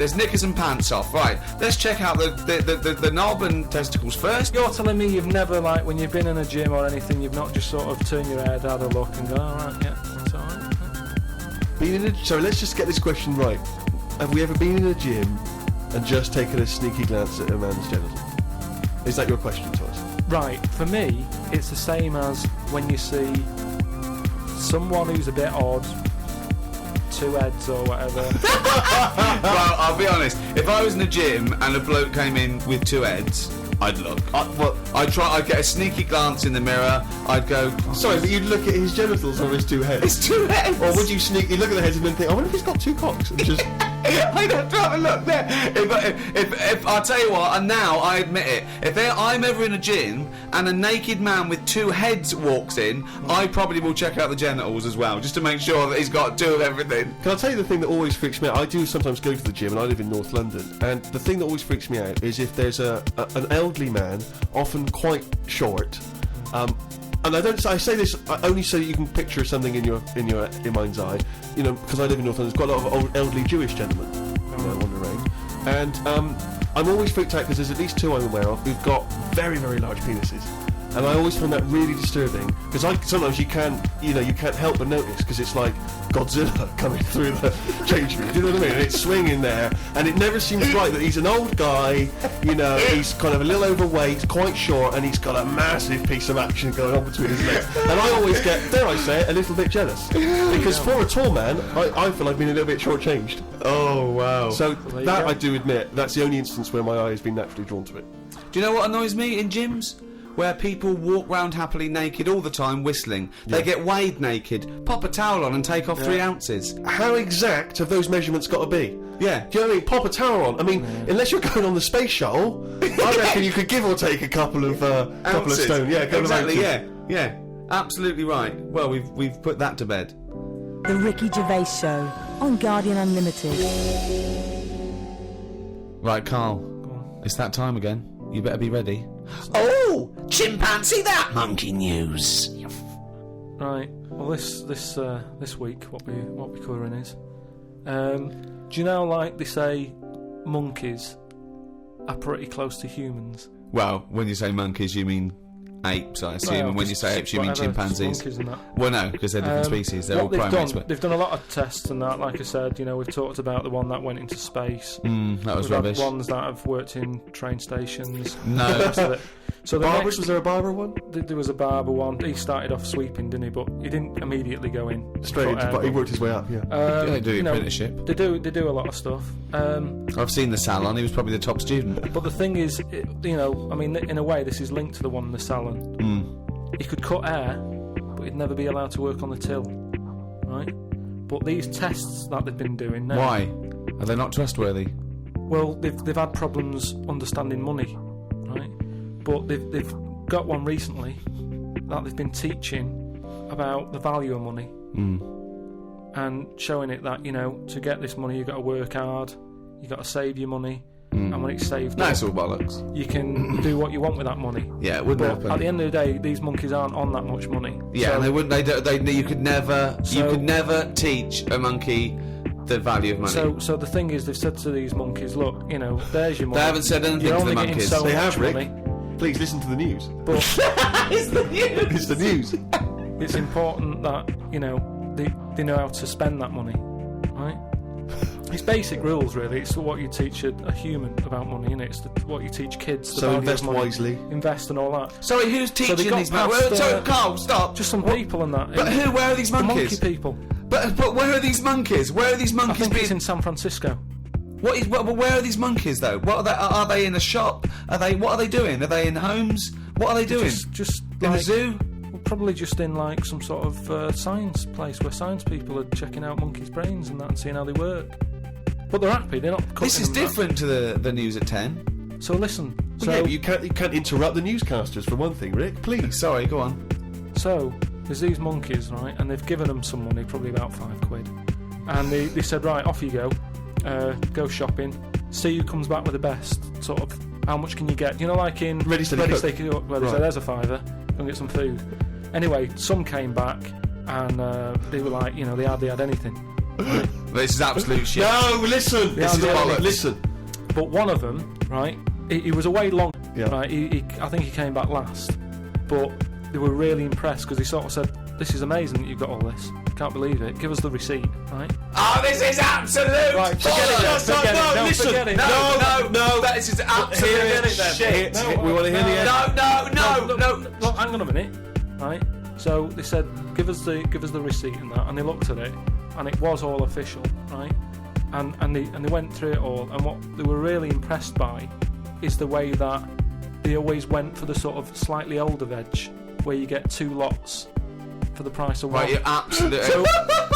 There's knickers and pants off. Right, let's check out the knob and testicles first. You're telling me you've never, like, when you've been in a gym or anything, you've not just sort of turned your head, had a look and go, alright, yeah, that's alright. So let's just get this question right. Have we ever been in a gym and just taken a sneaky glance at a man's genital? Is that your question to us? Right, for me, it's the same as when you see someone who's a bit odd, two heads or whatever. Well, I'll be honest. If I was in a gym and a bloke came in with two heads, I'd look. I'd get a sneaky glance in the mirror. I'd go. Sorry, but you'd look at his genitals or his two heads. It's two heads. Or would you sneakily look at the heads and then think, I wonder if he's got two cocks? And just... I'd have to have a look there. If I'll tell you what, and now I admit it, if I'm ever in a gym and a naked man with two heads walks in, I probably will check out the genitals as well, just to make sure that he's got two of everything. Can I tell you the thing that always freaks me out? I do sometimes go to the gym, and I live in North London, and the thing that always freaks me out is if there's an elderly man, often quite short, and I say this only so you can picture something in your mind's eye, you know, because I live in North London. There's quite a lot of old elderly Jewish gentlemen, you know, wandering around, and I'm always freaked out because there's at least two I'm aware of who've got very, very large penises, and I always find that really disturbing because sometimes you can't help but notice because it's like Godzilla coming through the change room. Do you know what I mean? And it's swinging there, and it never seems right that he's an old guy. You know, he's kind of a little overweight, quite short, and he's got a massive piece of action going on between his legs. And I always get, dare I say it, a little bit jealous because for a tall man, I feel I've been a little bit shortchanged. Oh wow! So that I do admit, that's the only instance where my eye has been naturally drawn to it. Do you know what annoys me in gyms? Where people walk round happily naked all the time whistling. Yeah. They get weighed naked, pop a towel on and take off 3 ounces. How exact have those measurements got to be? Yeah. Do you know what I mean? Pop a towel on. I mean, unless you're going on the space shuttle, I reckon you could give or take a couple of stone. Yeah, exactly. Yeah. Absolutely right. Well, we've put that to bed. The Ricky Gervais Show on Guardian Unlimited. Right, Carl. It's that time again. You better be ready. Oh, chimpanzee that monkey news. Right. Well, this week, what we're covering is, do you know, like they say, monkeys are pretty close to humans. Well, when you say monkeys, you mean apes, I assume, and when you say apes, you mean chimpanzees. Well, no, because they're different species. They're all primates. They've done a lot of tests and that. Like I said, you know, we've talked about the one that went into space. That was rubbish. Ones that have worked in train stations. No. So Barbers, was there a barber one? There was a barber one. He started off sweeping, didn't he? But he didn't immediately go in straight into. But he worked his way up. Yeah. They do apprenticeship. They do a lot of stuff. I've seen the salon. He was probably the top student. But the thing is, you know, I mean, in a way, this is linked to the one in the salon. He could cut hair, but he'd never be allowed to work on the till, right? But these tests that they've been doing now. Why? Are they not trustworthy? Well, they've had problems understanding money, right? But they've got one recently that they've been teaching about the value of money and showing it that, you know, to get this money you've got to work hard, you've got to save your money, and when it's saved it's all bollocks. You can do what you want with that money. Yeah, it wouldn't happen. At the end of the day, these monkeys aren't on that much money. Yeah, so, and they wouldn't. You could never teach a monkey the value of money. So the thing is, they've said to these monkeys, look, you know, there's your money. They haven't said anything to the monkeys. They have, Rick. Please listen to the news. But it's the news. It's the news. It's important that, you know, they know how to spend that money, right? It's basic rules, really. It's what you teach a human about money, isn't it? It's what you teach kids. So invest wisely. Invest and all that. Sorry, who's teaching these monkeys? Sorry, Carl, stop. Just some people and that. But where are these monkeys? The monkey people. But where are these monkeys? Where are these monkeys? I think it's in San Francisco. Where are these monkeys though? Are they in a shop? What are they doing? Are they in homes? What are they doing? Just in a zoo? Probably just in like some sort of science place where science people are checking out monkeys' brains and that and seeing how they work. But they're happy. They're not. This is different to the news at 10. So listen. But you can't interrupt the newscasters for one thing, Rick. Please. Sorry, go on. So there's these monkeys, right? And they've given them some money, probably about £5, and they said, right, off you go. Go shopping, see who comes back with the best, sort of, how much can you get? You know, like in Ready Steady Cook, where they said, there's a £5, go and get some food. Anyway, some came back, and they were like, you know, they hardly had anything. This is absolute shit. No, listen. This is bollocks. Listen. But one of them, right, he was away long. Yeah. Right, I think he came back last. But they were really impressed because he sort of said, "This is amazing that you've got all this. Can't believe it. Give us the receipt, right?" Oh, this is absolute Right, forget it then, bollocks. forget it, no, no, listen. forget it. No, that is absolute Hear it. shit. No, We want to hear the end. No. Look, hang on a minute, right? So they said, give us the receipt and that, and they looked at it, and it was all official, right? And they went through it all, and what they were really impressed by is the way that they always went for the sort of slightly older veg, where you get 2 lots for the price of one. Right, you're absolute. So,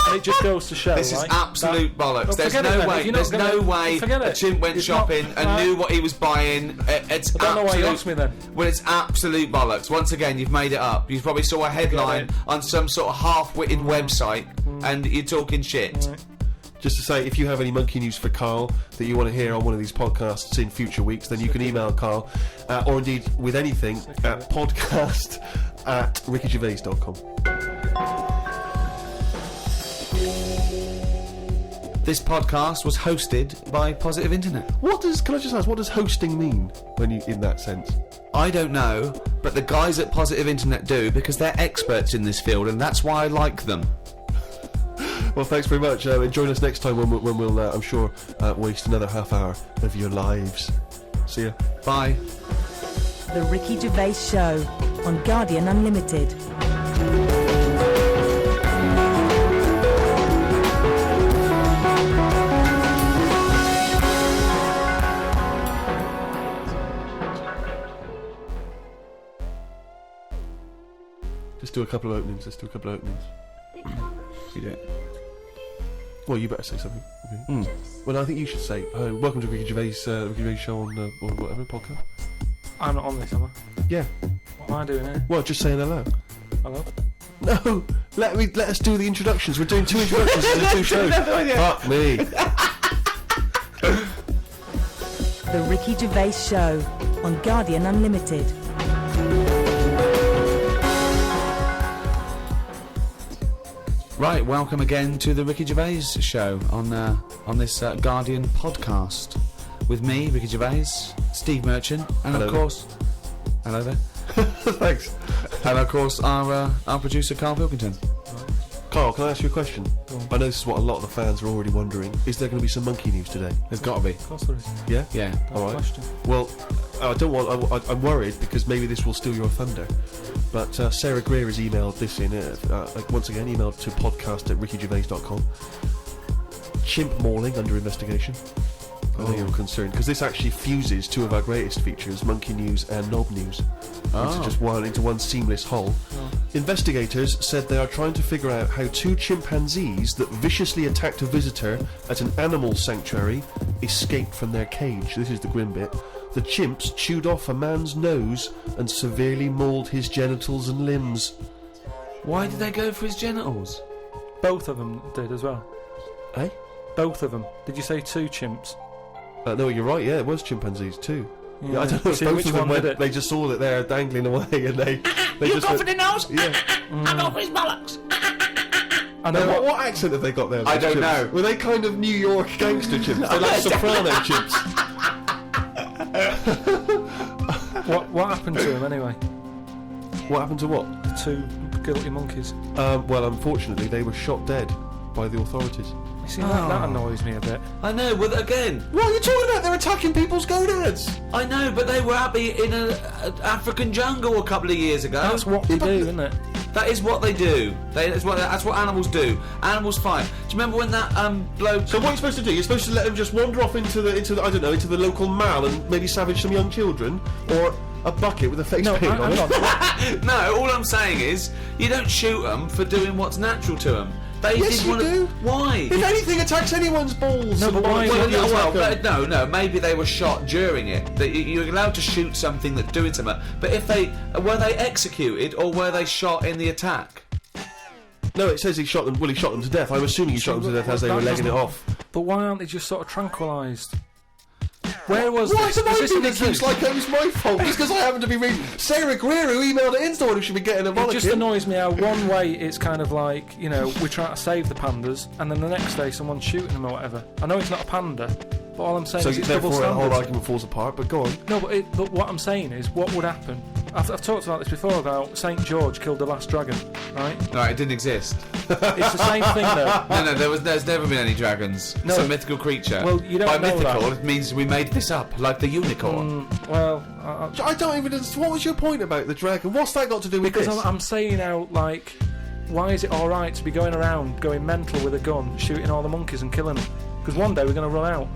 and it just goes to show. This is right, absolute bollocks. Well, There's forget it no then. way. If you're There's not gonna- no way forget a it. chimp went It's not- shopping and knew what he was buying. It's I don't know why you absolute- asked me then. Well, it's absolute bollocks. Once again, you've made it up. You probably saw a headline on some sort of half-witted website, and you're talking shit. Right. Just to say, if you have any monkey news for Carl that you want to hear on one of these podcasts in future weeks, then you can email Carl, or indeed with anything, at podcast@rickygervais.com. This podcast was hosted by Positive Internet. Can I just ask, what does hosting mean when you, in that sense? I don't know, but the guys at Positive Internet do, because they're experts in this field, and that's why I like them. Well, thanks very much. Join us next time when we'll I'm sure, waste another half hour of your lives. See ya. Bye. The Ricky Gervais Show on Guardian Unlimited. Let's do a couple of openings. You do it. Well, you better say something. Okay. Well, I think you should say, welcome to Ricky Gervais Show on whatever podcast. I'm not on this, am I? Yeah. What am I doing here? Well, just saying hello. Hello? No, let us do the introductions. We're doing 2 introductions in 2 shows. Fuck me. The Ricky Gervais Show on Guardian Unlimited. Right, welcome again to the Ricky Gervais Show on this Guardian podcast with me, Ricky Gervais, Steve Merchant, and Hello of there. course, hello there, Thanks. and of course our producer Carl Pilkington. Carl, can I ask you a question? I know this is what a lot of the fans are already wondering. Is there going to be some monkey news today? There's got to be, Of course there is. Yeah? yeah. That's All the right. question. Well, I'm worried because maybe this will steal your thunder. But Sarah Greer has emailed this in, once again, emailed to podcast@rickygervais.com. Chimp mauling under investigation. I know you're concerned because this actually fuses 2 of our greatest features, Monkey News and Knob News, into one seamless whole. Investigators said they are trying to figure out how 2 chimpanzees that viciously attacked a visitor at an animal sanctuary escaped from their cage. This is the grim bit. The chimps chewed off a man's nose and severely mauled his genitals and limbs. Why did they go for his genitals? Both of them did as well. Eh? Both of them. Did you say 2 chimps? No, you're right. Yeah, it was chimpanzees too. Yeah, I don't know if See, both which of them one went. did it? They just saw that they're dangling away, and they You just go went, for the nose? yeah. I go for his bollocks. And Now, then what accent have they got there? I those don't chimps? know. Were they kind of New York gangster chimps? They're like soprano chimps. what happened to them anyway? What happened to what? The 2 guilty monkeys. Well, unfortunately, they were shot dead by the authorities. You see, that annoys me a bit. I know, but again, What are you talking about? They're attacking people's gonads. I know, but they were happy in an African jungle a couple of years ago. That's what they do, isn't it? That is what they do. That's what animals do. Animals fight. Do you remember when that bloke? So what are you supposed to do? You're supposed to let them just wander off into the I don't know, into the local mall and maybe savage some young children, or a bucket with a face No, paint on hang it. on. No, all I'm saying is you don't shoot them for doing what's natural to them. They Yes, did you want to. do. Why? If anything attacks anyone's balls, No, and but why- balls, Well, you attack 'em. no. Maybe they were shot during it. That you're allowed to shoot something that's doing something. But if were they executed or were they shot in the attack? No, it says he shot them. Well, he shot them to death. I'm assuming he shot them to death as they were legging it off. But why aren't they just sort of tranquilised? Where was Why this? am I Was this in being the zoo? accused like it was my fault? Just because I happen to be reading Sarah Greer, who emailed it in, the one who should be getting a It bollocking. just annoys me how one way it's kind of like, you know, we're trying to save the pandas, and then the next day someone's shooting them or whatever. I know it's not a panda, but all I'm saying So is it's double therefore the whole standards. argument falls apart, but go on. No, but what I'm saying is, what would happen? I've talked about this before about St. George killed the last dragon, right? No, it didn't exist. It's the same thing though. No, there's never been any dragons. No. It's a mythical creature. Well, you don't By know mythical, that. it means we made this up, like the unicorn. Well, I don't even understand. What was your point about the dragon? What's that got to do with because this? I'm saying out like, why is it all right to be going around going mental with a gun, shooting all the monkeys and killing them? Because one day we're going to run out.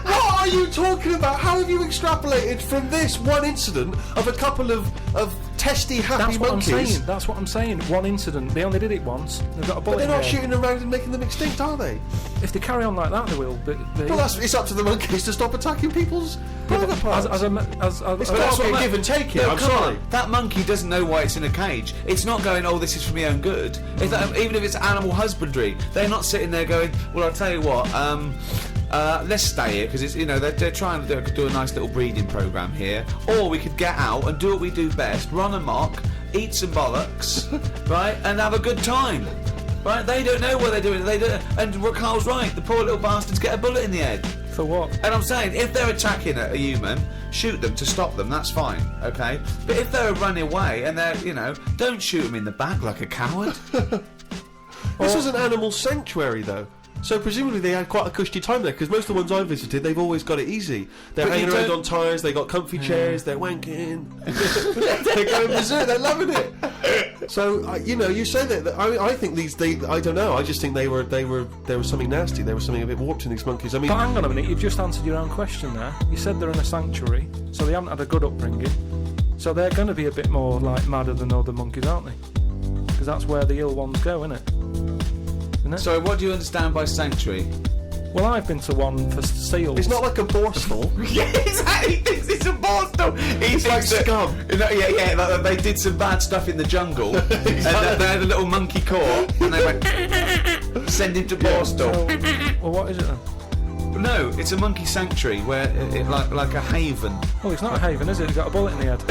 What are you talking about? How have you extrapolated from this one incident of a couple of testy, happy That's what monkeys? I'm saying. That's what I'm saying. One incident. They only did it once. They've got a But bullet they're in not their head. shooting around and making them extinct, are they? If they carry on like that, they will. But Well, it's up to the monkeys to stop attacking people's private parts. as It's well, got to be a what- give and take here. No, I'm come sorry. on. That monkey doesn't know why it's in a cage. It's not going, oh, this is for my own good. Even if it's animal husbandry, they're not sitting there going, well, I'll tell you what, let's stay here because it's, you know, they're trying to do a nice little breeding program here, or we could get out and do what we do best, run amok, eat some bollocks, right, and have a good time. Right, they don't know what they're doing. They don't, and Carl's right. The poor little bastards get a bullet in the head. for what? And I'm saying, if they're attacking a human, shoot them to stop them. That's fine, okay. But if they're running away and they're, you know, don't shoot them in the back like a coward. This was an animal sanctuary, though. So presumably they had quite a cushy time there, because most of the ones I've visited, they've always got it easy. They're But hanging you around don't- on tyres, they got comfy chairs, they're wanking, they're going berserk, they're loving it. So you know, you say that. I think I don't know. I just think there was something nasty. There was something a bit warped in these monkeys. I mean, But hang on a minute. You've just answered your own question there. You said they're in a sanctuary, so they haven't had a good upbringing. So they're going to be a bit more like madder than other monkeys, aren't they? Because that's where the ill ones go, isn't it? So what do you understand by sanctuary? Well, I've been to one for seals. it's not like a borstal. Yeah, exactly. He thinks it's a borstal. He It's like thinks that- scum. You know, yeah. Like they did some bad stuff in the jungle, and they had a little monkey court, and they went send him to borstal. Well, what is it then? No, it's a monkey sanctuary where it like a haven. Well, it's not a haven, is it? It's got a bullet in the head.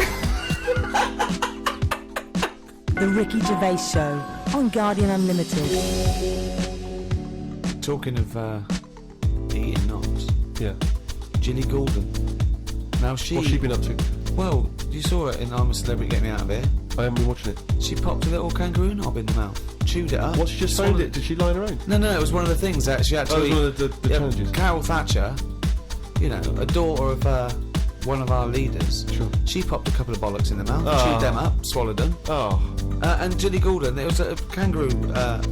The Ricky Gervais Show on Guardian Unlimited. Talking of eating knobs, Yeah. Ginny Goulden. Now What's she been up to? Well, you saw it in I'm a Celebrity, Get Me Out of Here. I haven't been watching it. She popped a little kangaroo knob in the mouth, chewed it up. What, she just found it? Did she lie on her own? No, it was one of the things that she had to Oh, it was eat. one of the Yeah, challenges. Carol Thatcher, you know, a daughter of one of our leaders. Sure. She popped a couple of bollocks in the mouth, Oh. chewed them up, swallowed them. Oh. And Ginny Goulden, there was a kangaroo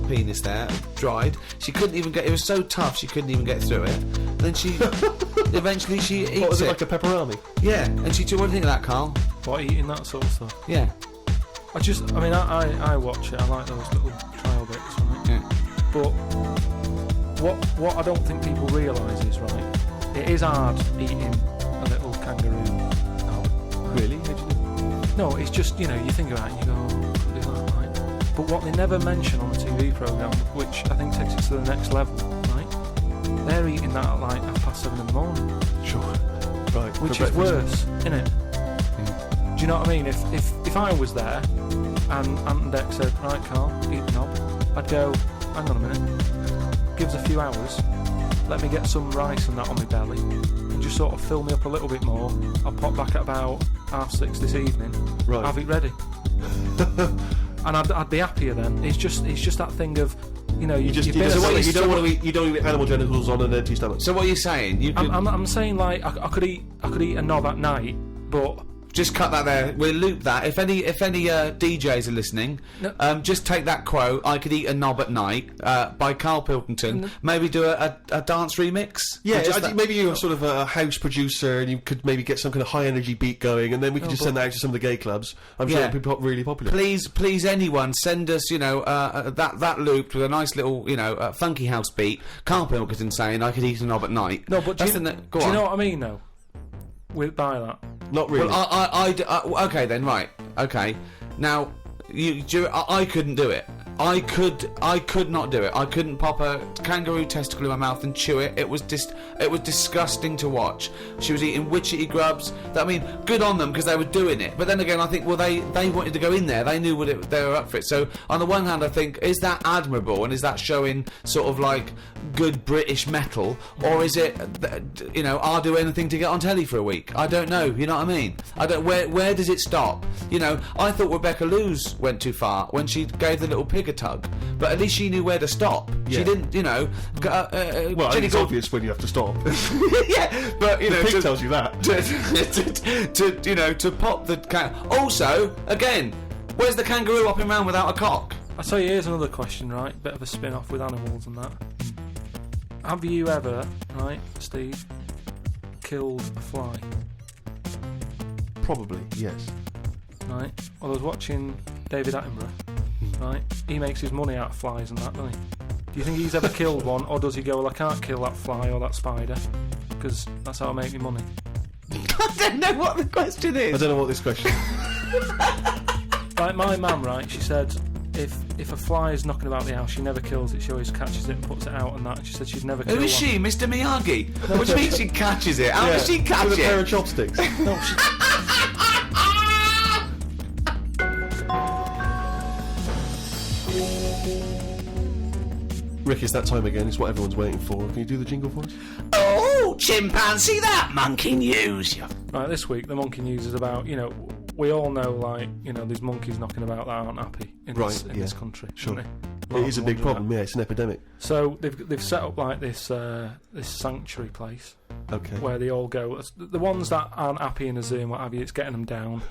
penis there, dried. She couldn't even get. It was so tough, she couldn't even get through it. Then she, eventually, she eats What was it, it. like a pepperami? Yeah, and she. What do you think of that, Carl? What, eating that sort of stuff? Yeah, I watch it. I like those little trial bits, right? yeah. But what I don't think people realise is, right, it is hard eating a little kangaroo knob. Really? How do you know? No, it's just, you know, you think about it and you go, oh, I could do that, right? But what they never mention on the TV programme, which I think takes it to the next level, right, they're eating that at like 7:30 in the morning, Sure. Right. which for is breakfast. worse, innit? Do you know what I mean? If I was there and Ant and Dec said, right, Carl, eat the knob, I'd go, hang on a minute, give us a few hours, let me get some rice and that on my belly, and just sort of fill me up a little bit more. I'll pop back at about 6:30 this evening, Right. have it ready. And I'd be happier then. It's just that thing of, you know, You you've been don't asleep. want to eat animal genitals on an empty stomach. So what are you saying? You could I'm saying like I could eat a knob at night, but just cut that there. We'll loop that. If any DJs are listening, No. just take that quote. I could eat a knob at night by Carl Pilkington. Maybe do a dance remix. Yeah, Or just I that- think maybe you're sort of a house producer and you could maybe get some kind of high energy beat going, and then we could just send that out to some of the gay clubs. I'm sure Yeah. it'd be really popular. Please, anyone, send us, you know, that looped with a nice little, you know, funky house beat. Carl Pilkington saying I could eat a knob at night. no, but do That's you, go do on. you know what I mean? though? By that. Not really. Well, okay then, right. Okay. Now, I couldn't do it. I could not do it. I couldn't pop a kangaroo testicle in my mouth and chew it. It was disgusting to watch. She was eating witchetty grubs. I mean, good on them because they were doing it. But then again, I think, well, they wanted to go in there. They knew they were up for it. So on the one hand, I think, is that admirable and is that showing sort of like good British metal, or is it, you know, I'll do anything to get on telly for a week? I don't know. You know what I mean? I don't. Where does it stop? You know, I thought Rebecca Lewis went too far when she gave the little pig a tug, but at least she knew where to stop. Yeah. She didn't, you know. Well, I think it's obvious when you have to stop. Yeah, but you know, the pig tells you that. To you know, to pop the Also, again, where's the kangaroo hopping around without a cock? I'll tell you, here's another question, right? Bit of a spin-off with animals and that. Have you ever, right, Steve, killed a fly? Probably, yes. Right? Well, I was watching David Attenborough, right? He makes his money out of flies and that, doesn't he? Do you think he's ever killed one, or does he go, well, I can't kill that fly or that spider, because that's how I make my money? I don't know what the question is. I don't know what this question is. Like my mum, right, she said if a fly is knocking about the house, she never kills it, she always catches it and puts it out and that, and she said she'd never kill Who is one. she, Mr. Miyagi? What do you mean she catches it? How does she catch With a pair it? of chopsticks. No, she... Rick, it's that time again. It's what everyone's waiting for. Can you do the jingle for us? Oh, chimpanzee that monkey news. Right, this week the monkey news is about, you know, we all know, like, you know, there's monkeys knocking about that aren't happy in this country. Sure. Isn't It is a big problem, yeah, it's an epidemic. So they've set up like this this sanctuary place Okay. where they all go. The ones that aren't happy in a zoo and what have you, it's getting them down.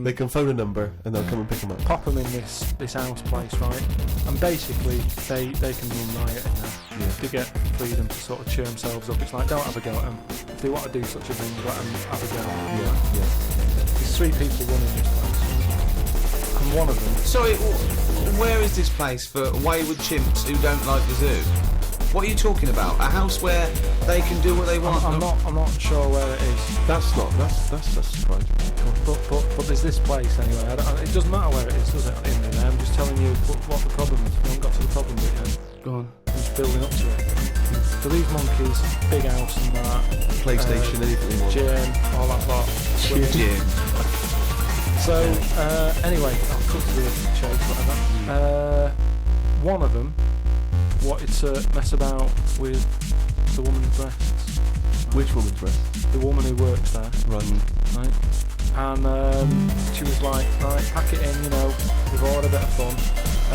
They can phone a number and they'll come and pick them up. Pop them in this house place, right? And basically they can run riot in there to get freedom to sort of cheer themselves up. It's like, don't have a go at them. If they want to do such a thing, let them have a go. Yeah. There's 3 people running this place, and one of them. Sorry, where is this place for wayward chimps who don't like the zoo? What are you talking about? A house where they can do what they want? I'm not sure where it is, That's surprising. but there's this place anyway. It doesn't matter where it is, does it? At the end of the day, I'm just telling you what the problem is. We haven't got to the problem bit yet. Go on. I'm just building up to it. So these monkeys, big house and that, PlayStation, anything you want. gym, all that lot. Gym. So anyway, I'll cut to the chase, whatever. One of them wanted to mess about with the woman's breasts. Which woman's breast? The woman who works there, Run. right? And she was like, right, pack it in, you know, we've all had a bit of fun.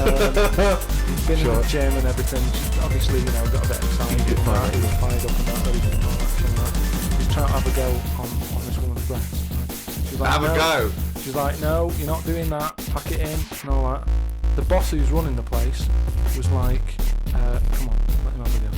He's been in the gym and everything. She's obviously, you know, got a bit excited. He was fired up and that, ready for more action and that. He's trying to have a go on this woman's breast. Right? She's like, Have a go. She's like, no, you're not doing that. Pack it in and all that. The boss who's running the place was like, come on, let him have a go.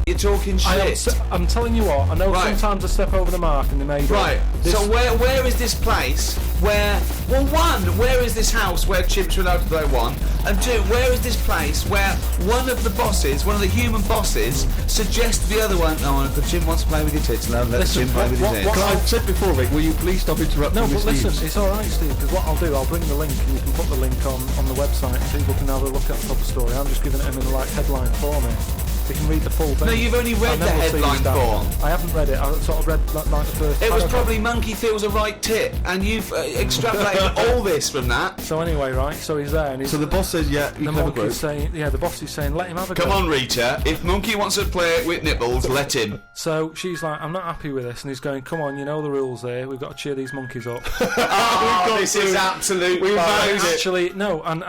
You're talking shit. I'm telling you what, I know Right. sometimes I step over the mark and they made Right, this, so where is this place where, well, one, where is this house where chimps are allowed to do what they want? And 2, where is this place where one of the bosses, one of the human bosses, suggests to the other one, oh, if the chimp wants to play with your tits, let the Listen, chimp play with his what- tits. what- I've said before, Rick, will you please stop interrupting No, Miss but listen, News? it's alright, Steve, because what I'll do, I'll bring the link and you can put the link on the website and people can have a look at the proper story. I'm just giving it them in like headline form here. They can read the full thing. No, you've only read And the then we'll see headline who's down. form. I haven't read it, I sort of read like the first It was paragraph. probably monkey feels a right tit, and you've extrapolated all this from that. So anyway, right, so he's there and he's... So the boss says, yeah, you the can have a monkey's grope. saying, yeah, the boss is saying, let him have a Come go. on, Rita, if monkey wants to play with nipples, let him. So she's like, I'm not happy with this, and he's going, come on, you know the rules here, we've got to cheer these monkeys up. Oh, this is absolute bollocks. Actually, no, and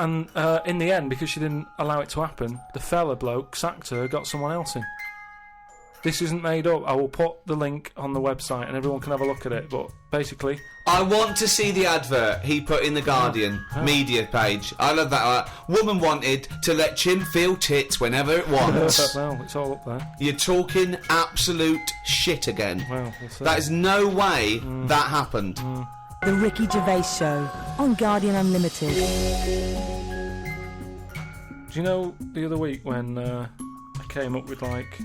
in the end, because she didn't allow it to happen, the fella bloke sacked her, got someone else in. This isn't made up. I will put the link on the website and everyone can have a look at it, but basically... I want to see the advert he put in the Guardian media page. I love that. Woman wanted to let chimp feel tits whenever it wants. well, it's all up there. You're talking absolute shit again. Well, we'll see. That is no way that happened. The Ricky Gervais Show on Guardian Unlimited. Do you know the other week when I came up with like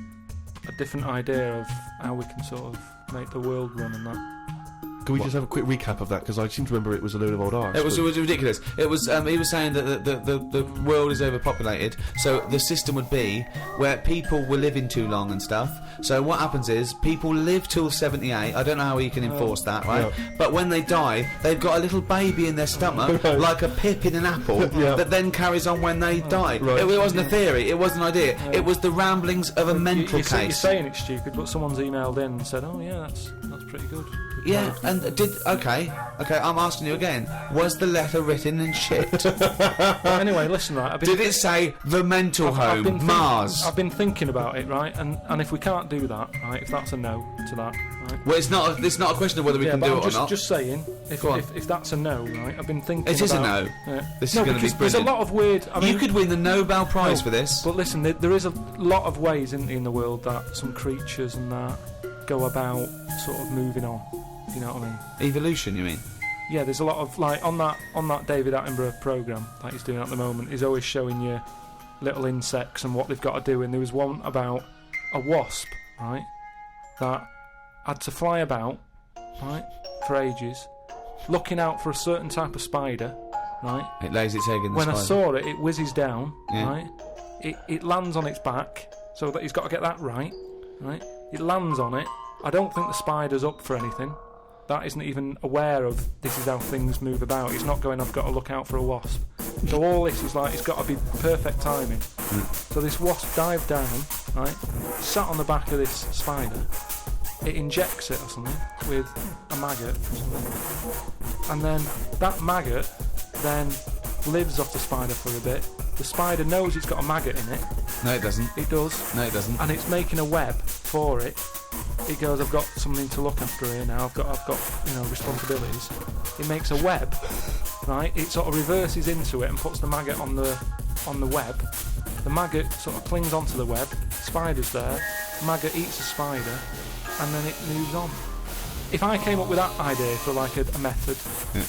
a different idea of how we can sort of make the world run and that? Can we just have a quick recap of that? Because I seem to remember it was a load of old arse. It was but- ridiculous. It was. He was saying that the world is overpopulated, so the system would be where people were living too long and stuff. So what happens is people live till 78. I don't know how you can enforce that, right? Yeah. But when they die, they've got a little baby in their stomach, Right. like a pip in an apple, Yeah. that then carries on when they die. Right. It wasn't a theory. It was an idea. It was the ramblings of a mental You're case. saying it's stupid, but someone's emailed in and said, "Oh yeah, that's pretty good." Yeah, and okay, I'm asking you again. Was the letter written in shit? Anyway, listen, right. Did it say the mental home, Mars? I've been thinking about it, right, and if we can't do that, right, if that's a no to that, right. Well, it's not a question of whether we Yeah, can but do I'm it or not. just saying, Go on. if that's a no, right, I've been thinking. It is a about, no. Yeah. This is no, gonna be because there's a brilliant. lot of weird. I mean, You could win the Nobel Prize for this. But listen, there is a lot of ways in the world that some creatures and that go about sort of moving on. If you know what I mean? Evolution, you mean? Yeah, there's a lot of like on that David Attenborough program that he's doing at the moment. He's always showing you little insects and what they've got to do. And there was one about a wasp, right, that had to fly about, right, for ages, looking out for a certain type of spider, right. It lays its egg in the When I spider. saw it, it whizzes down, Yeah. right. It lands on its back, so that he's got to get that right. It lands on it. I don't think the spider's up for anything. That isn't even aware of this is how things move about. It's not going, I've got to look out for a wasp. So all this is like, it's got to be perfect timing. So this wasp dived down, right, sat on the back of this spider. It injects it or something with a maggot or something. And then that maggot then lives off the spider for a bit. The spider knows it's got a maggot in it. No, it doesn't. It does. No, it doesn't. And it's making a web for it. It goes, I've got something to look after here now. I've got responsibilities. It makes a web, right? It sort of reverses into it and puts the maggot on the web. The maggot sort of clings onto the web. Spider's there. Maggot eats the spider, and then it moves on. If I came up with that idea for like a method,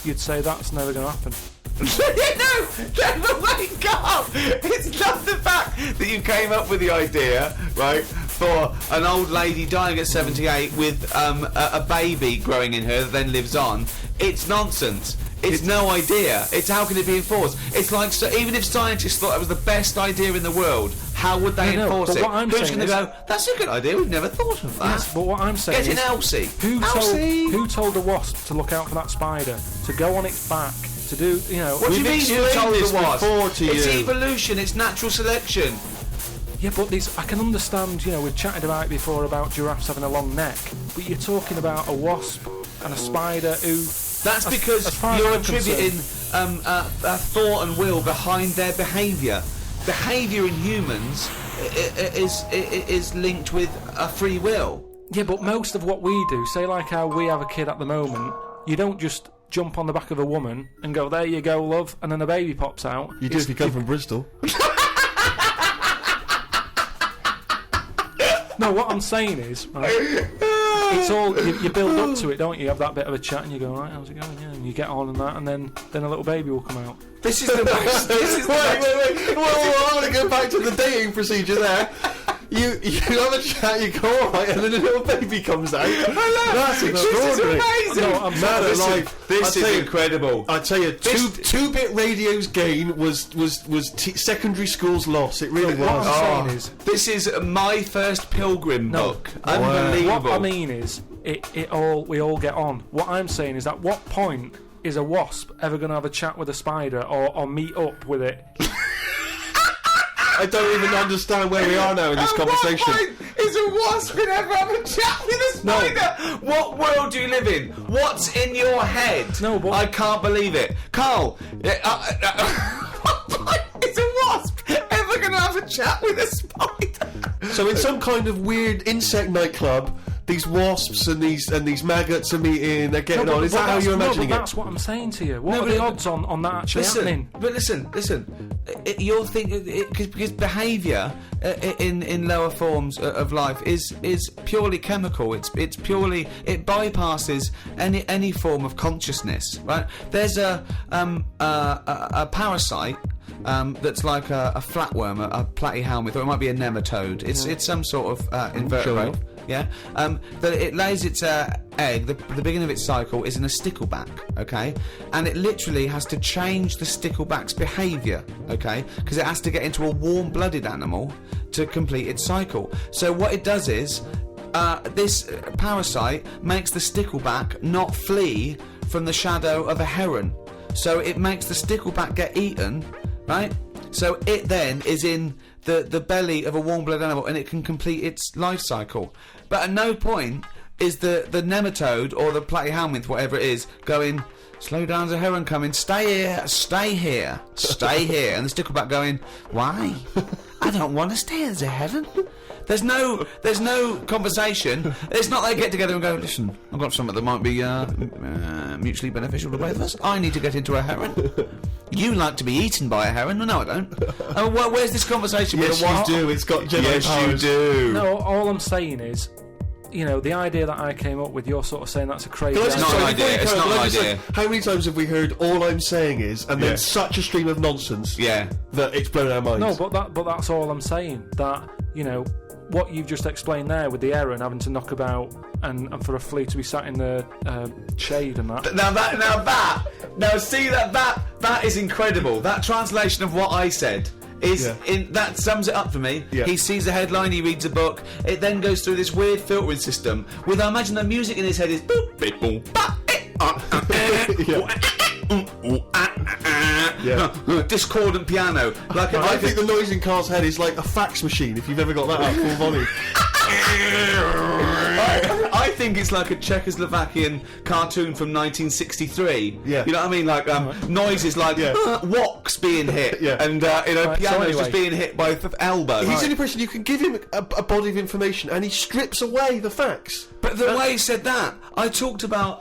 you'd say that's never going to happen. No, wake up! It's not the fact that you came up with the idea, right, for an old lady dying at 78 with a baby growing in her that then lives on. It's nonsense. It's no idea. It's how can it be enforced? It's like, so even if scientists thought it was the best idea in the world, how would they No, enforce but it? what I'm Who's saying going to is- go, that's a good idea, we've never thought of that. Yes, but what I'm saying Get in is, Elsie. Elsie? Who told the wasp to look out for that spider, to go on its back, to do, you know? What do you We've mean you explained told this the wasp? before to It's you. evolution, it's natural selection. Yeah, but I can understand, you know, we've chatted about it before about giraffes having a long neck, but you're talking about a wasp and a spider who... That's as because far as you're I'm attributing thought and will behind their behaviour. Behaviour in humans is linked with a free will. Yeah, but most of what we do, say like how we have a kid at the moment, you don't just jump on the back of a woman and go, there you go, love, and then a baby pops out. You do if you come from Bristol. No, what I'm saying is, right, it's all, you build up to it, don't you? You have that bit of a chat and you go, right, how's it going? Yeah, and you get on and that, and then a little baby will come out. This is the best. This is the best. Wait. I want to go back to the dating procedure there. You have a chat, you go alright, and then a little baby comes out. That's This is extraordinary. amazing. No, I'm Man sorry. alive. This I tell is you- incredible. I tell you, two-bit radio's gain was secondary school's loss. It really What was. I'm saying is, This is my first Pilgrim No. book. Wow. Unbelievable. what I mean is, we all get on. What I'm saying is, at what point is a wasp ever going to have a chat with a spider or meet up with it? I don't even understand where we are now in this conversation. At what point is a wasp going to ever have a chat with a spider? What world do you live in? What's in your head? No, but- I can't believe it. Carl, what point is a wasp ever going to have a chat with a spider? So in some kind of weird insect nightclub, these wasps and these maggots are meeting. They're getting on. Is that how you're imagining but it? that's what I'm saying to you. What No, are the but- odds on that actually happening? Listen. You're thinking because behaviour in lower forms of life is purely chemical. It's purely, it bypasses any form of consciousness. Right? There's a parasite. That's like a flatworm, a platyhelminth, or it might be a nematode. It's some sort of invertebrate. Yeah, that it lays its egg. The beginning of its cycle is in a stickleback. Okay, and it literally has to change the stickleback's behaviour. Okay, because it has to get into a warm-blooded animal to complete its cycle. So what it does is, this parasite makes the stickleback not flee from the shadow of a heron. So it makes the stickleback get eaten, right? So it then is in the belly of a warm-blooded animal and it can complete its life cycle. But at no point is the nematode or the platyhelminth, whatever it is, going, slow down, there's a heron coming, stay here, stay here, stay here. And the stickleback going, why? I don't want to stay, there's a heron. There's no conversation. It's not they get together and go, listen, I've got something that might be mutually beneficial to both of us. I need to get into a heron. You like to be eaten by a heron? No, I don't. Where's this conversation? Yes, with a you do. It's got Jedi yes, powers. you do. No, all I'm saying is, you know, the idea that I came up with, you're sort of saying that's a crazy Can I just It's not say, an before idea, you it's carry on, not can I an just say, idea. how many times have we heard all I'm saying is, and Yeah. then such a stream of nonsense Yeah. that it's blown our minds? No, but that's all I'm saying. That, you know, what you've just explained there with the heron having to knock about and for a flea to be sat in the shade and that. Now see that is incredible. That translation of what I said is that sums it up for me. Yeah. He sees the headline, he reads a book, it then goes through this weird filtering system with, I imagine the music in his head is boop, beep, boom, ba, discordant piano. Like I think the noise in Carl's head is like a fax machine, if you've ever got that up full volume. I think it's like a Czechoslovakian cartoon from 1963. Yeah. You know what I mean? Like noises like woks being hit, Yeah. and so pianos anyway. just being hit by the elbow. He's the only person you can give him a body of information, and he strips away the facts. But the way he said that, I talked about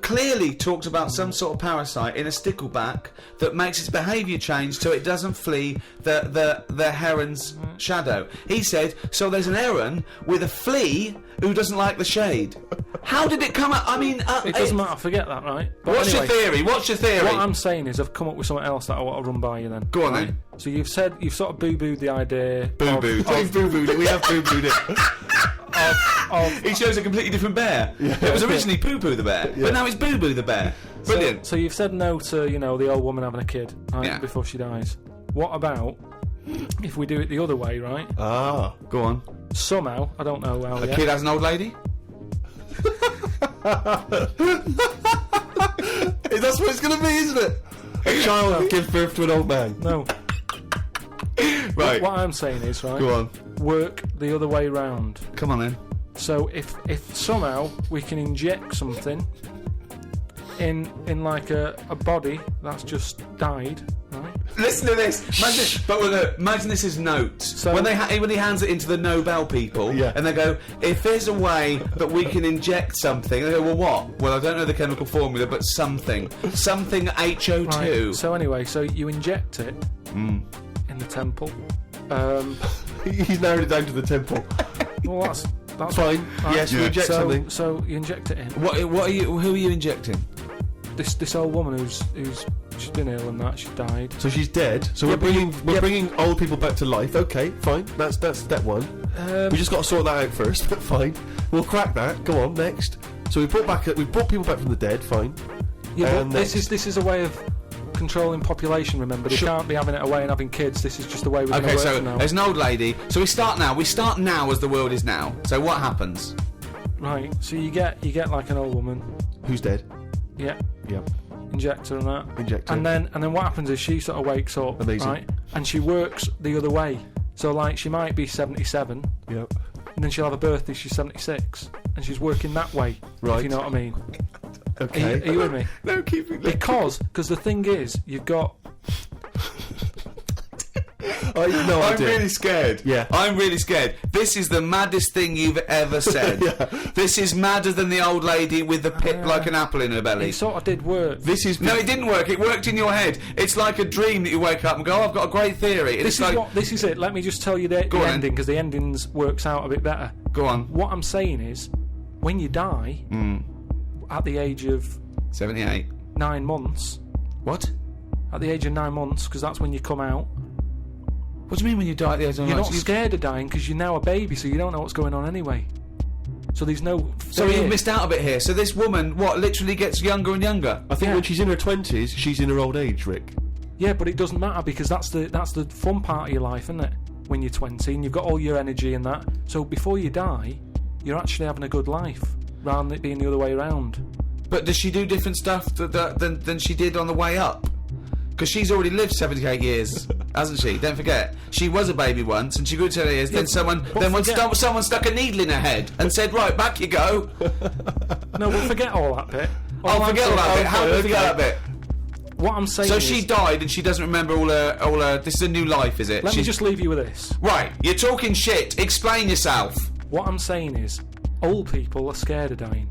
clearly talked about some sort of parasite in a stickleback that makes its behaviour change so it doesn't flee the heron's shadow. He said, so there's an heron with a flea who doesn't like the shade. How did it come out? I mean, It doesn't matter, forget that, right? But What's anyway, your theory? What's your theory? What I'm saying is I've come up with something else that I want to run by you then. Go on Right? then. So you've sort of boo-booed the idea. Boo-booed. We've boo-booed it. We have boo-booed it. He chose a completely different bear. It was originally Poo-Poo the bear, but now it's Boo-Boo the bear. Brilliant. So you've said no to, you know, the old woman having a kid, right, Yeah. before she dies. What about if we do it the other way, right? Ah. Go on. Somehow, I don't know how A yet. kid has an old lady? That's what it's going to be, isn't it? A child gives birth to an old man. No. Right. What I'm saying is, right, Go on. work the other way round. Come on then. So if somehow we can inject something in like a body that's just died, right? Listen to this. Imagine this is notes. So- when he hands it into the Nobel people, Yeah. and they go, if there's a way that we can inject something, they go, well, what? Well, I don't know the chemical formula, but something HO2. Right. So anyway, so you inject it in the temple. He's narrowed it down to the temple. Well, that's Fine. Right. Yes, we inject something. So you inject it in. What are you? Who are you injecting? This old woman who's she's been ill and that, she died. So she's dead. So Yeah, we're bringing old people back to life. Okay, fine. That's step one. We just got to sort that out first. But fine, we'll crack that. Go on, next. So we brought people back from the dead. Fine. Yeah, but next. this is a way of controlling population. Remember, they can't be having it away and having kids. This is just the way we're going Okay, to work so from now. there's an old lady. So we start now. We start now as the world is now. So what happens? Right. So you get like an old woman. Who's dead? Yeah. Yep. Inject her and that. Inject her. And then what happens is she sort of wakes up. Amazing. Right. And she works the other way. So like she might be 77. Yep. And then she'll have a birthday. She's 76, and she's working that way. Right. If you know what I mean. Okay. Are you with me? No, keep it. Because the thing is, you've got. No I'm idea. really scared. Yeah. I'm really scared. This is the maddest thing you've ever said. This is madder than the old lady with the pip like an apple in her belly. It sort of did work. This is No, it didn't work. It worked in your head. It's like a dream that you wake up and go, oh, I've got a great theory. And This it's is like, this is it. Let me just tell you the Go on then. ending, because the endings works out a bit better. Go on. What I'm saying is, when you die at the age of 78. 9 months, What? at the age of 9 months, because that's when you come out. What do you mean when you die at the age of You're 90? not scared of dying because you're now a baby, so you don't know what's going on anyway. So there's no So fear. you've missed out a bit here. So this woman, what, literally gets younger and younger? I think Yeah. when she's in her 20s, she's in her old age, Rick. Yeah, but it doesn't matter because that's the fun part of your life, isn't it? When you're 20 and you've got all your energy and that. So before you die, you're actually having a good life rather than it being the other way around. But does she do different stuff than she did on the way up? Because she's already lived 78 years, hasn't she? Don't forget, she was a baby once, and she grew to 78 years. Then someone stuck a needle in her head and said, "Right, back you go." No, we'll forget all that bit. I'll forget all that bit. How do we forget that bit? What I'm saying So is, she died, and she doesn't remember all her. This is a new life, is it? let me just leave you with this. Right, you're talking shit. Explain yourself. What I'm saying is, old people are scared of dying.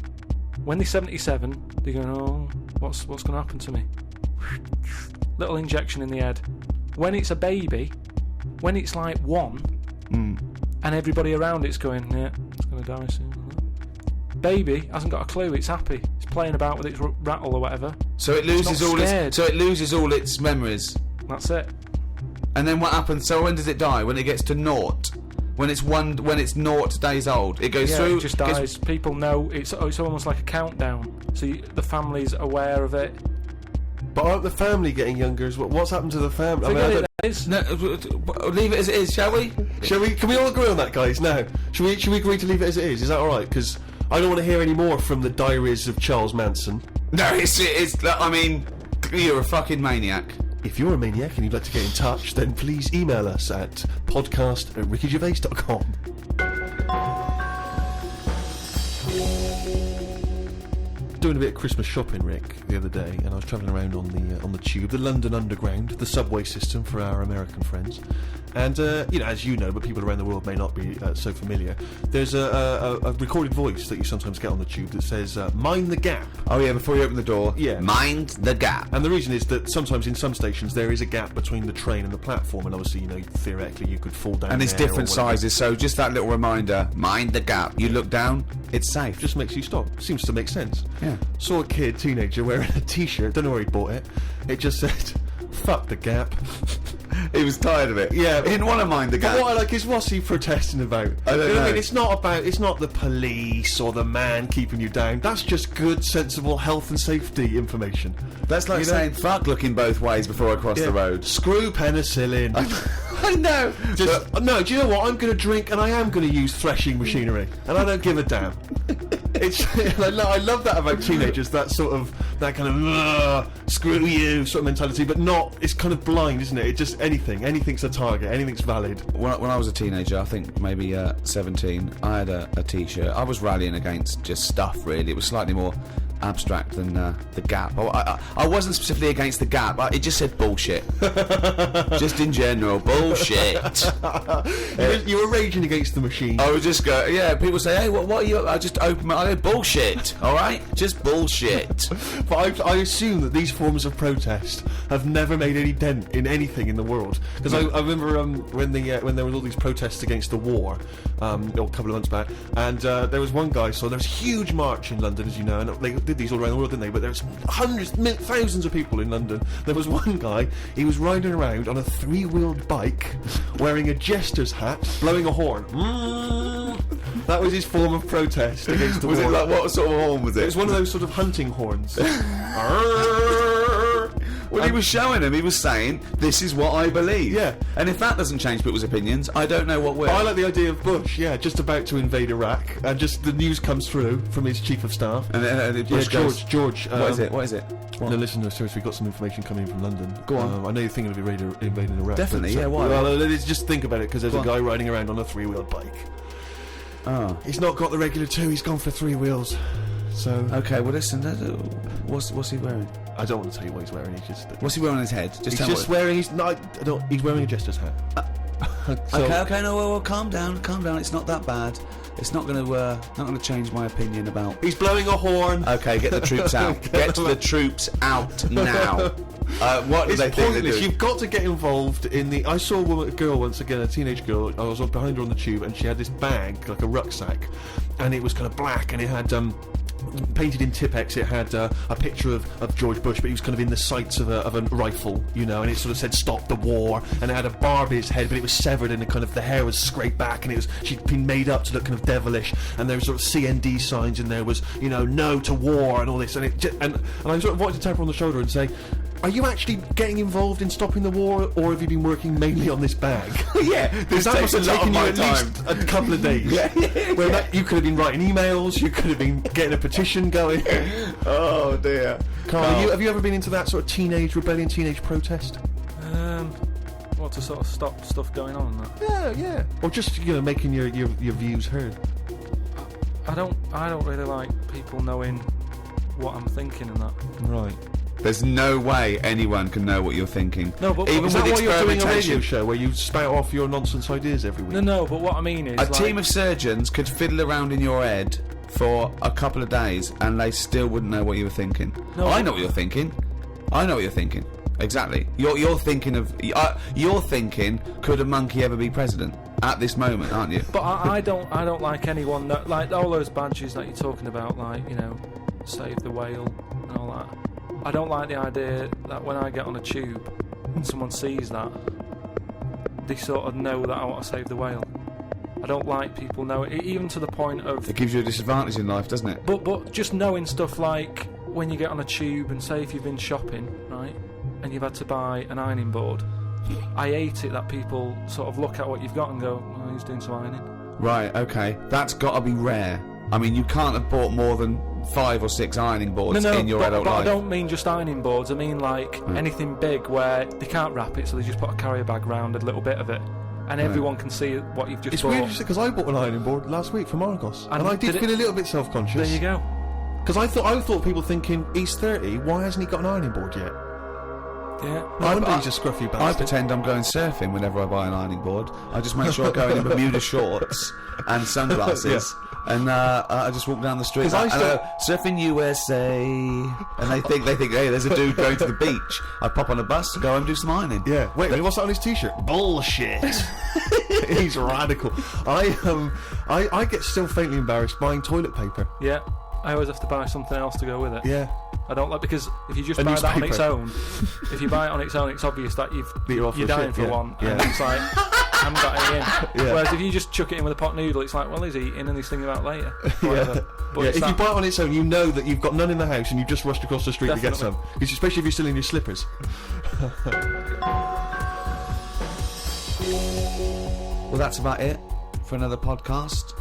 When they're 77, they're going, "Oh, what's going to happen to me?" Little injection in the head. When it's a baby, when it's like 1, and everybody around it's going, "Yeah, it's going to die soon." Baby hasn't got a clue. It's happy. It's playing about with its rattle or whatever. So it loses not all scared. its. So it loses all its memories. That's it. And then what happens? So when does it die? When it gets to naught? When it's 0 days old? It goes Yeah, through. it just dies. People know it's almost like a countdown. So the family's aware of it. But aren't the family getting younger as well? What's happened to the family? Forget I it. It's, No, leave it as it is, shall we? Shall we? Can we all agree on that, guys? Now, should we agree to leave it as it is? Is that all right? Because I don't want to hear any more from the diaries of Charles Manson. No, it's. I mean, you're a fucking maniac. If you're a maniac and you'd like to get in touch, then please email us at podcast@rickygervais.com. Doing a bit of Christmas shopping, Rick, the other day, and I was travelling around on the tube, the London Underground, the subway system for our American friends. And as you know, but people around the world may not be so familiar. There's a recorded voice that you sometimes get on the tube that says, "Mind the gap." Oh yeah, before you open the door. Yeah. Mind the gap. And the reason is that sometimes in some stations there is a gap between the train and the platform, and obviously, theoretically you could fall down. And it's there or different whatever. sizes, so just that little reminder. Mind the gap. You look down, it's safe. Just makes you stop. Seems to make sense. Yeah. Saw a teenager wearing a t-shirt, don't know where he bought it. It just said, "Fuck the gap." He was tired of it. Yeah. He didn't want to mind the But gap. what I like is, what's he protesting about? I don't You what I know. mean? It's not the police or the man keeping you down. That's just good, sensible health and safety information. That's like You know? saying fuck looking both ways before I cross Yeah. the road. Screw penicillin. I know. No, do you know what? I'm going to drink and I am going to use threshing machinery, and I don't give a damn. It's I love that about teenagers. That kind of screw you sort of mentality, but not. It's kind of blind, isn't it? It just anything's a target, anything's valid. When I was a teenager, I think maybe 17, I had a t-shirt. I was rallying against just stuff, really. It was slightly more abstract than the gap. I wasn't specifically against the gap. It just said bullshit. Just in general, bullshit. You were raging against the machine. I would just go, yeah, people say, hey, what are you, I just open my, I go, bullshit, alright? Just bullshit. But I assume that these forms of protest have never made any dent in anything in the world. Because I remember when there was all these protests against the war, a couple of months back, and there was one guy. So there was a huge march in London, as you know, and they did these all around the world, didn't they? But there was thousands of people in London. There was one guy. He was riding around on a 3-wheeled bike, wearing a jester's hat, blowing a horn. That was his form of protest against the Was war. it like, what sort of horn was it? It was one of those sort of hunting horns. Well, he was showing him, he was saying, this is what I believe. Yeah. And if that doesn't change people's opinions, I don't know what will. I like the idea of Bush, just about to invade Iraq, and just the news comes through from his chief of staff. And then Bush goes, George. what is it? No, listen, seriously, we've got some information coming in from London. Go on. I know you're thinking of invading Iraq. Definitely, but, yeah, why? Well, let's just think about it, because there's Go a on. guy riding around on a 3-wheeled bike. Oh. He's not got the regular 2, he's gone for 3 wheels. So, Okay, well listen, what's he wearing? I don't want to tell you what he's wearing, What's he wearing on his head? he's tell just me. wearing, he's wearing a jester's hat. So- Okay, no, well, calm down, it's not that bad. It's not going to change my opinion about... He's blowing a horn. Okay, get the troops out. Get the troops out now. What do It's they think they're pointless. doing? You've got to get involved in the. I saw a girl once again, a teenage girl. I was behind her on the tube, and she had this bag, like a rucksack, and it was kind of black, and it had painted in Tipex. It had a picture of George Bush, but he was kind of in the sights of a rifle, you know, and it sort of said "Stop the War," and it had a Barbie's head, but it was severed, and the hair was scraped back, and she'd been made up to look kind of devilish, and there was sort of CND signs, and there was, you know, "No to war," and all this, and I sort of wanted to tap her on the shoulder and say, are you actually getting involved in stopping the war, or have you been working mainly on this bag? Yeah, Because that must have taken you at least a couple of days. You could have been writing emails, you could have been getting a petition going. Oh dear. Carl, have you ever been into that sort of teenage rebellion, teenage protest? What, to sort of stop stuff going on and that? Yeah. Or just, you know, making your views heard. I don't really like people knowing what I'm thinking and that. Right. There's no way anyone can know what you're thinking. No, but even Is with that why you're doing a radio experimentation. show where you spout off your nonsense ideas every week? No, but what I mean is, A team of surgeons could fiddle around in your head for a couple of days and they still wouldn't know what you were thinking. No, I know what you're thinking. I know what you're thinking. Exactly. You're thinking of. You're thinking, could a monkey ever be president at this moment, aren't you? But I don't like anyone that, like all those badges that you're talking about, like, you know, Save the Whale and all that. I don't like the idea that when I get on a tube and someone sees that, they sort of know that I want to save the whale. I don't like people knowing, even to the point of... It gives you a disadvantage in life, doesn't it? But just knowing stuff like when you get on a tube and say if you've been shopping, right, and you've had to buy an ironing board, I hate it that people sort of look at what you've got and go, oh, he's doing some ironing. Right, okay. That's got to be rare. I mean, you can't have bought more than 5 or 6 ironing boards in your adult but life. I don't mean just ironing boards. I mean like anything big where they can't wrap it, so they just put a carrier bag round a little bit of it, and everyone can see what you've just It's bought. weird because I bought an ironing board last week from Argos, and I did feel a little bit self-conscious. There you go. Because I thought people thinking, he's 30, why hasn't he got an ironing board yet? Yeah. No wonder he's a scruffy bastard. I pretend I'm going surfing whenever I buy an ironing board. I just make sure I go in Bermuda shorts and sunglasses. And I just walk down the street like, surfing USA, and they think, hey, there's a dude going to the beach. I pop on a bus, go home, do some ironing. Yeah. Wait, what's that on his t-shirt? Bullshit. He's radical. I get still faintly embarrassed buying toilet paper. Yeah. I always have to buy something else to go with it. Yeah. I don't like, because if you just A buy that on its newspaper. own, if you buy it on its own, it's obvious that you're dying for yeah, one, yeah. and it's like, I haven't got any in. Yeah. Whereas if you just chuck it in with a pot noodle, it's like, well, he's eating and he's thinking about later. Whatever. But Yeah, it's if you that- buy it on its own, you know that you've got none in the house and you've just rushed across the street to get Definitely. some. Especially if you're still in your slippers. Well, that's about it for another podcast,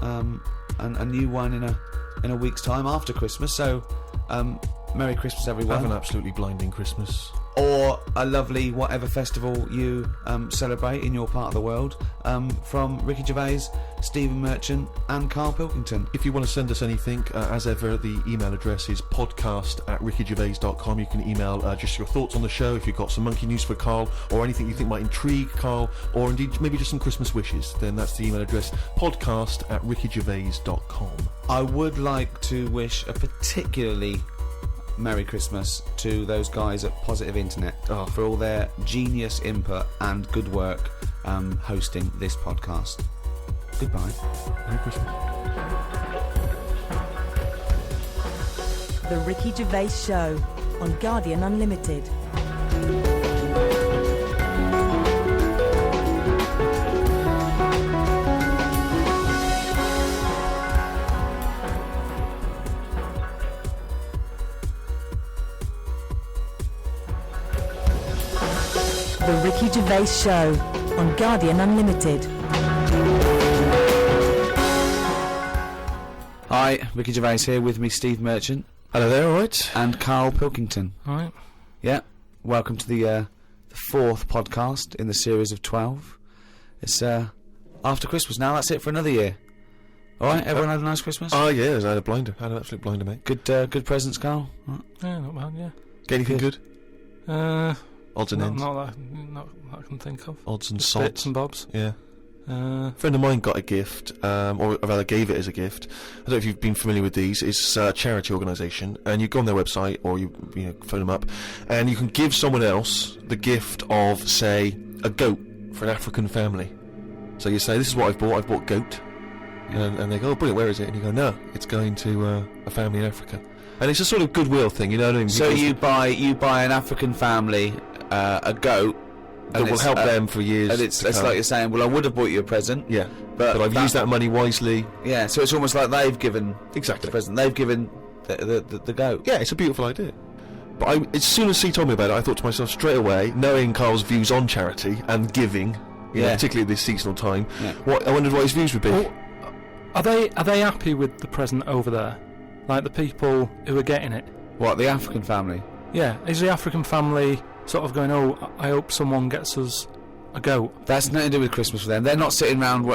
and a new one in a week's time after Christmas. So, Merry Christmas, everyone. Have an absolutely blinding Christmas. Or a lovely whatever festival you celebrate in your part of the world. From Ricky Gervais, Stephen Merchant, and Carl Pilkington. If you want to send us anything, as ever, the email address is podcast@rickygervais.com. You can email just your thoughts on the show, if you've got some monkey news for Carl, or anything you think might intrigue Carl, or indeed maybe just some Christmas wishes. Then that's the email address, podcast@rickygervais.com. I would like to wish a particularly Merry Christmas to those guys at Positive Internet for all their genius input and good work hosting this podcast. Goodbye. Merry Christmas. The Ricky Gervais Show on Guardian Unlimited. The Ricky Gervais Show on Guardian Unlimited. Hi, Ricky Gervais here, with me Steve Merchant Hello there, alright? and Carl Pilkington. All right. Yeah, welcome to the 4th podcast in the series of 12. It's after Christmas now, that's it for another year. Alright, everyone had a nice Christmas? Oh yeah, I had a blinder. I had an absolute blinder, mate. Good presents, Carl? Right. Yeah, not bad, yeah. Get anything good? Odds and ends. Not that I can think of. Odds and Just sods. bits and bobs. Yeah. A friend of mine got a gift, or rather gave it as a gift. I don't know if you've been familiar with these. It's a charity organisation, and you go on their website or you phone them up, and you can give someone else the gift of, say, a goat for an African family. So you say, "This is what I've bought. I've bought goat," and they go, "Oh, brilliant! Where is it?" And you go, "No, it's going to a family in Africa." And it's a sort of goodwill thing, you know what I mean? So Because you buy an African family a goat that will help them for years. and it's to come. like you're saying, well, I would have bought you a present. Yeah, but I've used that money wisely. Yeah, so it's almost like they've given Exactly. the present. They've given the goat. Yeah, it's a beautiful idea. But as soon as he told me about it, I thought to myself straight away, knowing Carl's views on charity and giving, you know, Yeah. particularly at this seasonal time, Yeah. I wondered what his views would be. Well, are they happy with the present over there? Like the people who are getting it? What, the African family? Yeah, is the African family sort of going, oh, I hope someone gets us a goat? That's nothing to do with Christmas for them. They're not sitting around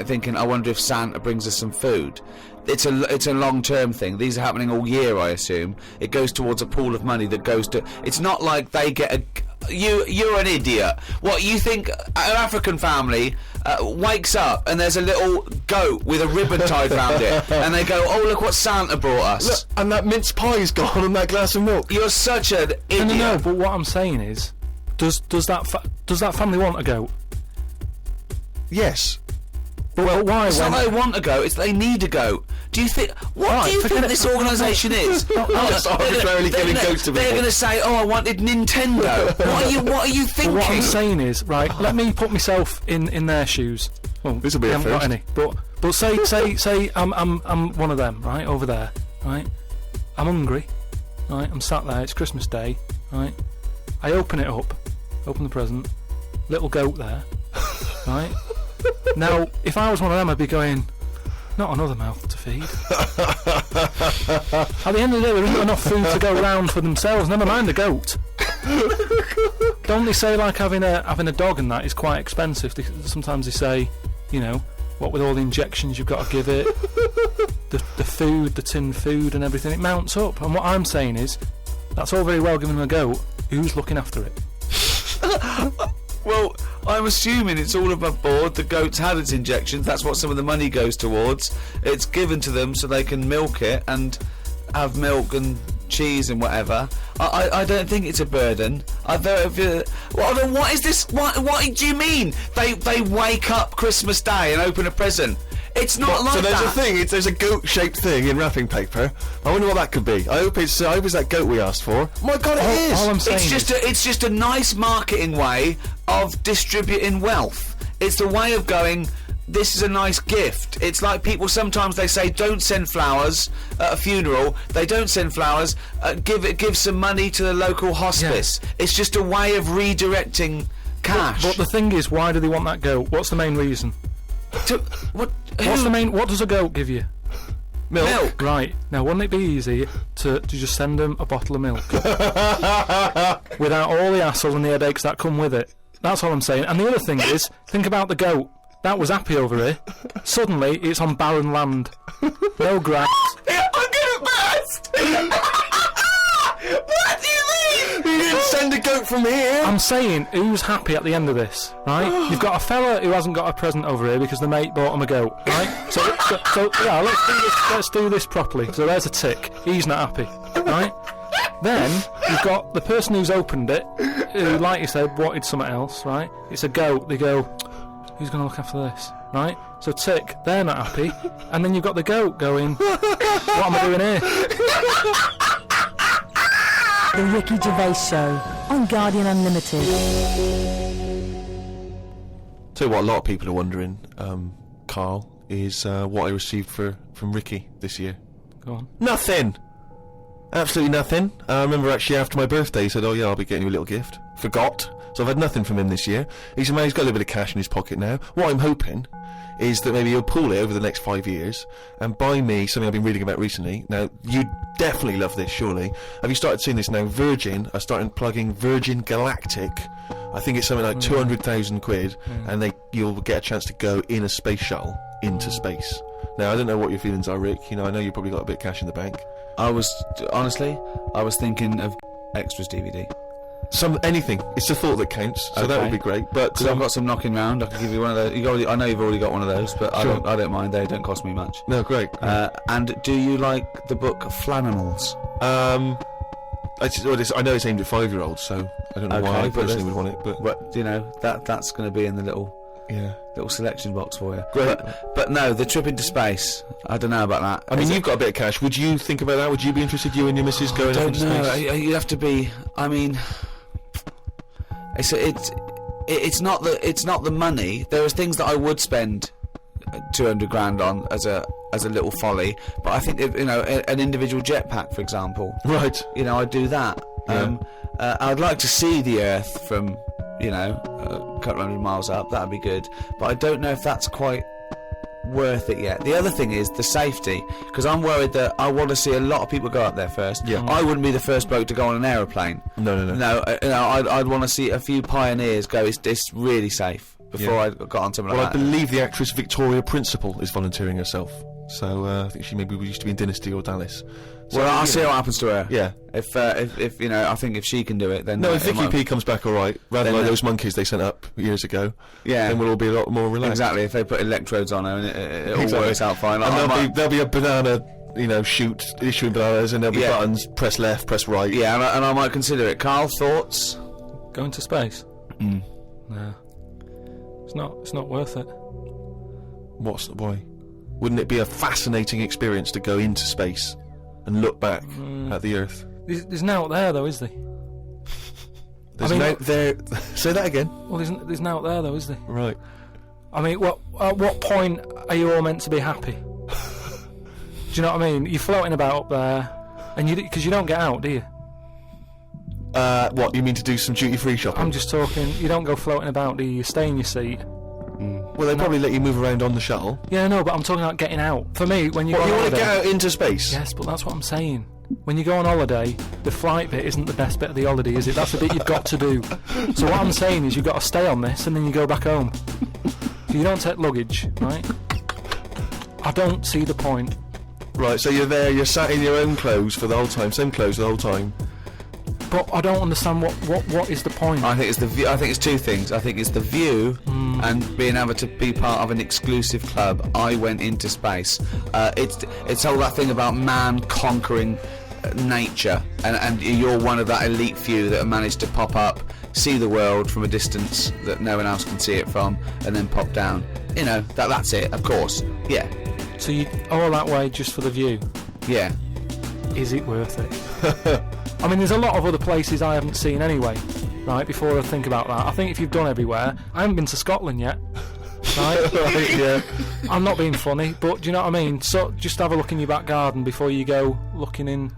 thinking, I wonder if Santa brings us some food. It's a long-term thing. These are happening all year, I assume. It goes towards a pool of money that goes to... It's not like they get a... You're an idiot. What, you think an African family wakes up and there's a little goat with a ribbon tied around it, and they go, oh, look what Santa brought us. Look, and that mince pie's gone and that glass of milk. You're such an idiot. No, but what I'm saying is, does that family want a goat? Yes. Well, why? It's when- not they want a goat, it's they need a goat. Do you think... What Right, do you forget think it. this organisation is? Just arbitrarily giving goats to They're people. going to say, oh, I wanted Nintendo. What are you But thinking? what I'm saying is, right, let me put myself in their shoes. Well, This'll be we a haven't got first. any. But say I'm one of them, right, over there, right? I'm hungry, right? I'm sat there, it's Christmas Day, right? I open it up, open the present, little goat there, right? Now, if I was one of them, I'd be going, not another mouth to feed. At the end of the day, there isn't enough food to go around for themselves, never mind the goat. Don't they say like having a dog and that is quite expensive? Sometimes they say, you know, what with all the injections you've got to give it, the food, the tin food and everything, it mounts up. And what I'm saying is, that's all very well giving them a goat. Who's looking after it? Well, I'm assuming it's all above board. The goat's had its injections. That's what some of the money goes towards. It's given to them so they can milk it and have milk and cheese and whatever. I don't think it's a burden. What is this? What do you mean? They wake up Christmas Day and open a present. It's not like So there's that. a thing. There's a goat-shaped thing in wrapping paper. I wonder what that could be. I hope it's that goat we asked for. My God, it is. All I'm saying It's just a nice marketing way of distributing wealth. It's the way of going, this is a nice gift. It's like people sometimes they say don't send flowers at a funeral. They don't send flowers. Give some money to the local hospice. It's just a way of redirecting cash. But the thing is, why do they want that goat? What's the main reason? What does a goat give you? Milk. Right, now wouldn't it be easy to just send them a bottle of milk? Without all the hassle and the headaches that come with it. That's all I'm saying. And the other thing is, think about the goat. That was happy over here. Suddenly, it's on barren land. No grass. I'm gonna burst. What do you mean? You didn't send a goat from here. I'm saying, who's happy at the end of this, right? You've got a fella who hasn't got a present over here because the mate bought him a goat, right? So yeah, let's do this properly. So there's a tick. He's not happy, right? Then you've got the person who's opened it, who, like you said, wanted something else, right? It's a goat. They go, who's going to look after this, right? So tick, they're not happy, and then you've got the goat going, what am I doing here? The Ricky Gervais Show on Guardian Unlimited. Tell you what, a lot of people are wondering, Carl, is what I received from Ricky this year. Go on. Nothing. Absolutely nothing. I remember actually after my birthday he said, oh yeah, I'll be getting you a little gift. Forgot. So I've had nothing from him this year. He's a man who's got a little bit of cash in his pocket now. What I'm hoping is that maybe he'll pool it over the next 5 years and buy me something I've been reading about recently. Now, you definitely love this, surely. Have you started seeing this now? Virgin are starting plugging Virgin Galactic. I think it's something like 200,000 quid, and you'll get a chance to go in a space shuttle into space. Now, I don't know what your feelings are, Rick. You know, I know you've probably got a bit of cash in the bank. I was thinking of extras DVD. Anything. It's the thought that counts, so that Okay. would be great. But Because I've got some knocking round. I can give you one of those. I know you've already got one of those, but Sure. I don't mind. They don't cost me much. no, great. And do you like the book Flanimals? I know it's aimed at 5-year-olds, so I don't know why I but personally there's- would want it. But But you know that's going to be in the little Yeah. Little selection box for you. Great. But no, the trip into space. I don't know about that. I mean, you've got a bit of cash. Would you think about that? Would you be interested, you and your missus, going I up don't into know. space? You'd have to be. I mean, it's not the money. There are things that I would spend 200 grand on as a little folly, but I think an individual jetpack, for example. Right. I'd do that. Yeah. I'd like to see the Earth from a couple hundred miles up. That'd be good, but I don't know if that's quite worth it yet. The other thing is the safety, because I'm worried that I want to see a lot of people go up there first. Yeah. I wouldn't be the first bloke to go on an aeroplane. No. I'd want to see a few pioneers go. It's really safe before Yeah. I got on something Well, like I that. believe the actress Victoria Principal is volunteering herself. So I think she maybe used to be in Dynasty or Dallas. So, Well, I'll you see know. what happens to her. Yeah. If I think if she can do it, then No, if it Vicky might- P comes back all right, rather Then, like those monkeys they sent up years ago, Yeah. then we'll all be a lot more relaxed. Exactly. If they put electrodes on her and it all Exactly. works out fine. And there'll be a banana, chute issuing bananas, and there'll be Yeah. buttons. Press left, press right. Yeah, and I might consider it. Carl, thoughts? Going to space? Mm. No. It's not worth it. What's the boy? Wouldn't it be a fascinating experience to go into space and look back at the Earth? There's now out there though, is there? There's mean, no there. Say that again. Well, there's now out there though, is there? Right. I mean, at what point are you all meant to be happy? Do you know what I mean? You're floating about up there, and because you don't get out, do you? What you mean to do some duty-free shopping? I'm just talking. You don't go floating about, do you? You stay in your seat. Well, they probably let you move around on the shuttle. Yeah, no, but I'm talking about getting out. For me, when you What, go you on want to holiday, get out into space? yes, but that's what I'm saying. When you go on holiday, the flight bit isn't the best bit of the holiday, is it? That's the bit you've got to do. So what I'm saying is you've got to stay on this and then you go back home. So you don't take luggage, right? I don't see the point. Right. So you're there. You're sat in your own clothes for the whole time. Same clothes the whole time. But I don't understand what is the point. I think it's the view. I think it's two things. I think it's the view and being able to be part of an exclusive club. I went into space. It's all that thing about man conquering nature, and you're one of that elite few that have managed to pop up, see the world from a distance that no one else can see it from, and then pop down. That's it. Of course. Yeah. So you all that way just for the view. Yeah. Is it worth it? I mean, there's a lot of other places I haven't seen anyway, right, before I think about that. I think if you've done everywhere, I haven't been to Scotland yet, right? Right. Yeah. I'm not being funny, but do you know what I mean? So just have a look in your back garden before you go looking in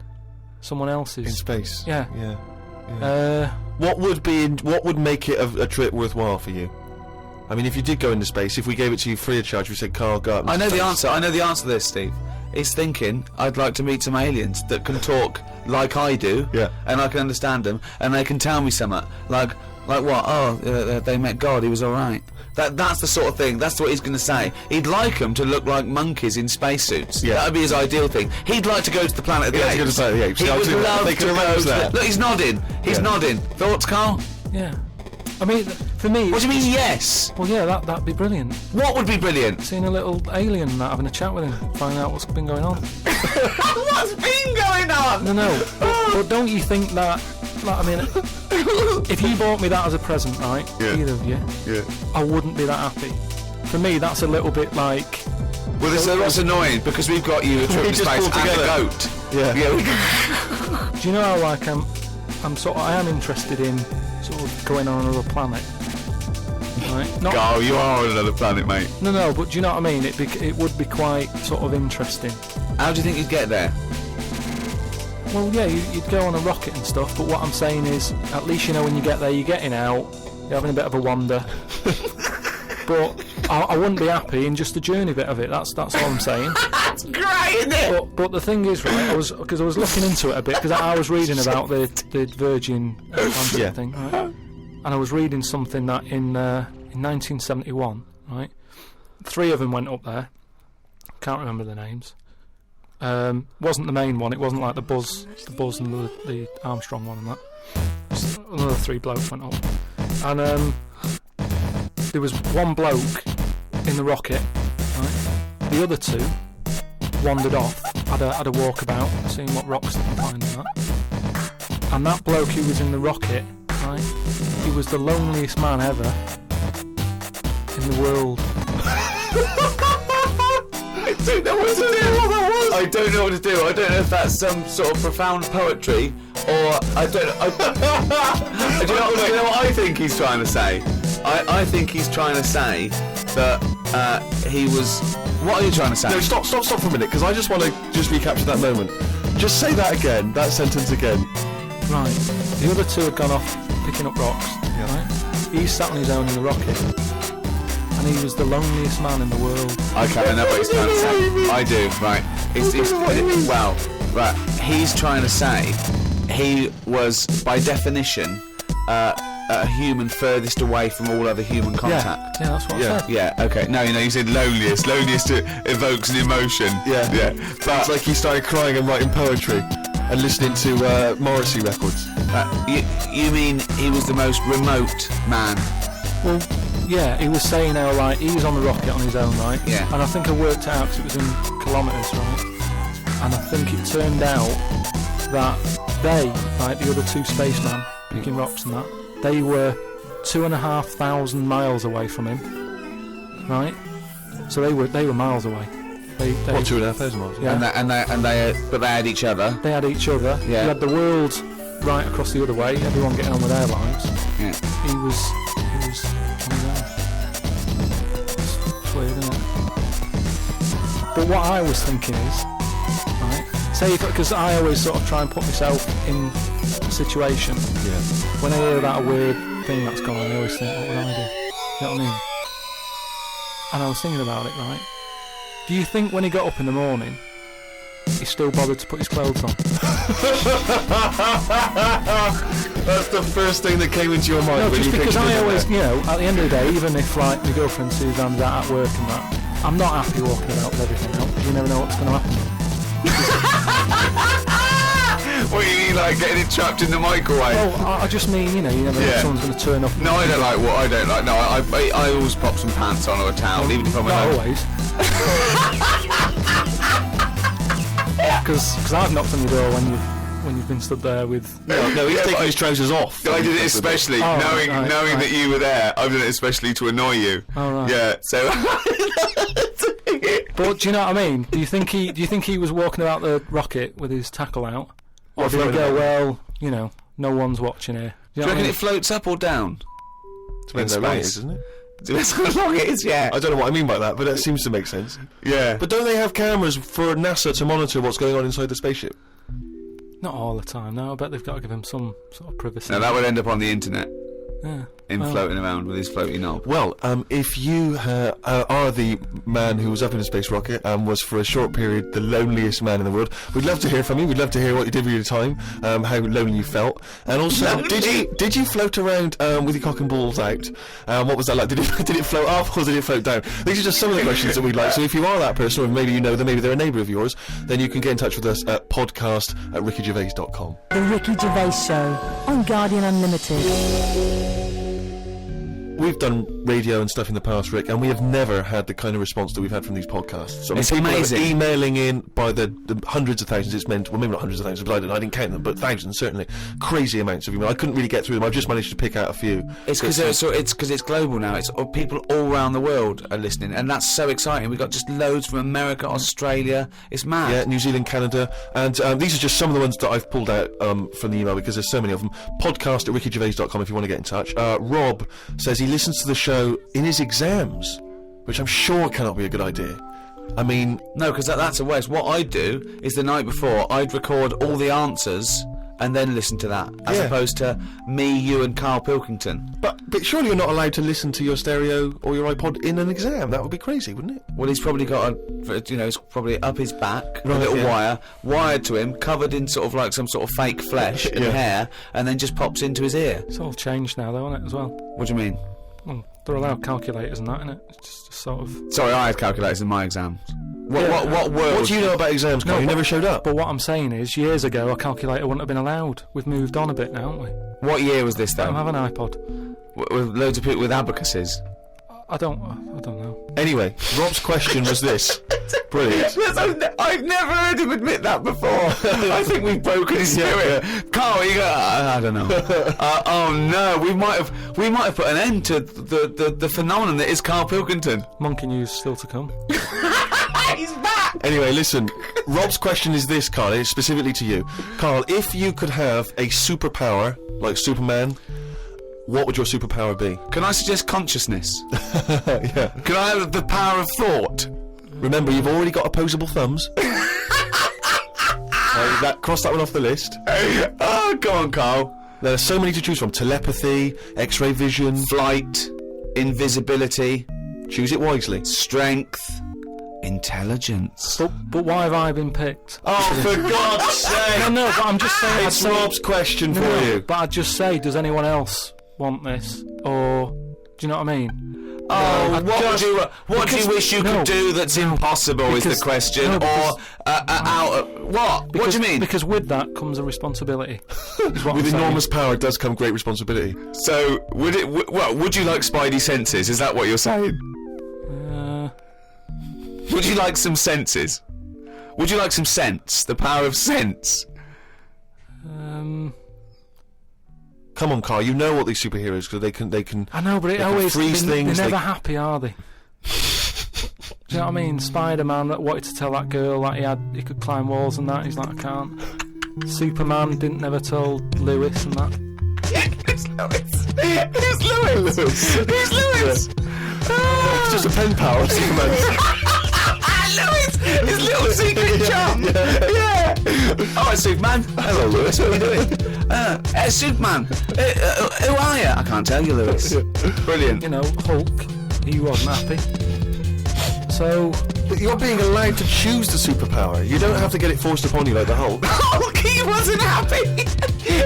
someone else's. In space. Yeah. Yeah. What would make it a trip worthwhile for you? I mean, if you did go into space, if we gave it to you free of charge, we said, Carl, go up. I know the answer. I know the answer to this, Steve. It's thinking I'd like to meet some aliens that can talk like I do, Yeah. and I can understand them, and they can tell me something like what? Oh, they met God. He was all right. That's the sort of thing. That's what he's going to say. He'd like them to look like monkeys in spacesuits. Yeah. That would be his ideal thing. He'd like to go to the Planet of the Yeah, Apes. he'd go to the Planet of the Apes. He Yeah, I'll would do that. love They to can go arrange to that. Look, he's nodding. He's Yeah. nodding. Thoughts, Carl? Yeah. I mean, for me... What do you mean, yes? Well, yeah, that'd be brilliant. What would be brilliant? Seeing a little alien and that, having a chat with him, finding out what's been going on. What's been going on? No, but don't you think that... I mean, if you bought me that as a present, right, Yeah. either of you, Yeah. I wouldn't be that happy. For me, that's a little bit like... Well, that's annoying because we've got you a trip We to just space pulled and a together. goat. Yeah. Yeah. Do you know how, like, I am interested in sort of going on another planet. Right? Not, Oh, you are on another planet, mate. no, but do you know what I mean? It would be quite sort of interesting. How do you think you'd get there? Well, yeah, you'd go on a rocket and stuff, but what I'm saying is, at least you know when you get there, you're getting out, you're having a bit of a wander. But I wouldn't be happy in just the journey bit of it. That's all I'm saying. That's great, isn't it? But the thing is, right? I was looking into it a bit because I was reading about the Virgin Atlantic Yeah. thing, right? And I was reading something that in 1971, right? 3 of them went up there. Can't remember the names. Wasn't the main one. It wasn't like the Buzz and the Armstrong one and that. Just another 3 blokes went up, and there was one bloke in the rocket, right? The other 2 wandered off, had a walkabout, seeing what rocks they can find and that. And that bloke who was in the rocket, right? He was the loneliest man ever in in the world. I don't know what to do. I don't know what to do. I don't know if that's some sort of profound poetry or I don't know. Do you know what I think he's trying to say? I think he's trying to say that he was. What are you trying to say? No, stop for a minute, because I just want to recapture that moment. Just say that again, that sentence again. Right. The other two had gone off picking up rocks. Yeah. Right. He sat on his own in the rocket, and he was the loneliest man in the world. Okay, I know what he's trying to say. I do, right. Well, right. He's trying to say he was, by definition, a human furthest away from all other human contact. Yeah, that's what I said. Yeah, okay. No, you said loneliest. Loneliest evokes an emotion. Yeah. But It's like he started crying and writing poetry and listening to Morrissey records. you mean he was the most remote man? Well, yeah, he was saying how, like, he was on the rocket on his own, right? Yeah. And I think I worked it out because it was in kilometres, right? And I think it turned out that they, like the other two spacemen picking rocks and that, they were 2,500 miles away from him, right? So they were miles away. They 2,500 miles? Yeah. But they had each other. They had each other. Yeah. You had the world right across the other way. Everyone getting on with their lives. Yeah. He was on his own. It's weird, isn't it? But what I was thinking is, right? Say, because I always sort of try and put myself in a situation. Yeah. When I hear about a weird thing that's gone on, I always think, what would I do? You know what I mean? And I was thinking about it, right? Do you think when he got up in the morning, he still bothered to put his clothes on? That's the first thing that came into your mind. No, when just you because pictured I him always, there. at the end of the day, even if, like, my girlfriend Suzanne's out at work and that, I'm not happy walking about with everything else, because you never know what's going to happen. What do you mean, like getting it trapped in the microwave? Well, I just mean, you never know if someone's going to turn up. No, I don't like what I don't like. No, I always pop some pants on or a towel, even if I'm Not alone. always. Because I've knocked on your door when you've been stood there with. No, he's taking his trousers off. I did it especially, knowing that you were there. I've done it especially to annoy you. Oh, right. Yeah, so. But do you know what I mean? Do you think he was walking about the rocket with his tackle out, or did he go, well, no one's watching here? Do you reckon it floats up or down? Depends how long it is, doesn't it? Depends how long it is, yeah. I don't know what I mean by that, but that seems to make sense. Yeah. But don't they have cameras for NASA to monitor what's going on inside the spaceship? Not all the time, no. I bet they've got to give him some sort of privacy. Now that would end up on the internet. Yeah. Him floating around with his floaty knob. Well, if you are the man who was up in a space rocket and was for a short period the loneliest man in the world, we'd love to hear from you. We'd love to hear what you did with your time, how lonely you felt, and also did you float around with your cock and balls out? What was that like? Did it float up or did it float down? These are just some of the questions that we'd like. So if you are that person, or maybe you know them, maybe they're a neighbour of yours, then you can get in touch with us at podcast@rickygervais.com. The Ricky Gervais Show on Guardian Unlimited. We've done radio and stuff in the past, Rick, and we have never had the kind of response that we've had from these podcasts. So It's people are amazing. emailing in by the hundreds of thousands. It's meant, well, maybe not hundreds of thousands, but I didn't count them, but thousands certainly. Crazy amounts of email. I couldn't really get through them. I've just managed to pick out a few. It's because it's global now. It's people all around the world are listening, and that's so exciting. We've got just loads from America, Australia. It's mad. Yeah, New Zealand, Canada, and these are just some of the ones that I've pulled out from the email because there's so many of them. Podcast@rickygervais.com if you want to get in touch. Rob says he listens to the show in his exams, which I'm sure cannot be a good idea. I mean, No, because that's a waste. What I'd do is the night before I'd record all the answers and then listen to that, as Yeah. opposed to me, you, and Carl Pilkington. but surely you're not allowed to listen to your stereo or your iPod in an exam. That would be crazy, wouldn't it? Well, he's probably got it's probably up his back, a Right, little yeah. wire wired to him, covered in sort of like some sort of fake flesh and Yeah. hair, and then just pops into his ear. It's all changed now, though, isn't it, as well? What do you mean? Well, they're allowed calculators and that, innit? It's just sort of. Sorry, I had calculators in my exams. What Yeah. what world? What do you know about exams, Carl? No, You but- never showed up. But what I'm saying is, years ago, a calculator wouldn't have been allowed. We've moved on a bit now, haven't we? What year was this I then? don't have an iPod. With loads of people with abacuses. I don't know. Anyway, Rob's question was this. Brilliant. I've never heard him admit that before. I think we've broken his spirit. Carl, you go. I don't know. Oh no, we might have put an end to the phenomenon that is Carl Pilkington. Monkey news still to come. He's back. Anyway, listen. Rob's question is this, Carl. It's specifically to you, Carl. If you could have a superpower like Superman, what would your superpower be? Can I suggest consciousness? Yeah. Can I have the power of thought? Remember, you've already got opposable thumbs. Cross that one off the list. Oh, go on, Carl. There are so many to choose from. Telepathy, X-ray vision, Flight, invisibility, choose it wisely. strength, intelligence. But why have I been picked? Oh, for God's sake! No, but I'm just saying. It's Rob's question for you. But I'd just say, does anyone else want this? Or, do you know what I mean? Oh, what do you wish you could do that's impossible is the question? What do you mean? Because with that comes a responsibility. is what With I'm saying. enormous power does come great responsibility. So, would you like spidey senses? Is that what you're saying? Would you like some senses? Would you like some sense? The power of sense? Come on, Carl. You know what these superheroes because they can. I know, but it can always freeze things, They're they- never happy, are they? Do you know what I mean? Spider-Man that wanted to tell that girl that he could climb walls and that. He's like, I can't. Superman didn't never tell Lewis and that. It's Lewis. It's Lewis. It's Lewis. It's just a pen pal, Superman. Lewis, his little secret chum. Yeah. Oh, Superman. Hello, Lewis. What are you doing? Superman. Who are you? I can't tell you, Lewis. Brilliant. You know, Hulk. He wasn't happy. So But you're being allowed to choose the superpower. You don't have to get it forced upon you like the Hulk. Hulk, he wasn't happy.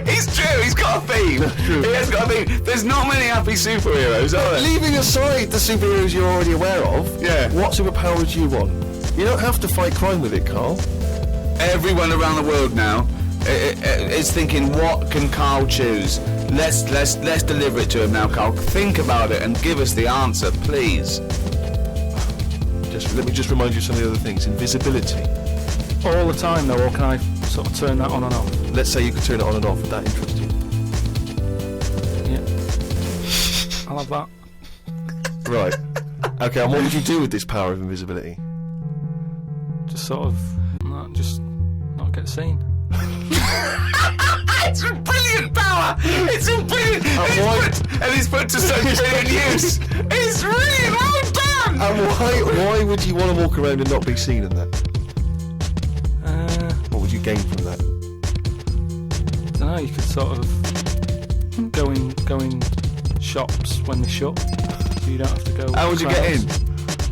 It's true. He's got a theme. He has got a theme. There's not many happy superheroes, are there? Leaving aside the superheroes you're already aware of, Yeah. what superpower do you want? You don't have to fight crime with it, Carl. Everyone around the world now is thinking, what can Carl choose? Let's deliver it to him now, Carl. Think about it and give us the answer, please. Let me just remind you of some of the other things. Invisibility. all the time though, or can I sort of turn that on and off? Let's say you could turn it on and off. Would that interest you? Yeah. I'll have that. Right. Okay, and what would you do with this power of invisibility? Just sort of, not get seen. It's a brilliant power! It's a brilliant... And it's put to such brilliant use! It's really well done! And why would you want to walk around and not be seen in that? What would you gain from that? I don't know, you could sort of go in shops when they shut, so you don't have to go... How would you get in?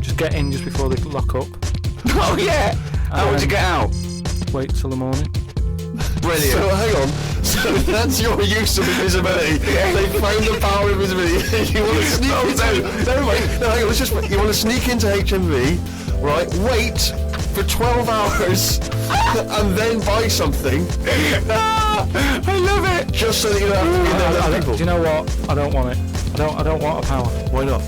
Just get in just before they lock up. Oh yeah! How would you get out? Wait till the morning. Brilliant. So hang on. So that's your use of invisibility. They found the power of invisibility. You want to sneak into... No, wait. No, hang on. You want to sneak into HMV, right? Wait for 12 hours and then buy something. I love it. Just so that you don't have to be there with other people. Do you know what? I don't want it. I don't want a power. Why not?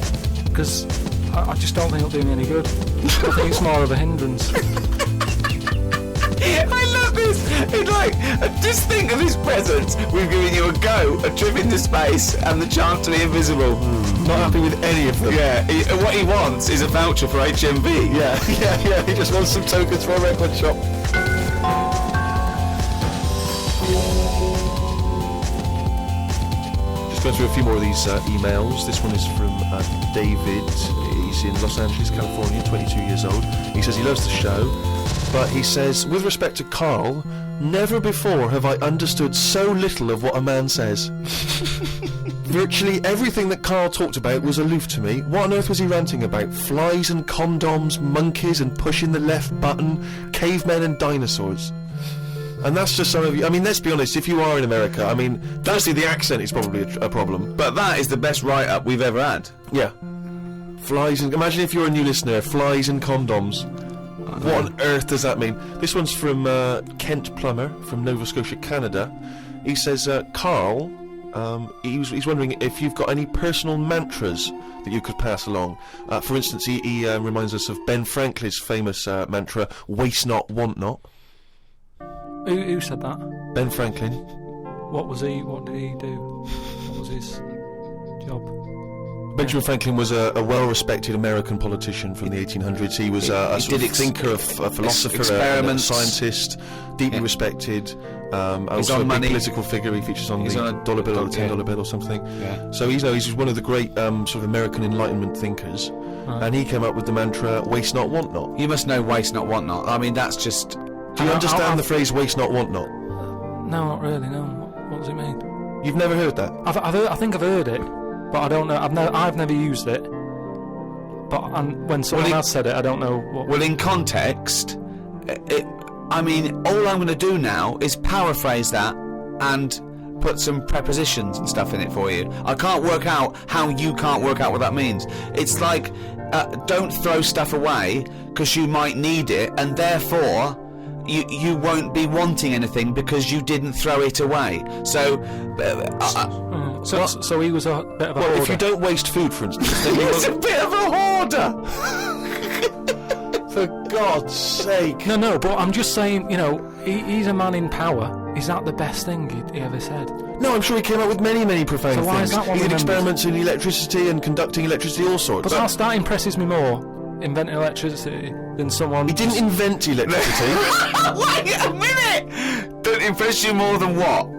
Because I just don't think it'll do me any good. I think it's more of a hindrance. I love this. It's like, just think of his presents. We've given you a trip into space, and the chance to be invisible. Not happy with any of them. Yeah, what he wants is a voucher for HMV. Yeah. He just wants some tokens for a record shop. Just going through a few more of these emails. This one is from David. He's in Los Angeles, California, 22 years old. He says he loves the show, but he says, with respect to Carl, never before have I understood so little of what a man says. Virtually everything that Carl talked about was aloof to me. What on earth was he ranting about? Flies and condoms, monkeys and pushing the left button, cavemen and dinosaurs. And that's just some of you. I mean, let's be honest, if you are in America, I mean, firstly, the accent is probably a problem. But that is the best write-up we've ever had. Yeah. Flies and... Imagine if you're a new listener, flies and condoms. What on earth does that mean? This one's from Kent Plummer from Nova Scotia, Canada. He says, Carl, He's wondering if you've got any personal mantras that you could pass along. For instance, he reminds us of Ben Franklin's famous mantra, "Waste not, want not." Who said that? Ben Franklin. What did he do? What was his job? Benjamin Franklin was a well-respected American politician from the 1800s. He was a sort of thinker, a philosopher, a experiments. scientist, deeply respected. Also on a big money. political figure. He features on He's the on a dollar bill or the yeah. $10 bill or something. Yeah. So he's one of the great sort of American Enlightenment thinkers, and he came up with the mantra "Waste not, want not." You must know waste not, want not. I mean, that's just... Do you understand the phrase "waste not, want not"? No, not really. No. What does it mean? You've never heard that? I think I've heard it, but I don't know. I've never used it. But when someone else said it, I don't know what. Well, in context, I mean, all I'm going to do now is paraphrase that and put some prepositions and stuff in it for you. I can't work out how you can't work out what that means. It's like, don't throw stuff away because you might need it, and therefore you won't be wanting anything because you didn't throw it away. So So he was a bit of a hoarder. If you don't waste food, for instance, then you he's a bit of a hoarder. For God's sake. No, but I'm just saying, he's a man in power. Is that the best thing he ever said? No, I'm sure he came up with many, many profound So things. why is that one He did remembered? experiments in electricity and conducting electricity, all sorts. But that impresses me more, inventing electricity, than someone... He didn't invent electricity. Wait a minute! Don't impress you more than what?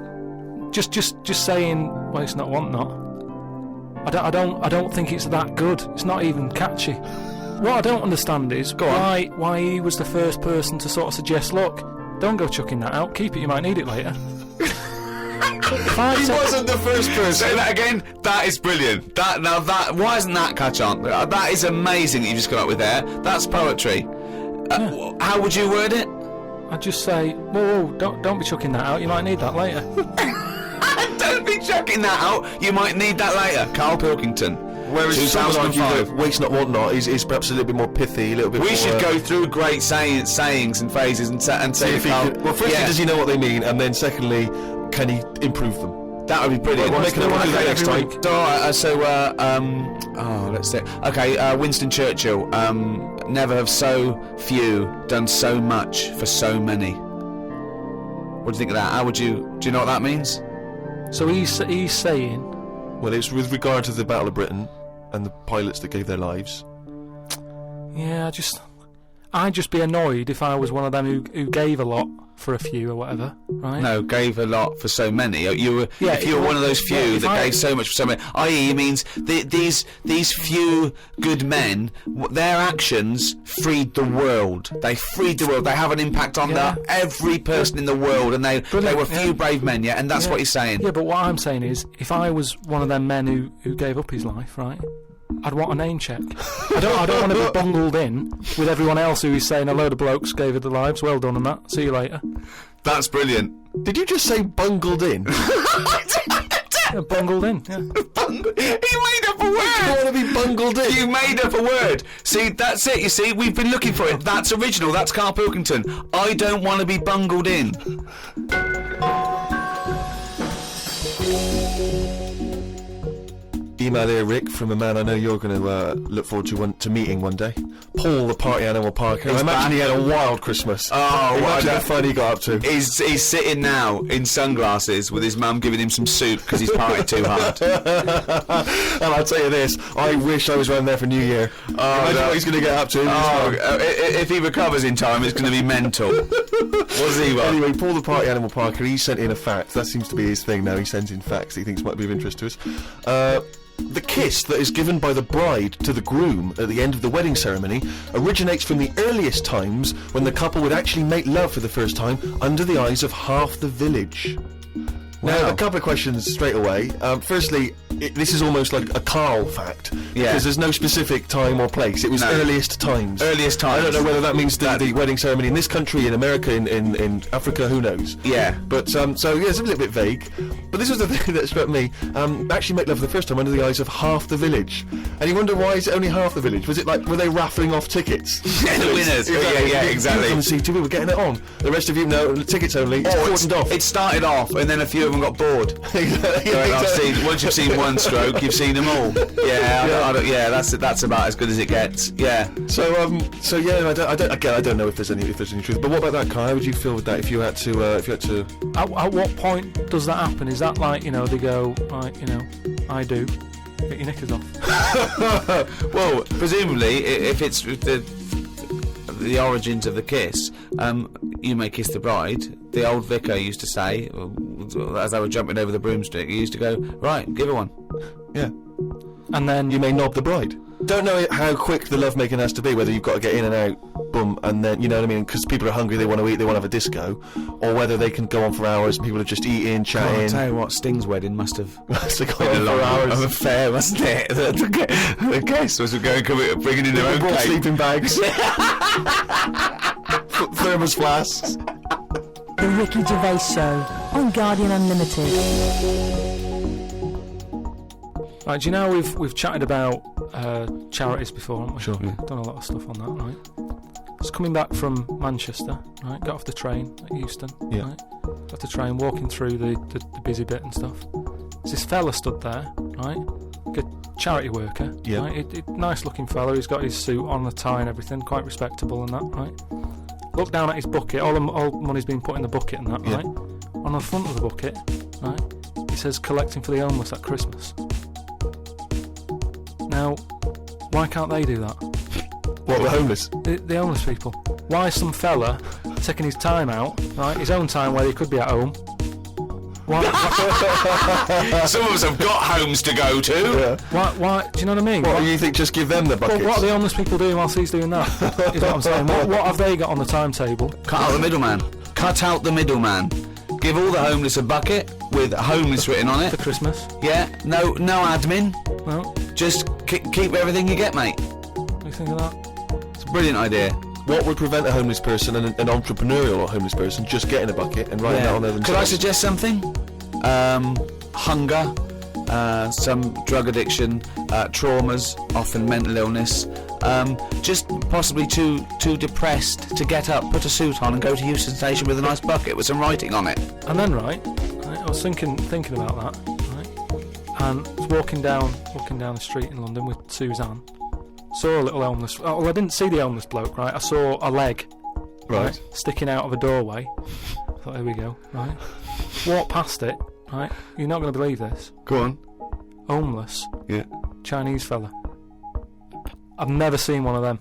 Just saying, waste not, want not. I don't think it's that good. It's not even catchy. What I don't understand is why he was the first person to sort of suggest, look, don't go chucking that out, keep it, you might need it later. He wasn't the first person. Say that again. That is brilliant. Why hasn't that catch on? That is amazing that you just got up with there. That's poetry. How would you word it? I'd just say, whoa, don't be chucking that out, you might need that later. Don't be chucking that out. You might need that later. Carl Pilkington. Whereas some would argue 2005. that waste not, want not is perhaps a little bit more pithy, a little bit more... We should go through great sayings and phrases and say if he could, well, firstly, does he know what they mean? And then secondly, can he improve them? That would be brilliant. Well, we'll do that next time. Let's see. Okay, Winston Churchill. Never have so few done so much for so many. What do you think of that? Do you know what that means? So he's saying... Well, it's with regard to the Battle of Britain and the pilots that gave their lives. Yeah, I'd just be annoyed if I was one of them who gave a lot for a few or whatever, right? No, gave a lot for so many. If you were one of those few if that I- gave so much for so many, i.e., it means these few good men, their actions freed the world. They freed the world. They have an impact on every person in the world, and they were few brave men. Yeah, and that's what he's saying. Yeah, but what I'm saying is, if I was one of them men who gave up his life, right, I'd want a name check. I don't want to be bungled in with everyone else who is saying a load of blokes gave it their lives. Well done on that. See you later. That's brilliant. Did you just say bungled in? Yeah, bungled in. Yeah. He made up a I word. want to be bungled in. You made up a word. See, that's it. You see, we've been looking for it. That's original. That's Carl Pilkington. I don't want to be bungled in. Email here, Rick, from a man I know you're going to look forward to meeting one day. Paul, the party animal Parker. I imagine he had a wild Christmas. Oh, Imagine how fun he got up to. He's sitting now in sunglasses with his mum giving him some soup because he's partied too hard. And I'll tell you this, I wish I was around there for New Year. Imagine what he's going to get up to. If he recovers in time, it's going to be mental. What's he want? Anyway, Paul the Party Animal Parker, he sent in a fact. That seems to be his thing now. He sends in facts that he thinks might be of interest to us. The kiss that is given by the bride to the groom at the end of the wedding ceremony originates from the earliest times when the couple would actually make love for the first time under the eyes of half the village. Now, Wow. a couple of questions straight away. Firstly, this is almost like a Carl fact. Yeah. Because there's no specific time or place. It was No. earliest times. Earliest times. I don't know whether that means the wedding ceremony in this country, in America, in Africa, who knows. Yeah. But, so, yeah, it's a little bit vague. But this was the thing that struck me. Actually make love for the first time under the eyes of half the village. And you wonder, why is it only half the village? Was it like, were they raffling off tickets? Yeah, the winners. Yeah, exactly. You come and see two people getting it on. The rest of you, no, tickets only. It's cordoned off. It started off, and then a few of them got bored. Once you've seen one stroke, you've seen them all. Yeah, that's about as good as it gets. Yeah. So yeah, I don't know if there's any truth. But what about that, Kai? How would you feel with that if you had to? At what point does that happen? Is that like, they go, right, I do. Get your knickers off. Well, presumably, if it's the origins of the kiss, you may kiss the bride. The old vicar used to say, as they were jumping over the broomstick, he used to go, right, give her one. Yeah. And then you may knob the bride. Don't know how quick the lovemaking has to be, whether you've got to get in and out, boom, and then, you know what I mean, because people are hungry, they want to eat, they want to have a disco, or whether they can go on for hours and people are just eating, chatting. I'll tell you what, Sting's wedding must have been a long hours of affair, wasn't it? The guests was bringing in their own brought cake. Sleeping bags. Thermos flasks. The Ricky Gervais Show on Guardian Unlimited. Right, do you know we've chatted about charities before, haven't we? Sure. Yeah. Done a lot of stuff on that, right? Just coming back from Manchester, right? Got off the train at Euston, yeah. Right? Got off the train, walking through the busy bit and stuff. There's this fella stood there, right? Good charity worker, yeah. Right? Nice looking fella. He's got his suit on, the tie and everything, quite respectable and that, right? Look down at his bucket. All money's been put in the bucket and that, yeah. right? On the front of the bucket, right? It says collecting for the homeless at Christmas. Now, why can't they do that? What, the homeless? The homeless people. Why is some fella taking his time out, right? His own time where he could be at home. Why? Some of us have got homes to go to. Yeah. Why? Do you know what I mean? What do you think? Just give them the buckets? Well, what are the homeless people doing whilst he's doing that? Is what I'm saying. What have they got on the timetable? Cut out the middleman. Cut out the middleman. Give all the homeless a bucket with homeless written on it. For Christmas. Yeah. No admin. No. Just keep everything you get, mate. What do you think of that? It's a brilliant idea. What would prevent a homeless person and an entrepreneurial homeless person just getting a bucket and writing that on there themselves? Could I suggest something? Hunger, some drug addiction, traumas, often mental illness. Just possibly too depressed to get up, put a suit on, and go to Euston Station with a nice bucket with some writing on it. And then, right, I was thinking about that, right, and I was walking down the street in London with Suzanne. Saw a little homeless. Well, I didn't see the homeless bloke, right? I saw a leg, right, sticking out of a doorway. I thought, here we go, right. Walked past it, right. You're not going to believe this. Go on. Homeless. Yeah. Chinese fella. I've never seen one of them.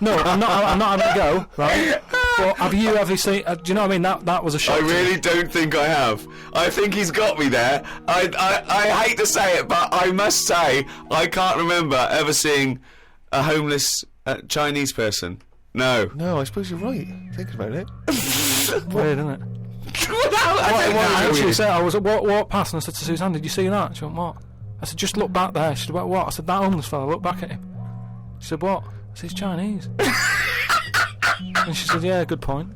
No, I'm not having a go, right? But have you ever seen? Do you know what I mean? That was a shock. I really don't think I have. I think he's got me there. I hate to say it, but I must say I can't remember ever seeing a homeless Chinese person. No. No, I suppose you're right. Thinking about it. Weird, isn't it? I actually said, I was walked past and I said to Suzanne, "Did you see that?" She went, "What?" I said, "Just look back there." She said, "What?" I said, "That homeless fella, look back at him." She said, "What?" I said, "He's Chinese." And she said, "Yeah, good point."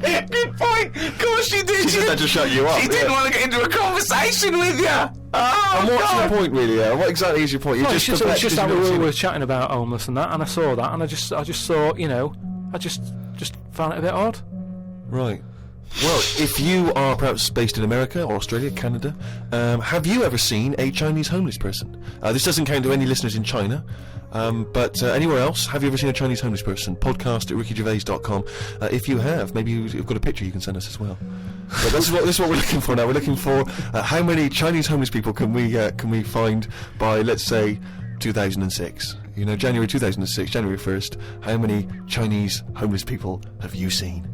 Good point. Of course she did. She just had to shut you up. She didn't want to get into a conversation with you. Oh, and what's God. your point, really? What exactly is your point? You're Well, just it's just that perplexed we because were you've chatting about homeless and that, and I saw that, and I just thought, I just found it a bit odd. seen it. Right. Well, if you are perhaps based in America or Australia, Canada, have you ever seen a Chinese homeless person? This doesn't count to any listeners in China, but anywhere else, have you ever seen a Chinese homeless person? Podcast at rickygervais.com. If you have, maybe you've got a picture you can send us as well. But this is what we're looking for now. We're looking for how many Chinese homeless people can we find by, let's say, 2006. January 2006, January 1st. How many Chinese homeless people have you seen?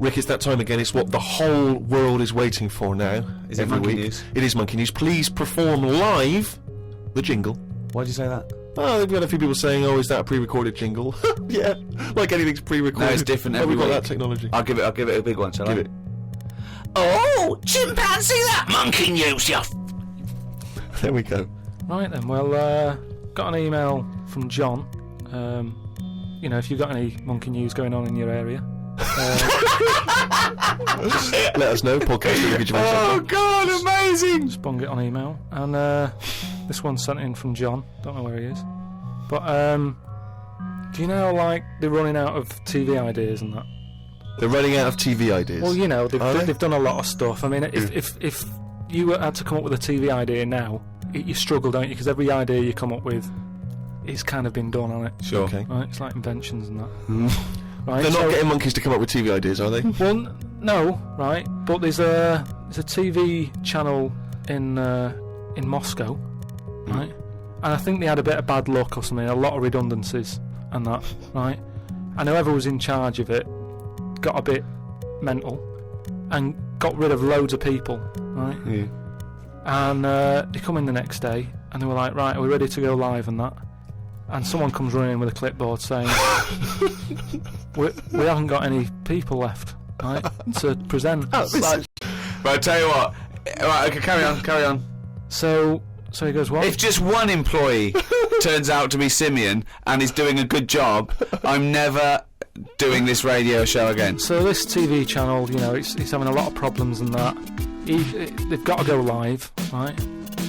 Rick, it's that time again. It's what the whole world is waiting for now. Is it every Monkey week. News? It is Monkey News. Please perform live the jingle. Why'd you say that? Oh, we've got a few people saying, "Oh, is that a pre-recorded jingle?" Yeah, like anything's pre-recorded. No, it's different Oh, every we've got week. that technology. I'll give it a big one, shall I? Give it. Oh, chimpanzee that monkey news, you There we go. Right then, well, got an email from John. If you've got any monkey news going on in your area, Let us know. Podcast at rickygervais.com. Oh God, amazing! just bung it on email. And this one's sent in from John. Don't know where he is, but Do you know, like, they're running out of TV ideas and that? They're running out of TV ideas. Well, you know, Are they? they've done a lot of stuff. I mean, if you had to come up with a TV idea now, you struggle, don't you? Because every idea you come up with is kind of been done on it. Sure. Okay. Right? It's like inventions and that. Right? They're not so- getting monkeys to come up with TV ideas, are they? Well, no, right? But there's a TV channel in Moscow, right? And I think they had a bit of bad luck or something, a lot of redundancies and that, right? And whoever was in charge of it got a bit mental and got rid of loads of people, right? Yeah. And they come in the next day and they were like, right, are we ready to go live and that? And someone comes running in with a clipboard saying, we haven't got any people left, right, to present. Right, I'll tell you what. Right, okay, carry on. So he goes, what? If just one employee turns out to be Simeon and is doing a good job, I'm never doing this radio show again. So this TV channel, you know, it's having a lot of problems and that. They've got to go live, right?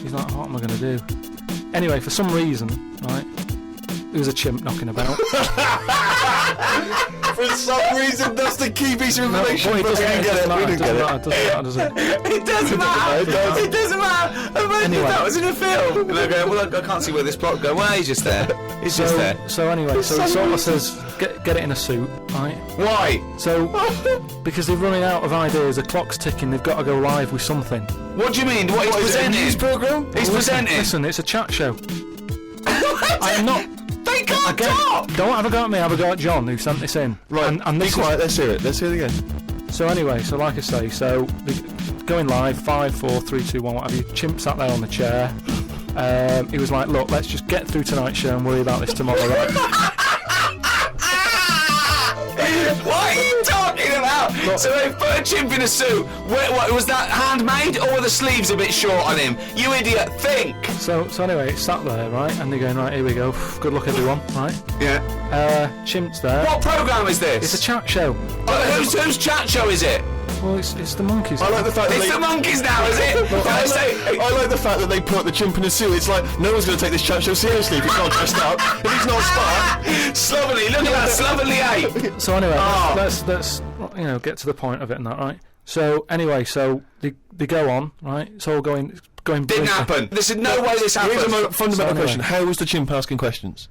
He's like, what am I going to do? Anyway, for some reason, right, there was a chimp knocking about. For some reason, that's the key piece of information. But it but we doesn't didn't get it. We didn't get it. matter, does it? It doesn't matter. It doesn't matter. Imagine Anyway. that was in a film. And they go, well, I can't see where this plot goes. Well, he's just there. He's just there. So anyway, so he sort of says, get it in a suit, right? Why? So, because they're running out of ideas, the clock's ticking, they've got to go live with something. What do you mean? What, he's Is it a presenting? news programme? He's presenting. Listen, it's a chat show. I'm not... They can't Again, talk. don't have a go at me, have a go at John, who sent this in. Right, and be this quiet. Let's hear it. Let's hear it again. So anyway, so like I say, so going live, 5, 4, 3, 2, 1, what have you. Chimp sat there on the chair. He was like, look, let's just get through tonight's show and worry about this tomorrow. Right? What are you talking about? So they put a chimp in a suit. What was that handmade, or were the sleeves a bit short on him? You idiot! Think. So anyway, it's sat there, right, and they're going, right, here we go. Good luck, everyone, right? Yeah. Chimp's there. What programme is this? It's a chat show. Whose chat show is it? Well, it's the monkeys. I like the fact that It's they... the monkeys now, is it? Can I say? I like the fact that they put the chimp in a suit. It's like, no one's going to take this chat show seriously if he's not dressed up. If he's not smart. Slovenly, look at that slovenly ape. So anyway, Oh. let's get to the point of it and that, right? So anyway, so they go on, right? It's all going. Didn't brilliantly. happen. There's no way this happened. Here's a fundamental So anyway. question. How was the chimp asking questions?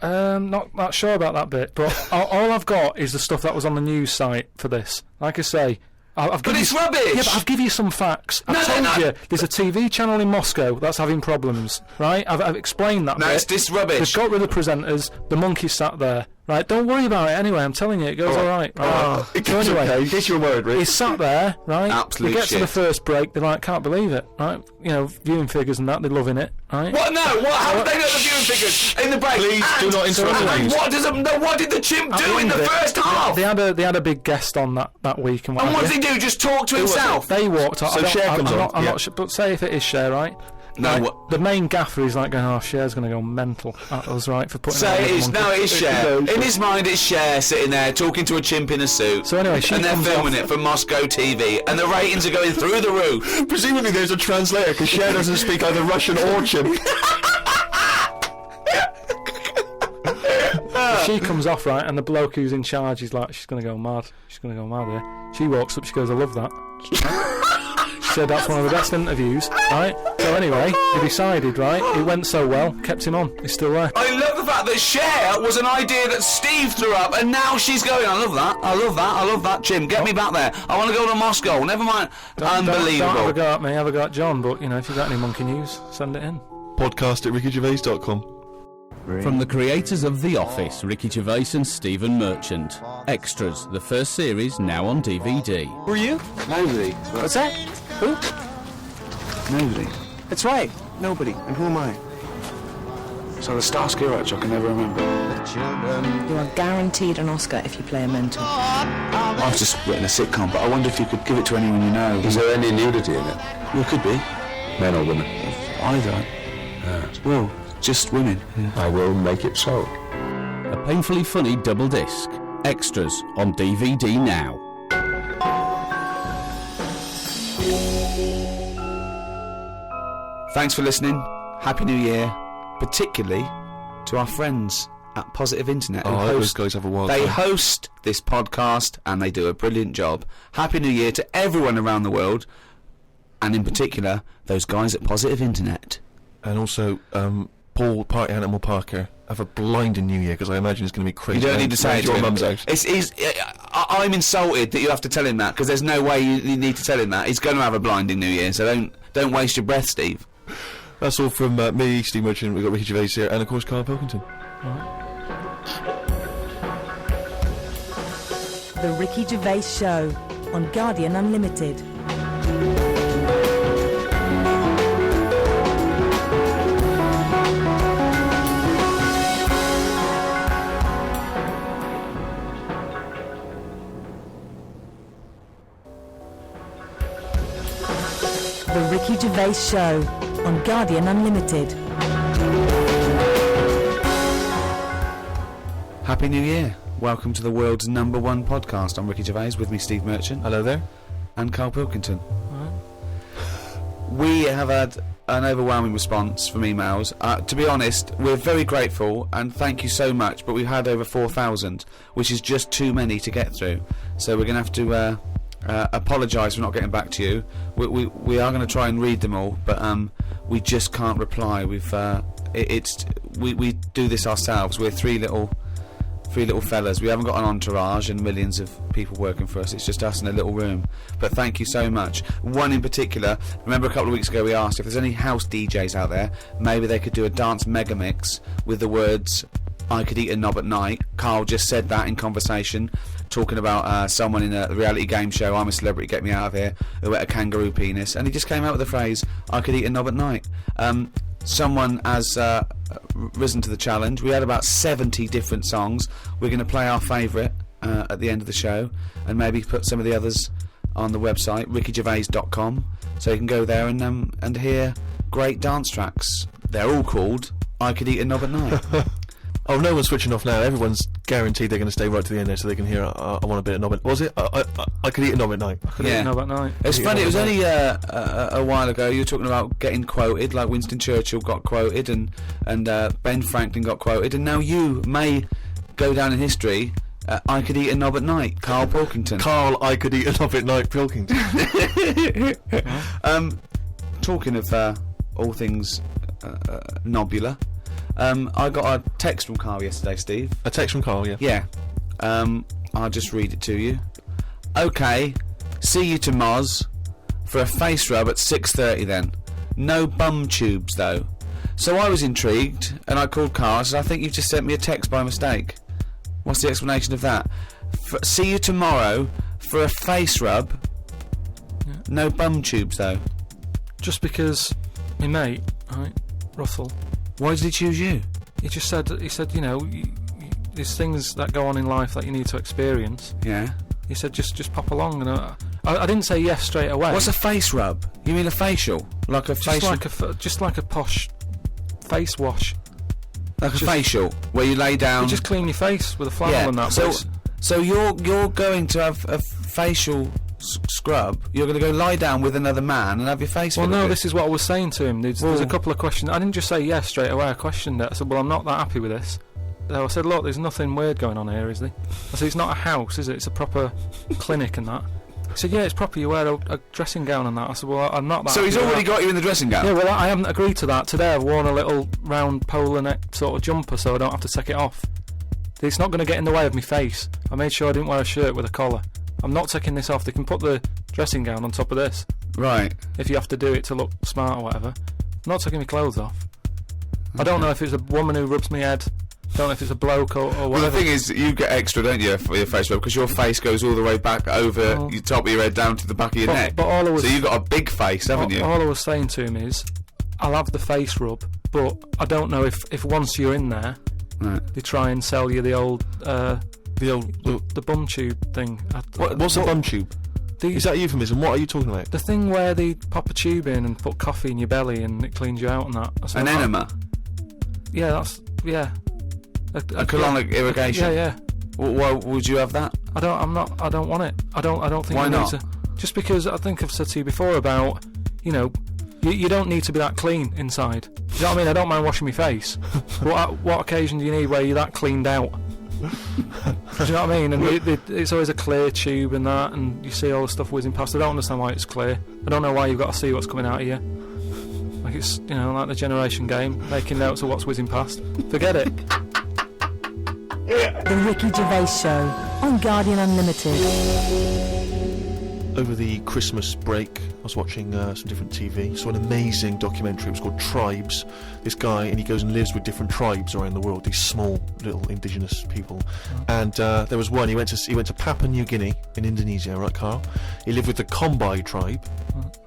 Not that sure about that bit, but all I've got is the stuff that was on the news site for this. Like I say, I've But given it's you, rubbish. Yeah, but I've given you some facts. I've told you there's a TV channel in Moscow that's having problems, right? I've explained that. No, bit. it's this rubbish. They've got rid of the presenters. The monkey sat there, right? Don't worry about it anyway. I'm telling you, it goes all right. So anyway, in case you're worried, Rick. he's sat there, right? Absolute They get to shit. the first break. They're like, can't believe it, right? You know, viewing figures and that. They're loving it, right? What? No. What? How did they know the viewing figures in the break? Please do not interrupt the And news. what did the chimp At do the in end the of it, first half? They had a big guest on that week and what And have what you. did he do? Just talk to himself? They walked out. So Cher comes on, I'm yeah. not sure, but say if it is Cher, right? No, Like, what- the main gaffer is like going, oh, Cher's going to go mental at us, right, for putting Say out it with is. the No, monkey. it is Cher. In his mind, it's Cher sitting there talking to a chimp in a suit. So anyway, she and they're comes filming off- it for Moscow TV, and the ratings are going through the roof. Presumably there's a translator because Cher doesn't speak either Russian or chimp. She comes off, right, and the bloke who's in charge is like, she's going to go mad. She's going to go mad here. She walks up, she goes, I love that. She said that's one of the best interviews, right? So anyway, they decided, right, it went so well, kept him on. He's still there. I love the fact that Cher was an idea that Steve threw up, and now she's going, I love that, I love that, I love that, Jim, get me back there. I want to go to Moscow, never mind. Unbelievable. Don't have a go at me, have a go at John, but, you know, if you've got any monkey news, send it in. Podcast at rickygervais.com. From the creators of The Office, Ricky Gervais and Stephen Merchant. Extras, the first series, now on DVD. Who are you? Nobody. What's that? Who? Nobody. That's right. Nobody. And who am I? So the Starsky Hutch, I can never remember. You are guaranteed an Oscar if you play a mentor. I've just written a sitcom, but I wonder if you could give it to anyone you know. Is there any nudity in it? Well, it could be. Men or women? Either. Well, just women. I will make it so. A painfully funny double disc. Extras on DVD now. Thanks for listening. Happy New Year, particularly to our friends at Positive Internet. who Oh, those host- guys have a wild They time. host this podcast and they do a brilliant job. Happy New Year to everyone around the world, and in particular those guys at Positive Internet. And also, Paul Party Animal Parker have a blinding New Year, because I imagine it's going to be crazy. You don't need to say it to your him. mum's house. I'm insulted that you have to tell him that, because there's no way you need to tell him that. He's going to have a blinding New Year, so don't waste your breath, Steve. That's all from me, Steve Merchant. We've got Ricky Gervais here, and of course Carl Pilkington. The Ricky Gervais Show on Guardian Unlimited. The Ricky Gervais Show on Guardian Unlimited. Happy New Year. Welcome to the world's #1 podcast. I'm Ricky Gervais, with me Steve Merchant. Hello there. And Carl Pilkington. We have had an overwhelming response from emails. To be honest, we're very grateful and thank you so much, but we've had over 4,000, which is just too many to get through. So we're going to have to apologise for not getting back to you. We are going to try and read them all, but we just can't reply. We do this ourselves. We're three little fellas. We haven't got an entourage and millions of people working for us. It's just us in a little room. But thank you so much. One in particular, remember a couple of weeks ago we asked if there's any house DJs out there, maybe they could do a dance mega mix with the words "I could eat a knob at night." Carl just said that in conversation, talking about someone in a reality game show, "I'm a Celebrity, Get Me Out of Here," who ate a kangaroo penis, and he just came out with the phrase "I could eat a knob at night." Someone has risen to the challenge. We had about 70 different songs. We're going to play our favourite at the end of the show, and maybe put some of the others on the website, rickygervais.com, so you can go there and hear great dance tracks. They're all called "I Could Eat a Knob at Night." Oh, no one's switching off now. Everyone's guaranteed they're going to stay right to the end there, so they can hear I want a bit of knob at... Was it? I could eat a knob at night. Yeah. Know about night. It's funny, it was only a while ago you were talking about getting quoted, like Winston Churchill got quoted and Ben Franklin got quoted, and now you may go down in history. "I could eat a knob at night," Carl Pilkington. Carl, I could eat a knob at night, Pilkington. Talking of all things nobular, I got a text from Carl yesterday, Steve. A text from Carl, yeah. Yeah. I'll just read it to you. "Okay, see you to Moz for a face rub at 6:30 then. No bum tubes though." So I was intrigued and I called Carl and said, "I think you've just sent me a text by mistake. What's the explanation of that? See you tomorrow for a face rub. Yeah. No bum tubes though." Just because my mate, right, Russell, Why did he choose you? he said, you know, there's things that go on in life that you need to experience. Yeah. He said, just pop along, and I didn't say yes straight away. What's a face rub? You mean a facial? Like a facial? Just like a posh face wash. Like a facial where you lay down. You just clean your face with a flannel and that. So you're going to have a facial scrub. You're going to go lie down with another man and have your face. Well, no, this is what I was saying to him. There's a couple of questions. I didn't just say yes straight away. I questioned it. I said, "Well, I'm not that happy with this." So I said, "Look, there's nothing weird going on here, is there?" I said, "It's not a house, is it? It's a proper clinic and that." He said, "Yeah, it's proper. You wear a dressing gown and that." I said, "Well, I'm not that." So he's already got you in the dressing gown. Yeah, well, I haven't agreed to that. Today I've worn a little round polar neck sort of jumper, so I don't have to take it off. It's not going to get in the way of my face. I made sure I didn't wear a shirt with a collar. I'm not taking this off. They can put the dressing gown on top of this. Right. If you have to do it to look smart or whatever. I'm not taking my clothes off. Okay. I don't know if it's a woman who rubs my head. I don't know if it's a bloke or whatever. Well, the thing is, you get extra, don't you, for your face rub, because your face goes all the way back over the top of your head down to the back of your neck. But so you've got a big face, haven't you? All I was saying to him is, I'll have the face rub, but I don't know if once you're in there, they try and sell you the old... the bum tube thing. What's a bum tube? Is that a euphemism? What are you talking about? The thing where they pop a tube in and put coffee in your belly and it cleans you out and that. An enema? Yeah, that's... Yeah. A colonic irrigation? Yeah. Why would you have that? I don't want it. I don't think Why you not? need to. Just because I think I've said to you before about, you know, You don't need to be that clean inside. You know what I mean? I don't mind washing my face. What occasion do you need where you're that cleaned out? Do you know what I mean? And it's always a clear tube and that, and you see all the stuff whizzing past. I don't understand why it's clear. I don't know why you've got to see what's coming out of you. Like it's, like the generation game, making notes of what's whizzing past. Forget it. The Ricky Gervais Show on Guardian Unlimited. Over the Christmas break, I was watching some different TV. Saw an amazing documentary. It was called Tribes. This guy, and he goes and lives with different tribes around the world. These small little indigenous people. And there was one. He went to Papua New Guinea in Indonesia, right, Carl? He lived with the Kombai tribe.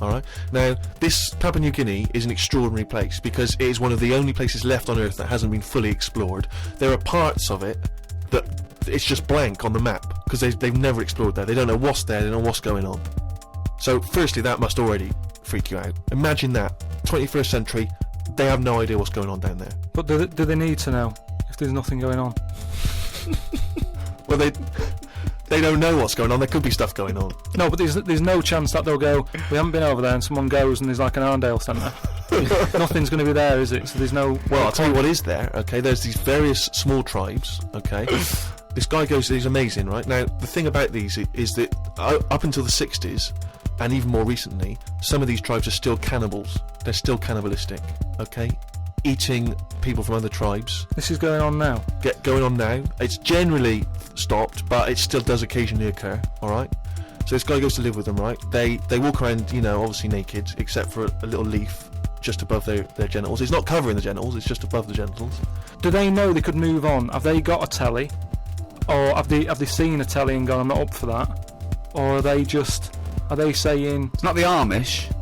All right. Now, this Papua New Guinea is an extraordinary place because it is one of the only places left on Earth that hasn't been fully explored. There are parts of it that it's just blank on the map because they've never explored there. They don't know what's there. They don't know what's going on. So, firstly, that must already freak you out. Imagine that 21st century. They have no idea what's going on down there. But do they need to know if there's nothing going on? Well, they don't know what's going on. There could be stuff going on. No, but there's no chance that they'll go, we haven't been over there, and someone goes and there's like an Arndale centre. Nothing's going to be there, is it? So there's no... Well, I'll tell you what is there, okay? There's these various small tribes, okay? This guy goes, he's amazing, right? Now, the thing about these is that up until the 60s, and even more recently, some of these tribes are still cannibals. They're still cannibalistic, okay? Eating people from other tribes. This is going on now? Going on now. It's generally stopped, but it still does occasionally occur, alright? So this guy goes to live with them, right? They walk around, obviously naked, except for a little leaf just above their genitals. It's not covering the genitals, it's just above the genitals. Do they know they could move on? Have they got a telly? Or have they seen a telly and gone, I'm not up for that? Or are they saying... It's not the Amish.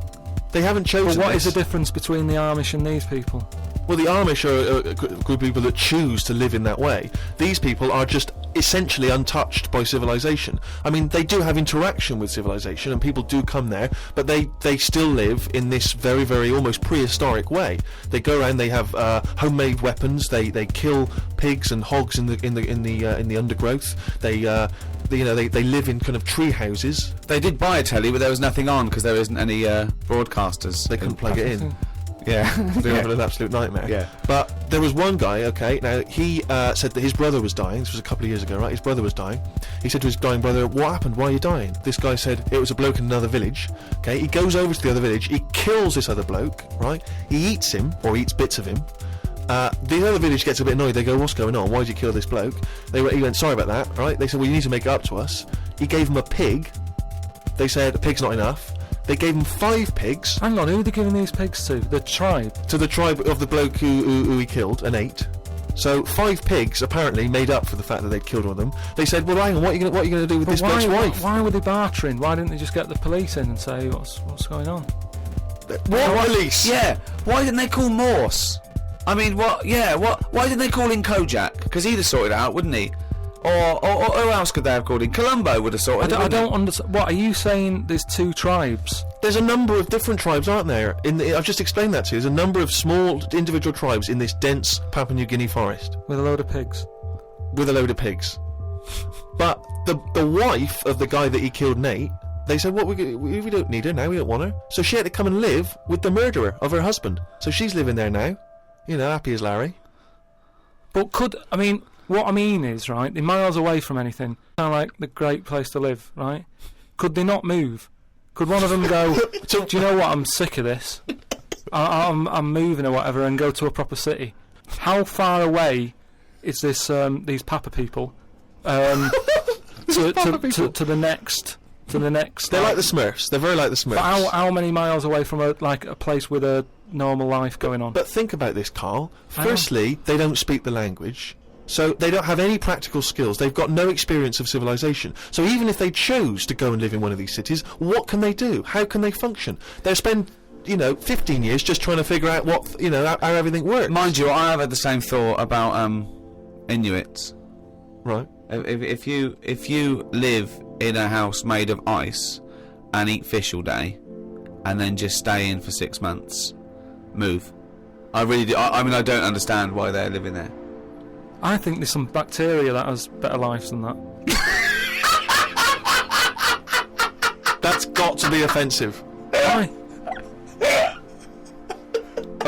They haven't chosen But what is the difference between the Amish and these people? Well, the Amish are a group of people that choose to live in that way. These people are just essentially untouched by civilization. I mean, they do have interaction with civilization, and people do come there, but they still live in this very, very almost prehistoric way. They go around. They have homemade weapons. They kill pigs and hogs in the undergrowth. They live in kind of tree houses. They did buy a telly, but there was nothing on because there isn't any broadcasters. They couldn't plug it in. Yeah. They're having an absolute nightmare. Yeah. But there was one guy, okay, now he said that his brother was dying. This was a couple of years ago, right? His brother was dying. He said to his dying brother, what happened? Why are you dying? This guy said it was a bloke in another village. Okay, he goes over to the other village. He kills this other bloke, right? He eats him, or eats bits of him. The other village gets a bit annoyed. They go, what's going on? Why did you kill this bloke? He went, sorry about that, right? They said, well, you need to make it up to us. He gave him a pig. They said, a pig's not enough. They gave him 5 pigs. Hang on, who are they giving these pigs to? The tribe? To the tribe of the bloke who he killed and ate. So 5 pigs apparently made up for the fact that they'd killed one of them. They said, well, hang on, what are you going to do with this bloke's wife? Why were they bartering? Why didn't they just get the police in and say, what's going on? What police? Yeah. Why didn't they call Morse? I mean, what? Yeah. What? Why didn't they call in Kojak? Because he'd have sorted it out, wouldn't he? Or who else could they have called in? Columbo would have sorted it. I don't understand. What are you saying? There's 2 tribes. There's a number of different tribes, aren't there? I've just explained that to you. There's a number of small individual tribes in this dense Papua New Guinea forest. With a load of pigs. But the wife of the guy that he killed, Nate, they said, we don't need her now, we don't want her. So she had to come and live with the murderer of her husband. So she's living there now. Happy as Larry. But what I mean is, right, they're miles away from anything. Sound like the great place to live, right? Could they not move? Could one of them go, do you know what, I'm sick of this. I'm moving or whatever, and go to a proper city. How far away is this these Papa people to the next... They're like the Smurfs. They're very like the Smurfs. But how many miles away from a place with a normal life going on? But think about this, Carl. Firstly, they don't speak the language. So they don't have any practical skills. They've got no experience of civilization. So even if they chose to go and live in one of these cities, what can they do? How can they function? They'll spend, 15 years just trying to figure out how everything works. Mind you, I have had the same thought about Inuits. Right. If you live in a house made of ice and eat fish all day, and then just stay in for 6 months, move. I really do. I mean, I don't understand why they're living there. I think there's some bacteria that has better lives than that. That's got to be offensive. Why?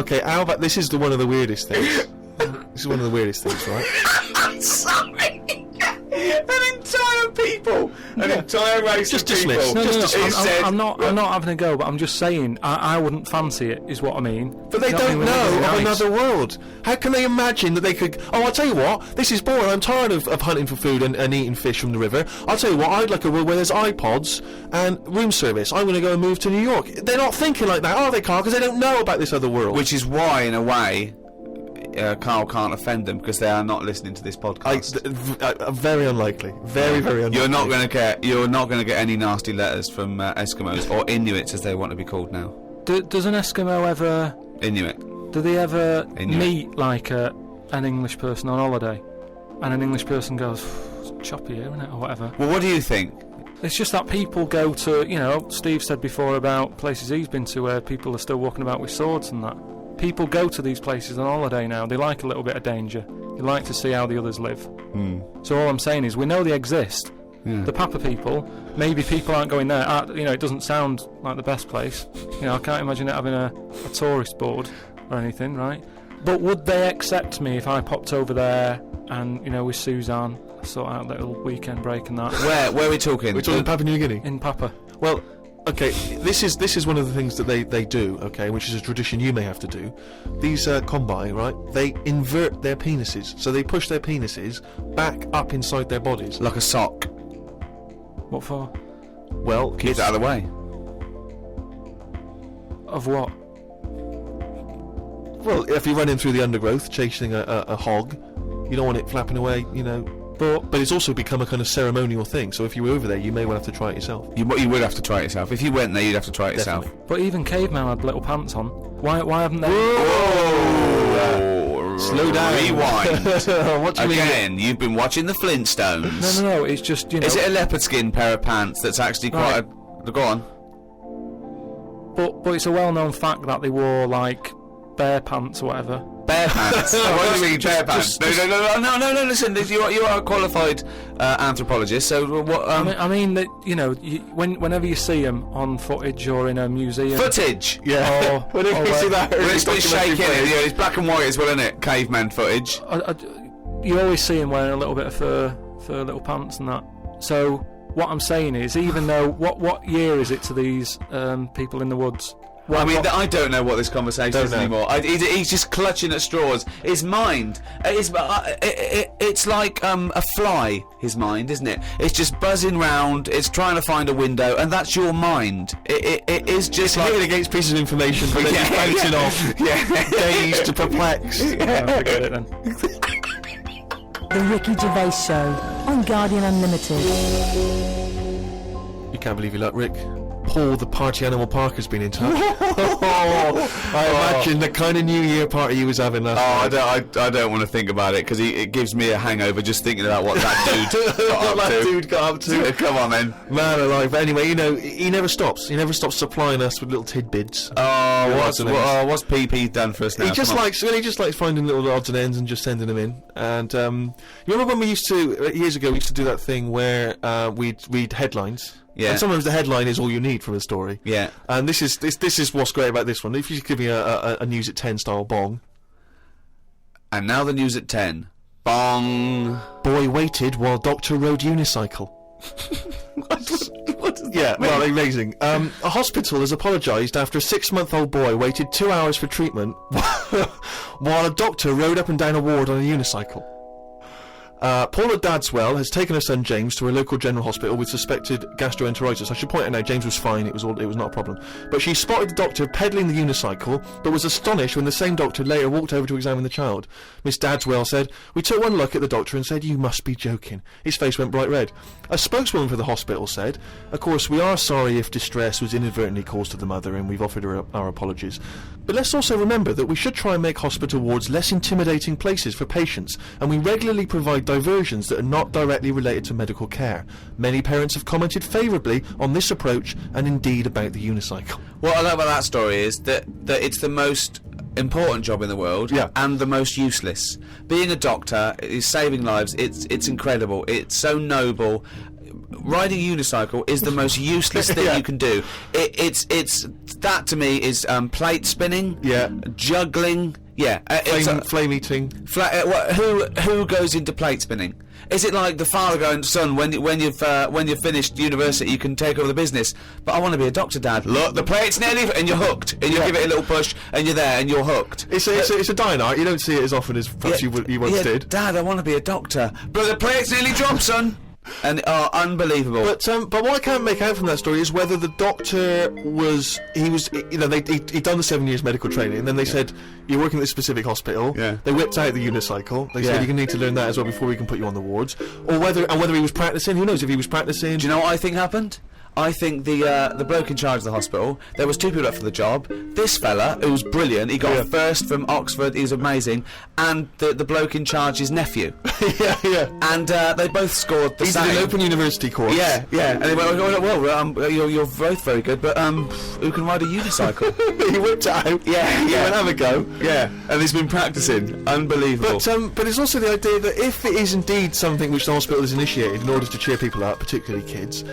Okay, how about this is one of the weirdest things. This is one of the weirdest things, right? I'm sorry. An entire people, an entire race Just of people. dismiss. No, I'm not having a go, but I'm just saying I wouldn't fancy it. Is what I mean. But they You know what I don't mean? know Wouldn't it of be nice? another world. How can they imagine that they could... Oh, I'll tell you what, this is boring. I'm tired of hunting for food and eating fish from the river. I'll tell you what, I'd like a world where there's iPods and room service. I'm going to go and move to New York. They're not thinking like that, are they, Carl? Because they don't know about this other world. Which is why, in a way, Carl can't offend them because they are not listening to this podcast. Very unlikely. Very, very unlikely. You're not going to get any nasty letters from Eskimos or Inuits, as they want to be called now. Does an Eskimo ever? Inuit. Do they ever Inuit. meet like an English person on holiday, and an English person goes, "It's choppy here, isn't it?" or whatever? Well, what do you think? It's just that people go to, you know, Steve said before about places he's been to where people are still walking about with swords and that. People go to these places on holiday now. They like a little bit of danger. They like to see how the others live. So all I'm saying is we know they exist. Yeah. The Papa people, maybe people aren't going there. You know, it doesn't sound like the best place. You know, I can't imagine it having a tourist board or anything, right? But would they accept me if I popped over there and, you know, with Suzanne, sort out a little weekend break and that? Where are we talking? We're talking Papua New Guinea? In Papa. Well, okay, this is one of the things that they do, okay, which is a tradition you may have to do. These Kombai, right, they invert their penises. So they push their penises back up inside their bodies. Like a sock. What for? Well, Keep it out of the way. Of what? Well, if you're running through the undergrowth chasing a hog, you don't want it flapping away, you know. But it's also become a kind of ceremonial thing. So if you were over there, you may well have to try it yourself. You would have to try it yourself. If you went there, you'd have to try it yourself. But even cavemen had little pants on. Why haven't they? Whoa! Slow down. Rewind. What do you mean? Again, you've been watching the Flintstones. No. It's just, you know. Is it a leopard skin pair of pants that's actually quite a... Go on. But it's a well-known fact that they wore like bear pants or whatever. Bear pants. What do you mean bear pants? No. Listen, you are a qualified anthropologist. So what? I mean that, you know, whenever you see them on footage or in a museum. Footage. Yeah. Or Whenever you see that, Well, it's shaking. Yeah, it's black and white as well, isn't it? Caveman footage. You always see them wearing a little bit of fur little pants and that. So what I'm saying is, even though what year is it to these people in the woods? I don't know what this conversation is anymore. He's just clutching at straws. His mind, it's like a fly. His mind, isn't it? It's just buzzing round. It's trying to find a window, and that's your mind. It is just like hitting against pieces of information, but then just bouncing off. Yeah, Dazed, perplexed. Forget it then. The Ricky Gervais Show on Guardian Unlimited. You can't believe your luck, Rick. Paul, the party animal Parker's been in touch. I imagine the kind of New Year party he was having last night. I don't want to think about it because it gives me a hangover just thinking about what that dude got up to. Come on, then. Man alive. But anyway, you know, he never stops. He never stops supplying us with little tidbits. What's PP done for us now? He just likes finding little odds and ends and just sending them in. And you remember when we used to years ago we used to do that thing where we'd read headlines. Yeah. And sometimes the headline is all you need from a story. Yeah. And this is what's great about this one. If you just give me a news at 10 style bong. And now the news at 10. Bong. Boy waited while doctor rode unicycle. What does that mean? Amazing. A hospital has apologised after a 6-month-old boy waited 2 hours for treatment while a doctor rode up and down a ward on a unicycle. Paula Dadswell has taken her son James to a local general hospital with suspected gastroenteritis. I should point out now, James was fine, it was not a problem. But she spotted the doctor pedalling the unicycle, but was astonished when the same doctor later walked over to examine the child. Miss Dadswell said, "We took one look at the doctor and said, 'You must be joking.' His face went bright red." A spokeswoman for the hospital said, "Of course, we are sorry if distress was inadvertently caused to the mother and we've offered her our apologies. But let's also remember that we should try and make hospital wards less intimidating places for patients, and we regularly provide diversions that are not directly related to medical care. Many parents have commented favourably on this approach and indeed about the unicycle." What I love about that story is that it's the most important job in the world, and the most useless. Being a doctor is saving lives. It's incredible. It's so noble. riding a unicycle is the most useless thing you can do. It's that to me is plate spinning, juggling, flame eating. Who goes into plate spinning? Is it like the father going, son, when you've finished university, you can take over the business? But I want to be a doctor, Dad. Look, the plate's nearly, and you're hooked, and you give it a little push, and you're there, and you're hooked. It's a dying art. You don't see it as often as perhaps you once did. Dad, I want to be a doctor, but the plate's nearly dropped, son. And unbelievable. But what I can't make out from that story is whether the doctor he'd done the 7 years medical training, and then they said you're working at this specific hospital. Yeah. They whipped out the unicycle. They said you're gonna need to learn that as well before we can put you on the wards. Or whether he was practicing. Who knows if he was practicing? Do you know what I think happened? I think the bloke in charge of the hospital, there was 2 people up for the job. This fella, who was brilliant, he got first from Oxford, he was amazing, and the bloke in charge, his nephew. And they both scored the same. He did an open university course. Yeah. And they went, well, you're both very good, but who can ride a unicycle? He whipped it out. He went, have a go. Yeah, and he's been practicing. Unbelievable. But it's also the idea that if it is indeed something which the hospital has initiated in order to cheer people up, particularly kids,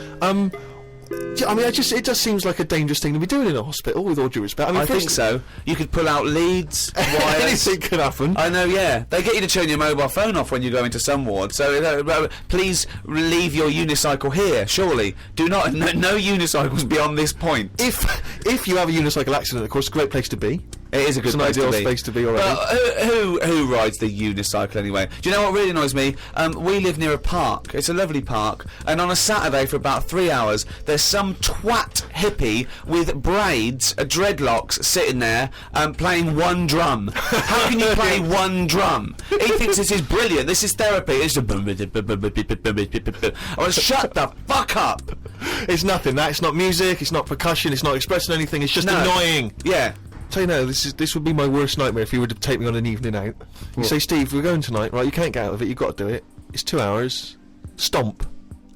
I mean, it just seems like a dangerous thing to be doing in a hospital, with all due respect. I think so. You could pull out leads, wires. Anything could happen. I know, yeah. They get you to turn your mobile phone off when you go into some ward, so please leave your unicycle here, surely. Do not, no unicycles beyond this point. If you have a unicycle accident, of course, it's a great place to be. It is a good place to be. It's an ideal space to be already. But who rides the unicycle anyway? Do you know what really annoys me? We live near a park. It's a lovely park, and on a Saturday for about 3 hours, there's some twat hippie with braids, dreadlocks, sitting there playing one drum. How can you play one drum? He thinks this is brilliant. This is therapy. It's shut the fuck up. It's nothing. It's not music. It's not percussion. It's not expressing anything. It's just annoying. Yeah. So this would be my worst nightmare if you were to take me on an evening out. You say, Steve, we're going tonight, right? You can't get out of it. You've got to do it. It's 2 hours. Stomp.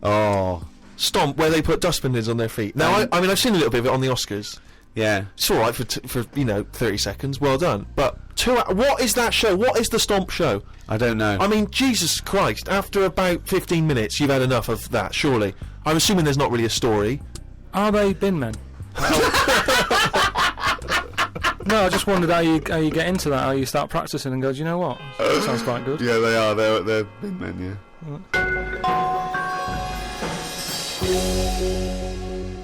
Oh. Stomp, where they put dustbin lids on their feet. Now, I mean, I've seen a little bit of it on the Oscars. Yeah. It's all right for 30 seconds. Well done. But 2 hours. What is that show? What is the Stomp show? I don't know. I mean, Jesus Christ! After about 15 minutes, you've had enough of that. Surely. I'm assuming there's not really a story. Are they bin men? No, I just wondered how you get into that, how you start practicing and go, do you know what? That sounds quite good. Yeah, they are. They're big men,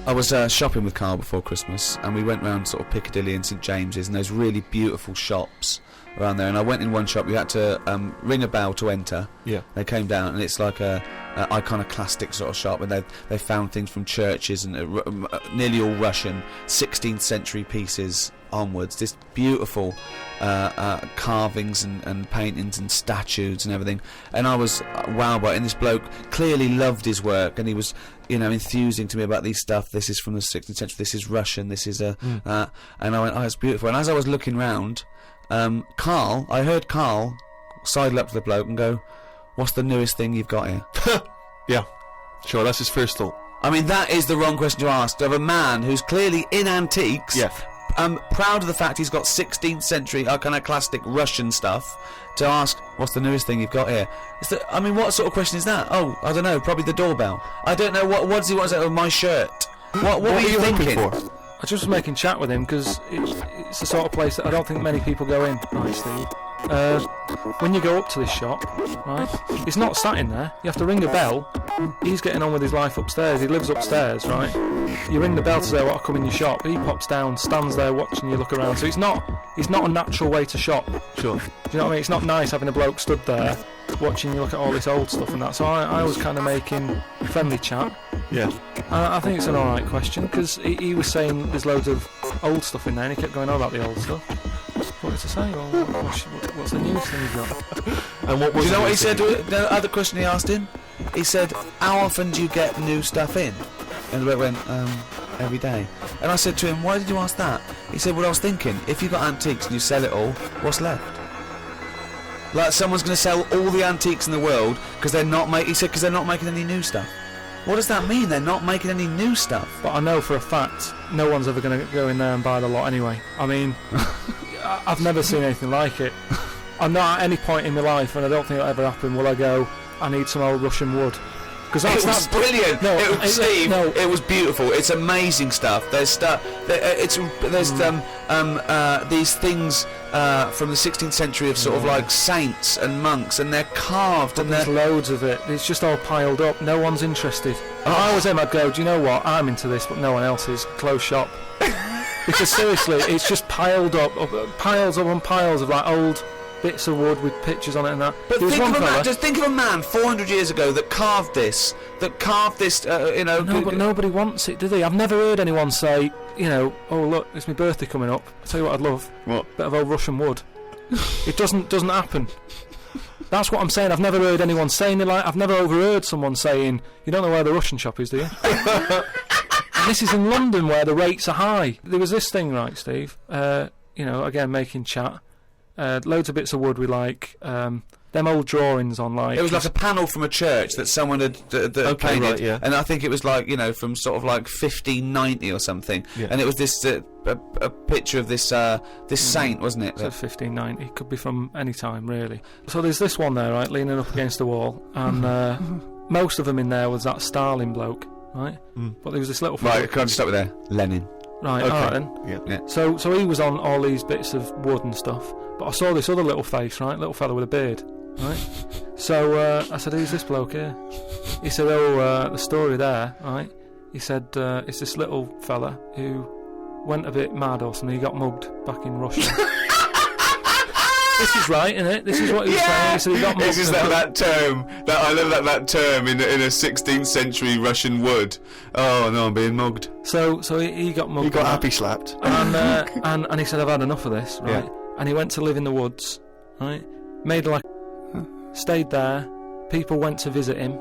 I was shopping with Carl before Christmas, and we went round sort of Piccadilly and St James's and those really beautiful shops around there. And I went in one shop. You had to ring a bell to enter. Yeah. They came down, and it's like a iconoclastic sort of shop, and they found things from churches and nearly all Russian 16th century pieces onwards. This beautiful carvings and paintings and statues and everything. And I was wowed by it. And this bloke clearly loved his work, and he was, enthusing to me about these stuff. This is from the 16th century. This is Russian. This is and I went, oh, it's beautiful. And as I was looking round, I heard Carl sidle up to the bloke and go, "What's the newest thing you've got here?" Yeah, sure. That's his first thought. I mean, that is the wrong question to ask of a man who's clearly in antiques. Yeah. Proud of the fact he's got 16th century iconoclastic Russian stuff, to ask, what's the newest thing you've got here? What sort of question is that? Oh, I don't know, probably the doorbell. I don't know, what does he want to say? Oh, my shirt. What were you thinking? For? I just was making chat with him, because it's the sort of place that I don't think many people go in, right, Steve? When you go up to this shop, right, he's not sat in there. You have to ring a bell. He's getting on with his life upstairs. He lives upstairs, right? You ring the bell to say, "What, come in your shop?" He pops down, stands there watching you look around. So it's not a natural way to shop. Sure. Do you know what I mean? It's not nice having a bloke stood there watching you look at all this old stuff and that. So I was kind of making friendly chat. Yeah. I think it's an alright question, because he was saying there's loads of old stuff in there, and he kept going on about the old stuff. What did I say? Well, what's the newest thing you've got? And what was do you know what he said? The other question he asked him? He said, "How often do you get new stuff in?" And the bloke went, "Every day." And I said to him, "Why did you ask that?" He said, "Well, I was thinking, if you've got antiques and you sell it all, what's left?" Like someone's going to sell all the antiques in the world because they're not making any new stuff. What does that mean? They're not making any new stuff. But I know for a fact no one's ever going to go in there and buy the lot anyway. I mean, I've never seen anything like it. I'm not at any point in my life, and I don't think it'll ever happen, will I go, "I need some old Russian wood." Because It was brilliant. No, it was, Steve, no. it was beautiful. It's amazing stuff. There's stuff. There's these things from the 16th century of sort of like saints and monks, and they're carved and There's they're. loads of it. It's just all piled up. No one's interested. If I was him, I'd go, do you know what? I'm into this, but no one else is. Close shop. Because seriously, it's just piled up, piles upon piles of like old bits of wood with pictures on it and that. But There was think one of, fella- just think of a man 400 years ago that carved this. No, but nobody wants it, do they? I've never heard anyone say, you know, oh look, it's my birthday coming up. I'll tell you what I'd love. What? Bit of old Russian wood. It doesn't happen. That's what I'm saying. I've never heard anyone saying it. Like, I've never overheard someone saying, you don't know where the Russian shop is, do you? And this is in London where the rates are high. There was this thing, right, Steve? You know, again, making chat. Loads of bits of wood with like them old drawings on like. It was like a panel from a church that someone had painted, right, yeah. and I think it was like, you know, from sort of like 1590 or something. Yeah. And it was this a picture of this this saint, wasn't it? So 1590 could be from any time, really. So there's this one there, right, leaning up against the wall, and most of them in there was that Stalin bloke, right? But there was this little. Right, can I just stop with there? Lenin. Right, Okay. alright then. Yeah. So he was on all these bits of wood and stuff, but I saw this other little face, right, little fella with a beard, right? So I said, who's this bloke here? He said, the story there, right? He said, it's this little fella who went a bit mad or something. He got mugged back in Russia. This is right, isn't it? This is what he was saying. He said he got mugged. It's just that term. I love that term in a 16th century Russian wood. Oh no, I'm being mugged. So he got mugged. He got and happy slapped. and he said, I've had enough of this, right? Yeah. And he went to live in the woods, right? Made like, stayed there. People went to visit him,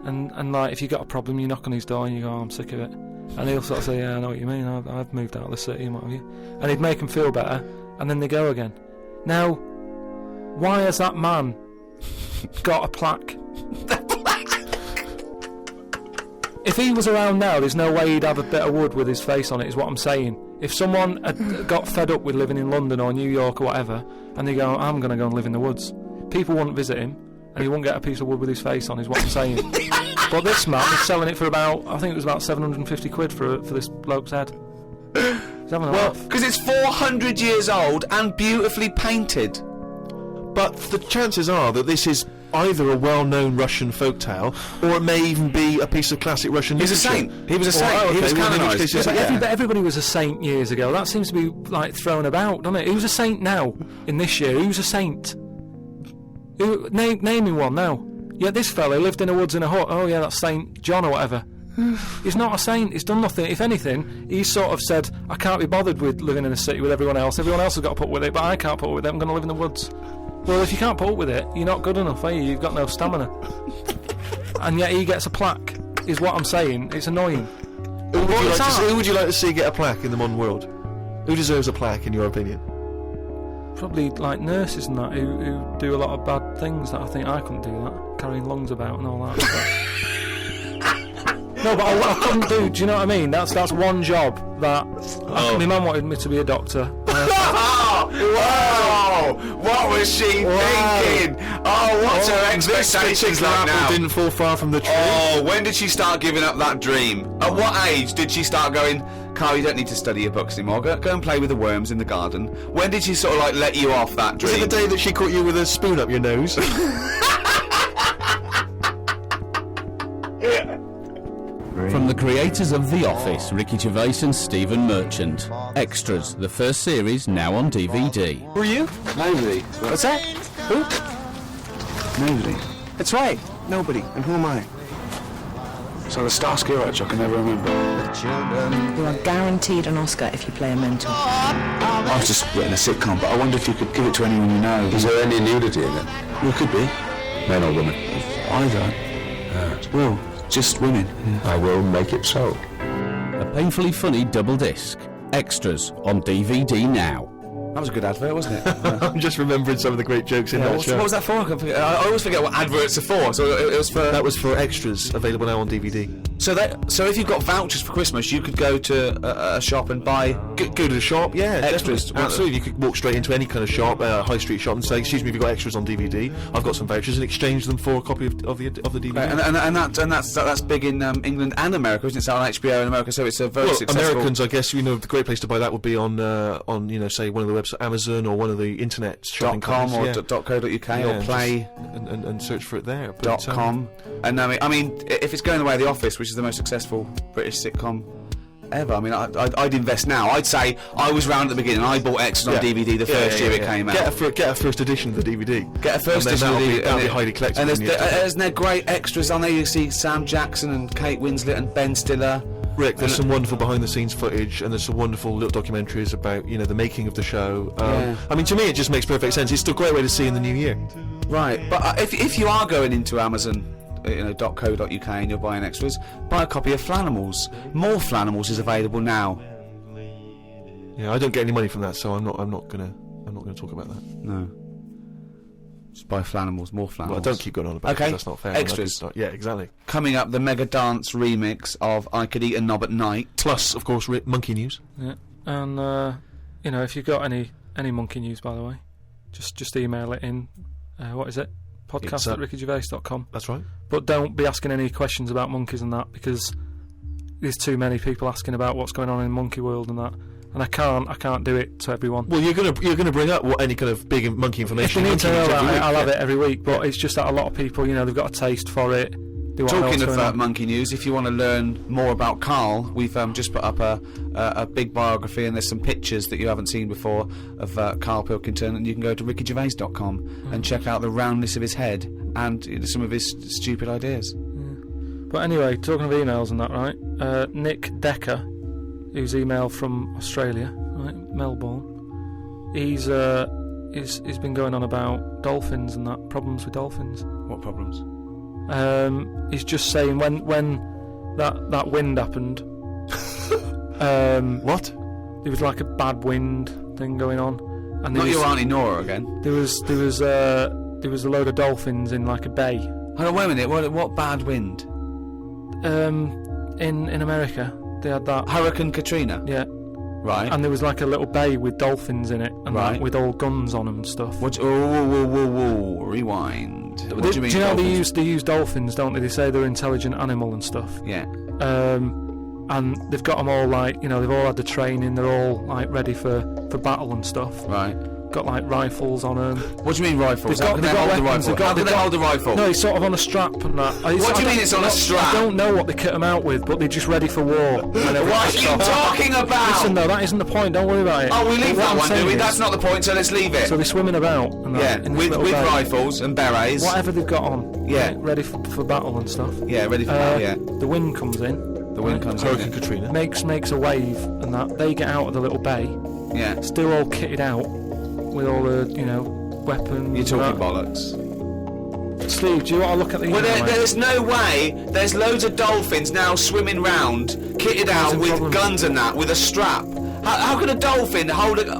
and like, if you got a problem, you knock on his door and you go, I'm sick of it. And he'll sort of say, yeah, I know what you mean. I've moved out of the city and what have you. And he'd make him feel better, and then they go again. Now, why has that man got a plaque? If he was around now, there's no way he'd have a bit of wood with his face on it, is what I'm saying. If someone had got fed up with living in London or New York or whatever, and they go, I'm going to go and live in the woods, people wouldn't visit him, and he wouldn't get a piece of wood with his face on, is what I'm saying. But this man is selling it for about, I think it was about 750 quid for this bloke's head. He's having a laugh. Because it's 400 years old and beautifully painted. But the chances are that this is either a well-known Russian folktale, or it may even be a piece of classic Russian He's a literature. saint. He was a saint. He was well, in which canonised. case, Yeah, but yeah. everybody was a saint years ago. That seems to be like thrown about, doesn't it? Who's a saint now in this year? Who's a saint? Naming one now. Yeah, this fella lived in the woods in a hut. Oh yeah, that's Saint John or whatever. He's not a saint. He's done nothing. If anything, he's sort of said, I can't be bothered with living in a city with everyone else. Everyone else has got to put up with it, but I can't put up with it. I'm going to live in the woods. Well, if you can't put up with it, you're not good enough, are you? You've got no stamina. And yet he gets a plaque, is what I'm saying. It's annoying. Who would you like to see get a plaque in the modern world? Who deserves a plaque, in your opinion? Probably like nurses and that who do a lot of bad things that I think I couldn't do that. Carrying lungs about and all that. No, but I couldn't do you know what I mean? That's one job that... my mum wanted me to be a doctor. Wow! What was she thinking? Oh, what's her expectations like now? Didn't fall far from the tree. Oh, when did she start giving up that dream? At what age did she start going, Carl, you don't need to study your books anymore. Go and play with the worms in the garden. When did she sort of like let you off that dream? Was it the day that she caught you with a spoon up your nose? From the creators of The Office, Ricky Gervais and Stephen Merchant. Extras, the first series, now on DVD. Who are you? Nobody. What's that? Who? Nobody. That's right. Nobody. And who am I? So the Starsky Hutch, I can never remember. You are guaranteed an Oscar if you play a mentor. I've just written a sitcom, but I wonder if you could give it to anyone you know. Is there any nudity in it? Well, it could be. Men or women? I don't. Well, just women. I will make it so. A painfully funny double disc. Extras on DVD now. That was a good advert, wasn't it? I'm just remembering some of the great jokes in that show. What was that for? I always forget what adverts are for. So it was for... That was for Extras, available now on DVD. So if you've got vouchers for Christmas, you could go to a shop and buy. Go to the shop, yeah, Extras. definitely. Absolutely. You could walk straight into any kind of shop, high street shop, and say, "Excuse me, have you got extras on DVD? I've got some vouchers," and exchange them for a copy of the DVD. Right, and that's big in England and America, isn't it? It's on HBO in America, so it's a very successful. Americans, I guess, the great place to buy that would be on say one of the websites, Amazon, or one of the internet shopping .com or companies, .co.uk or Play and search for it there. But, .com. And I mean, if it's going the way of The Office, which is the most successful British sitcom ever, I mean, I'd invest now. I'd say I was round at the beginning. I bought extras on DVD the first year it came out. Get a first edition of the DVD. Get a first edition of the DVD. That'll be highly collectible. And there's no great extras on there. You see Sam Jackson and Kate Winslet and Ben Stiller. Rick, there's some wonderful behind-the-scenes footage, and there's some wonderful little documentaries about the making of the show. I mean, to me, it just makes perfect sense. It's a great way to see in the new year. Right, but if you are going into Amazon, .co.uk, and you're buying extras, buy a copy of Flanimals. More Flanimals is available now. Yeah, I don't get any money from that, so I'm not gonna talk about that. No. Just buy Flanimals, more Flanimals. Well, don't keep going on about it, 'cause that's not fair. Extras. Yeah, exactly. Coming up, the Mega Dance remix of I Could Eat a Knob at Night. Plus, of course, Monkey News. Yeah, and if you've got any Monkey News, by the way, just email it in. What is it? podcast@rickygervais.com. That's right. But don't be asking any questions about monkeys and that, because there's too many people asking about what's going on in Monkey World and that, and I can't do it to everyone. Well, you're gonna bring up any kind of big monkey information. If you need to know that, I'll have it every week. But it's just that a lot of people, they've got a taste for it. Talking of Monkey News, if you want to learn more about Carl, we've just put up a big biography, and there's some pictures that you haven't seen before of Carl Pilkington, and you can go to rickygervais.com and check out the roundness of his head and some of his stupid ideas. But anyway, talking of emails and that, right? Nick Decker, who's emailed from Australia, right, Melbourne. He's been going on about dolphins and that, problems with dolphins. What problems? He's just saying when that wind happened. What? There was like a bad wind thing going on, and not your Auntie Nora again. There was a load of dolphins in like a bay. Hold on, wait a minute. What bad wind? In America they had that Hurricane Katrina. Yeah. Right. And there was like a little bay with dolphins in it, and like, with all guns on them and stuff. Whoa, rewind. What do you mean? Do you know they use dolphins, don't they? They say they're an intelligent animal and stuff. Yeah. And they've got them all like, they've all had the training. They're all like ready for battle and stuff. Right. Got like rifles on them. What do you mean rifles? How can they hold the rifle? How can they hold the rifle? No, it's sort of on a strap and that. What do you mean it's on a strap? I don't know what they kit them out with, but they're just ready for war. What are you talking about? Listen though, that isn't the point. Don't worry about it. Oh, we leave that one, do we? That's not the point, so let's leave it. So they're swimming about. And that, with rifles and berets. Whatever they've got on. Yeah. Ready for battle and stuff. Yeah, ready for battle, yeah. The wind comes in. Hurricane Katrina. Makes a wave and that. They get out of the little bay. Yeah. Still all kitted out with all the, weapons. You're talking bollocks. Steve, do you want to look at the email? Well, there's no way. There's loads of dolphins now swimming round, kitted out with guns and that, with a strap. How can a dolphin hold a...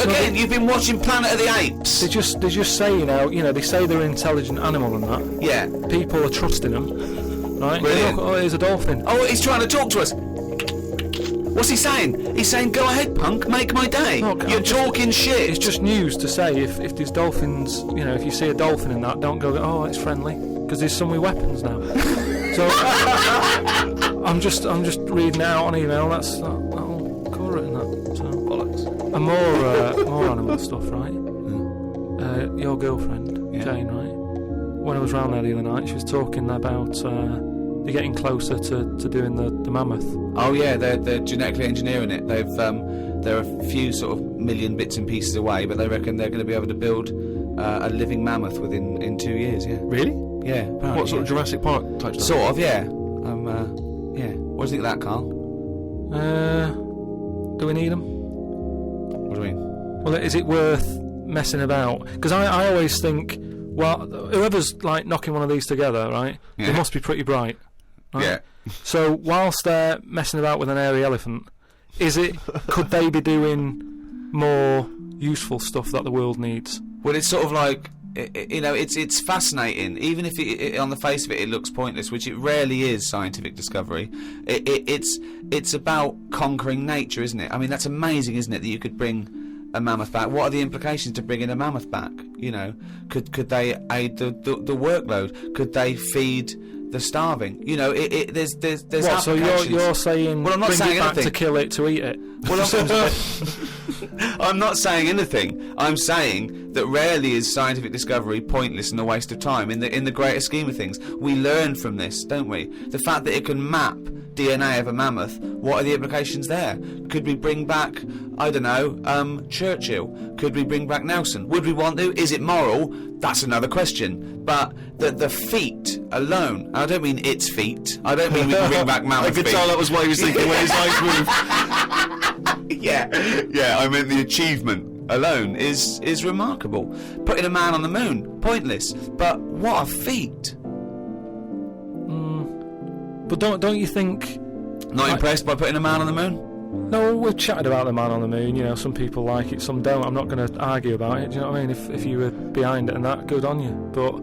Again, you've been watching Planet of the Apes. They just say, they say they're an intelligent animal and that. Yeah. People are trusting them, right? Brilliant. Look, here's a dolphin. Oh, he's trying to talk to us. What's he saying? He's saying, go ahead, punk, make my day. You're talking shit. It's just news to say if there's dolphins, if you see a dolphin in that, don't go, oh, it's friendly, because there's some with weapons now. So I'm just reading it out on email. That'll cover it in that. So bollocks. And more animal stuff, right? Your girlfriend, Jane, right? When I was round there the other night, she was talking about they're getting closer to doing the mammoth. Oh yeah, they're genetically engineering it. They've there are a few sort of million bits and pieces away, but they reckon they're going to be able to build a living mammoth in 2 years. Yeah. Really? Yeah. What sort of Jurassic Park type stuff? Sort of, yeah. Yeah. What do you think of that, Carl? Do we need them? What do you mean? Well, is it worth messing about? Because I always think, well, whoever's like knocking one of these together, right? Yeah. They must be pretty bright. Right? Yeah. So whilst they're messing about with an hairy elephant, could they be doing more useful stuff that the world needs? Well, it's sort of like it's fascinating, even if on the face of it looks pointless, which it rarely is. Scientific discovery, it's about conquering nature, isn't it? I mean, that's amazing, isn't it, that you could bring a mammoth back? What are the implications to bringing a mammoth back? You know, could they aid the workload? Could they feed the starving? You know, there's what, so you're saying, well, I'm not bring saying it back anything. to kill it, to eat it? Well, I'm not saying anything. I'm saying that rarely is scientific discovery pointless and a waste of time. In the greater scheme of things, we learn from this, don't we? The fact that it can map DNA of a mammoth, what are the implications there? Could we bring back, I don't know, Churchill? Could we bring back Nelson? Would we want to? Is it moral? That's another question. But the feet alone, and I don't mean its feet, I don't mean we can bring back mammoth I could feet. tell that was what he was thinking when his eyes moved. Yeah, I meant the achievement alone is remarkable. Putting a man on the moon, pointless, but what a feat. But don't you think... Not impressed by putting a man on the moon? No, we've chatted about the man on the moon, you know, some people like it, some don't. I'm not going to argue about it, do you know what I mean? If you were behind it and that, good on you. But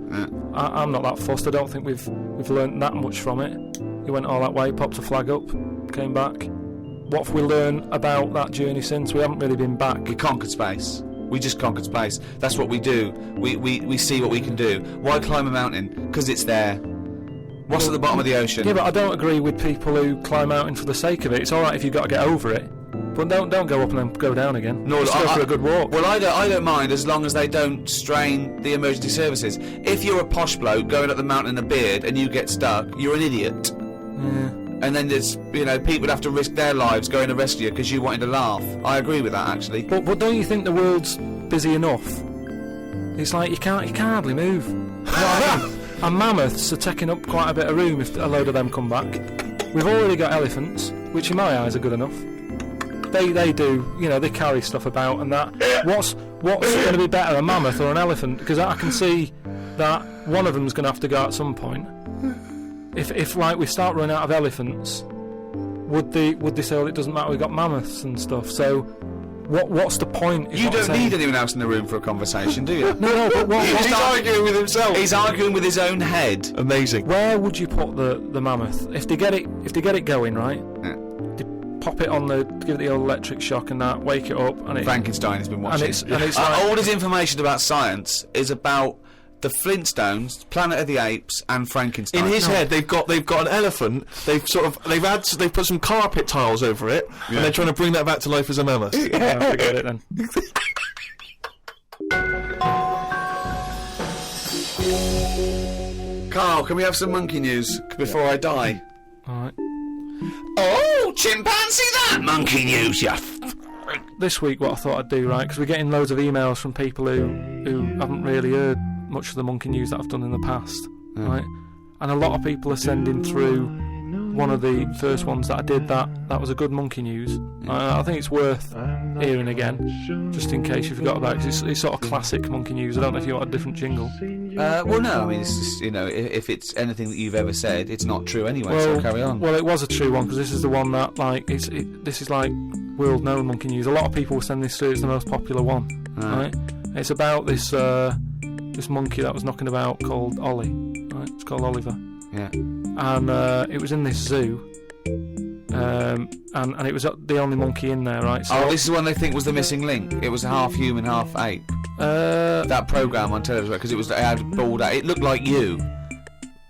I'm not that fussed. I don't think we've learnt that much from it. He went all that way, popped a flag up, came back. What have we learned about that journey since? We haven't really been back. We conquered space. We just conquered space. That's what we do. We see what we can do. Why climb a mountain? Because it's there. What's at the bottom of the ocean? Yeah, but I don't agree with people who climb mountain for the sake of it. It's all right if you've got to get over it, but don't go up and then go down again. No, just go for a good walk. Well, I don't mind as long as they don't strain the emergency services. If you're a posh bloke going up the mountain in a beard and you get stuck, you're an idiot. Yeah. And then there's, you know, people would have to risk their lives going to rescue you because you wanted to laugh. I agree with that, actually. But don't you think the world's busy enough? It's like you can't hardly move. You know what I mean? And mammoths are taking up quite a bit of room if a load of them come back. We've already got elephants, which in my eyes are good enough. They do, you know, they carry stuff about and that. What's going to be better, a mammoth or an elephant? Because I can see that one of them's going to have to go at some point. If like we start running out of elephants, would they say, well, it doesn't matter, we've got mammoths and stuff? So what's the point? You don't need anyone else in the room for a conversation, do you? No, but He's arguing with himself. He's arguing with his own head. Amazing. Where would you put the mammoth if they get it going, right? Yeah. They pop it on give it the old electric shock and that, wake it up, and Frankenstein has been watching. And it's like, all his information about science is about the Flintstones, Planet of the Apes, and Frankenstein. In his head, they've got an elephant. They've put some carpet tiles over it, and they're trying to bring that back to life as a mammoth. Yeah, forget it then. Carl, can we have some monkey news before I die? All right. Oh, chimpanzee that monkey news, you This week, what I thought I'd do, right, because we're getting loads of emails from people who haven't really heard much of the monkey news that I've done in the past, right? And a lot of people are sending through one of the first ones that I did that was a good monkey news. I think it's worth hearing again, just in case you forgot about it, 'cause it's sort of classic monkey news. I don't know if you want a different jingle. Well, no, I mean, it's just, you know, if it's anything that you've ever said, it's not true anyway, so carry on. Well, it was a true one, because this is the one that, like, this is like world-known monkey news. A lot of people will send this through, it's the most popular one, right? It's about this monkey that was knocking about called Ollie, right? It's called Oliver. Yeah. And it was in this zoo, and it was the only monkey in there, right? So, this is one they think was the missing link. It was half human, half ape. That programme on television, because it had bald ape. It looked like you,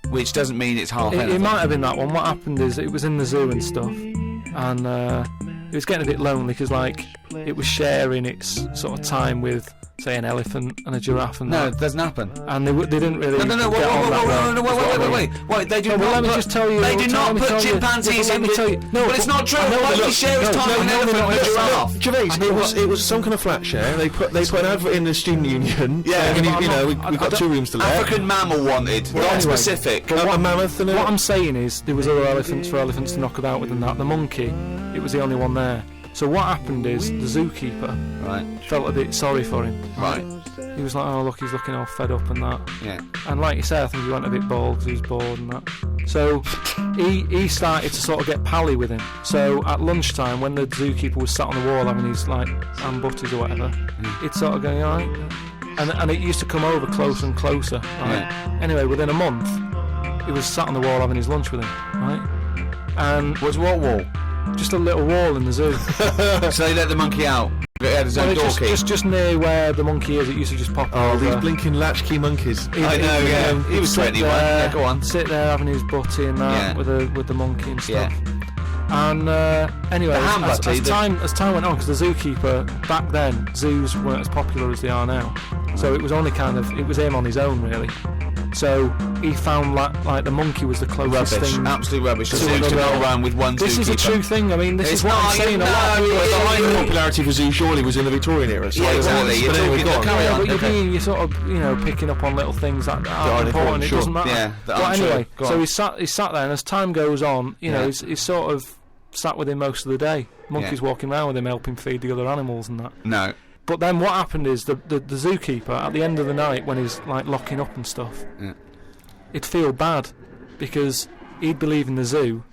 which doesn't mean it's half it might have been that one. What happened is it was in the zoo and stuff, and it was getting a bit lonely because, like, it was sharing its sort of time with, say, an elephant and a giraffe and No, that. it doesn't happen. And they didn't really. No, wait, they do No, not. well, let me just tell you. They do let not me put tell you. chimpanzees Yeah, in but let me tell you. No, but it's not true. Why would he share his time with an elephant and a giraffe? Gervais, it was some kind of flat share. They put an advert in the student union. Yeah, saying, we've got 2 rooms to let. African mammal wanted, not anyway, specific. A mammoth and What I'm saying is there was other elephants for elephants to knock about with and that. The monkey, it was the only one there. So what happened is the zookeeper felt a bit sorry for him. Right. He was like, oh look, he's looking all fed up and that. Yeah. And like you said, I think he went a bit bald because he was bored and that. So he started to sort of get pally with him. So at lunchtime, when the zookeeper was sat on the wall having his like ham butties or whatever, he'd sort of go, alright. and it used to come over closer and closer. Right. Anyway, within a month, he was sat on the wall having his lunch with him. Right. And What's what wall? just a little wall in the zoo. So they let the monkey out. It had his own door key. just near where the monkey is, it used to just pop Oh, over. these blinking latchkey monkeys. I know, yeah. He was sit 21. there- Yeah, go on. Sit there having his butty and that with the monkey and stuff. And anyway, The ham as butty, time went on, because the zookeeper back then, zoos weren't as popular as they are now, so it was only it was him on his own really. So he found like the monkey was the closest Rubbish. thing. Absolute rubbish. The to zoo another- cannot run with one This is a zookeeper. true thing. I mean, this It's is what not, I'm saying. A lot of people no, are The like, high popularity for zoo surely was in the Victorian era. So Yeah, I don't know. exactly. You're But anyway, talking- go on. carry yeah, on. but Okay. you're sort of picking up on little things that aren't aren't important. important, It sure. doesn't matter. Yeah, that But aren't anyway, true. Go so on. he's sat there, and as time goes on, Yeah. he's sort of sat with him most of the day. Monkeys walking around with him, helping feed the other animals and that. No. But then what happened is the zookeeper at the end of the night, when he's like locking up and stuff, he'd feel bad because he'd believe in the zoo,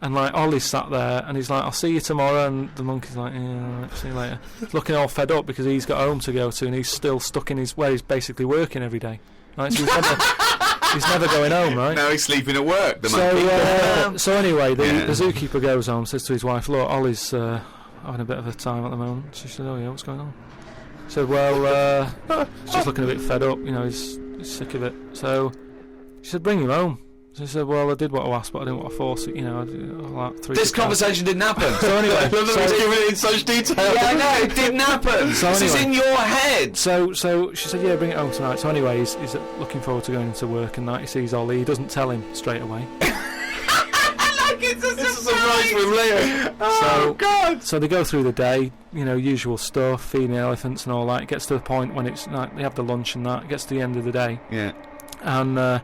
and like Ollie's sat there and he's like, I'll see you tomorrow, and the monkey's like, yeah, all right, see you later. He's looking all fed up because he's got home to go to and he's still stuck in where he's basically working every day. Right, so he's never going home, right? Now he's sleeping at work, the monkey. So anyway, the zookeeper goes home, says to his wife, look, Ollie's having a bit of a time at the moment. She said, oh yeah, what's going on? He said, well, he's just looking a bit fed up, he's sick of it. So she said, bring him home. So he said, well, I did what I asked, but I didn't want to force it, like 3 This conversation didn't happen. So anyway, Giving it in such detail. Yeah, I know, it didn't happen. So This is anyway. in your head. So she said, yeah, bring it home tonight. So anyway, he's looking forward to going into work and that. He sees Ollie. He doesn't tell him straight away. It's a This is a surprise for him later. Oh, God. So they go through the day, usual stuff, feeding the elephants and all that. It gets to the point when it's like they have the lunch and that. It gets to the end of the day, Yeah. and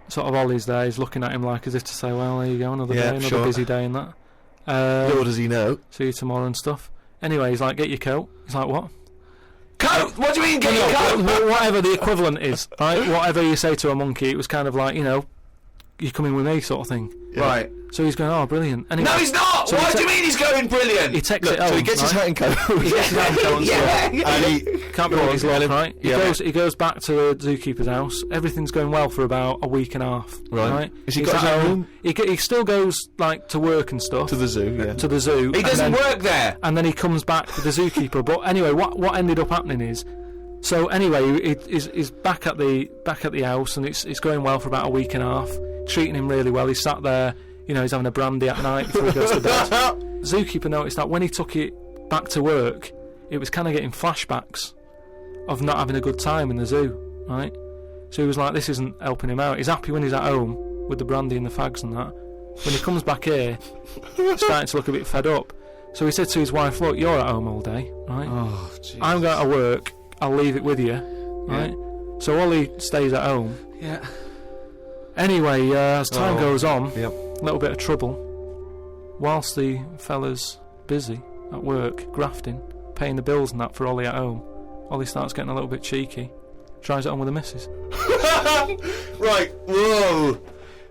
sort of Ollie's there. He's looking at him like as if to say, well, there you go, another Yeah, day, another sure. busy day and that. Little does he know. See you tomorrow and stuff. Anyway, he's like, get your coat. He's like, what? Coat? What do you mean, get your coat? Whatever the equivalent is, right? Whatever you say to a monkey, it was kind of like, you're coming with me sort of thing. Right. So he's going, oh, brilliant. Anyway, No, he's not. So Why he do you mean he's going brilliant? he takes Look, it home. so he gets his right? hat and coat. He gets his hat and coat and stuff. Yeah. And he Can't believe his luck, right? Yeah. He goes back to the zookeeper's house. Everything's going well for about a week and a half. Right. Has he He's got his at own home. room? He still goes like to work and stuff To the zoo, yeah. to the zoo. He and doesn't then- work there. And then he comes back with the zookeeper. But anyway, what ended up happening is, so anyway, he's back at the house, and it's going well for about a week and a half. Treating him really well. He's sat there, he's having a brandy at night before he goes to bed. Zookeeper noticed that when he took it back to work, it was kind of getting flashbacks of not having a good time in the zoo, right? So he was like, this isn't helping him out. He's happy when he's at home with the brandy and the fags and that. When he comes back here, he's starting to look a bit fed up. So he said to his wife, look, you're at home all day, right? Oh, jeez. I'm going to work, I'll leave it with you, right? So Ollie stays at home. Yeah. Anyway, as time goes on, Yep. a little bit of trouble. Whilst the fella's busy at work, grafting, paying the bills and that for Ollie at home, Ollie starts getting a little bit cheeky, tries it on with the missus. Right. Whoa.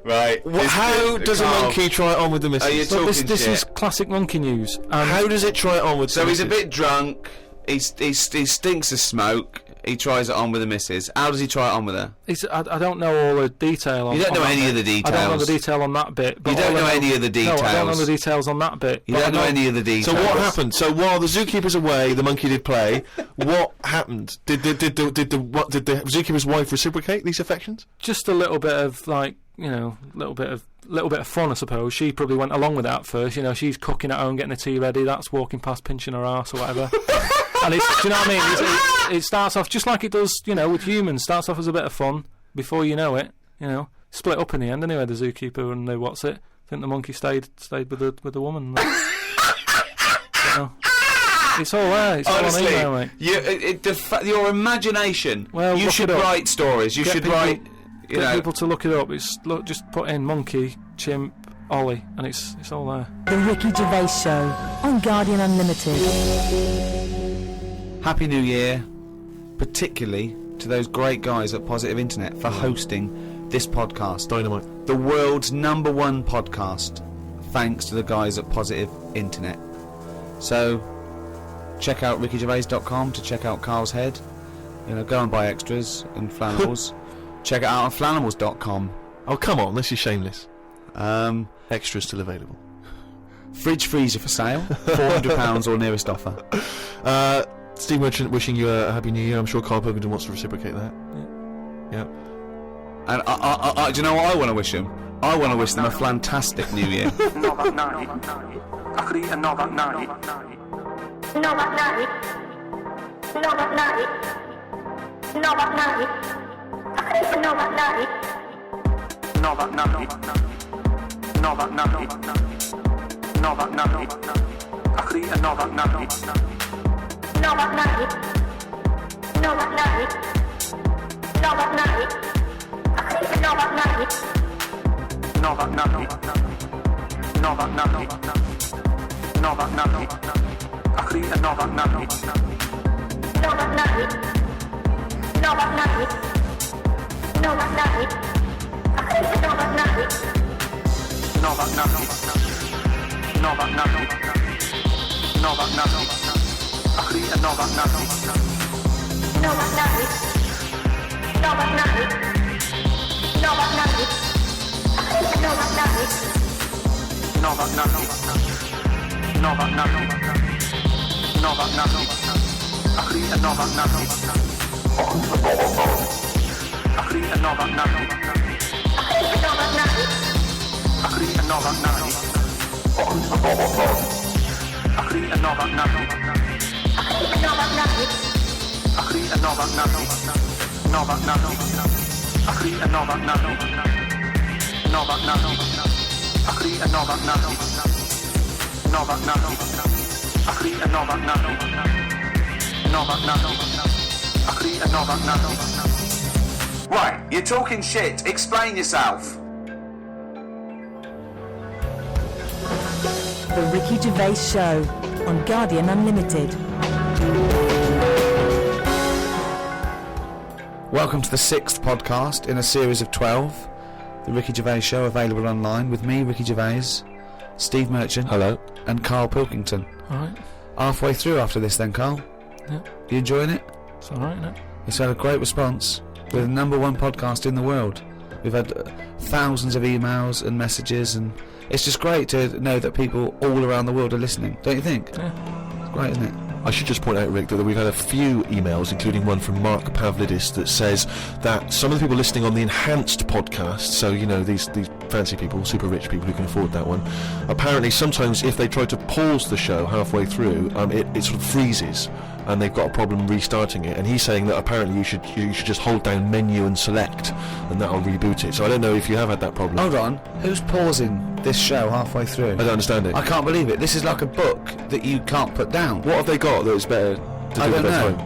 Right. How does a monkey try it on with the missus? Are you But this talking shit? is classic monkey news. And How does it try it on with So the he's a missus? bit drunk. He stinks of smoke. He tries it on with the missus. How does he try it on with her? I don't know all the detail on You don't know on that any of bit. the I don't know details. the detail on that bit. But You don't all I know any of the No, I don't know details. the details on that bit. You but don't know I any of the details. So what happened? So while the zookeeper's away, the monkey did play. What happened? Did the zookeeper's wife reciprocate these affections? Just a little bit of like, little bit of fun, I suppose. She probably went along with that at first. She's cooking at home, getting the tea ready. That's walking past, pinching her arse or whatever. And do you know what I mean? It starts off just like it does, with humans. Starts off as a bit of fun. Before you know it, split up in the end. Anyway, the zookeeper and the what's it? I think the monkey stayed with the woman. It's all there. It's Honestly, all on email, mate. your imagination. Well, you look should it up. write stories. You Get should people- write. Get people to look it up. Just put in monkey, chimp, Ollie, and it's all there. The Ricky Gervais Show on Guardian Unlimited. Happy New Year, particularly to those great guys at Positive Internet for hosting this podcast. Dynamite. The world's #1 podcast, thanks to the guys at Positive Internet. So, check out rickygervais.com to check out Carl's Head. You know, go and buy extras and flannels. Check it out on flannels.com. Oh, come on, this is shameless. Extras still available. Fridge freezer for sale, £400 or nearest offer. Steve Merchant wishing you a happy new year. I'm sure Carl Pilkington wants to reciprocate that. Yeah. And do you know what I want to wish them? I want to wish them a fantastic new year. Right, you're talking shit. Explain yourself. The Ricky Gervais Show on Guardian Unlimited. Welcome to the 6th podcast in a series of 12. The Ricky Gervais Show, available online with me, Ricky Gervais, Steve Merchant, hello, and Carl Pilkington. Alright. Halfway through after this then, Carl. Yeah. You enjoying it? It's alright, isn't it? It's had a great response. We're the #1 podcast in the world. We've had thousands of emails and messages, and it's just great to know that people all around the world are listening, don't you think? Yeah. It's great, isn't it? I should just point out, Rick, that we've had a few emails, including one from Mark Pavlidis, that says that some of the people listening on the enhanced podcast, so, you know, these fancy people, super rich people who can afford that one, apparently sometimes if they try to pause the show halfway through, it sort of freezes, and they've got a problem restarting it. And he's saying that apparently you should just hold down menu and select, and that'll reboot it. So I don't know if you have had that problem. Hold on, who's pausing this show halfway through? I don't understand it. I can't believe it. This is like a book that you can't put down. What have they got that is better to do I with don't their know.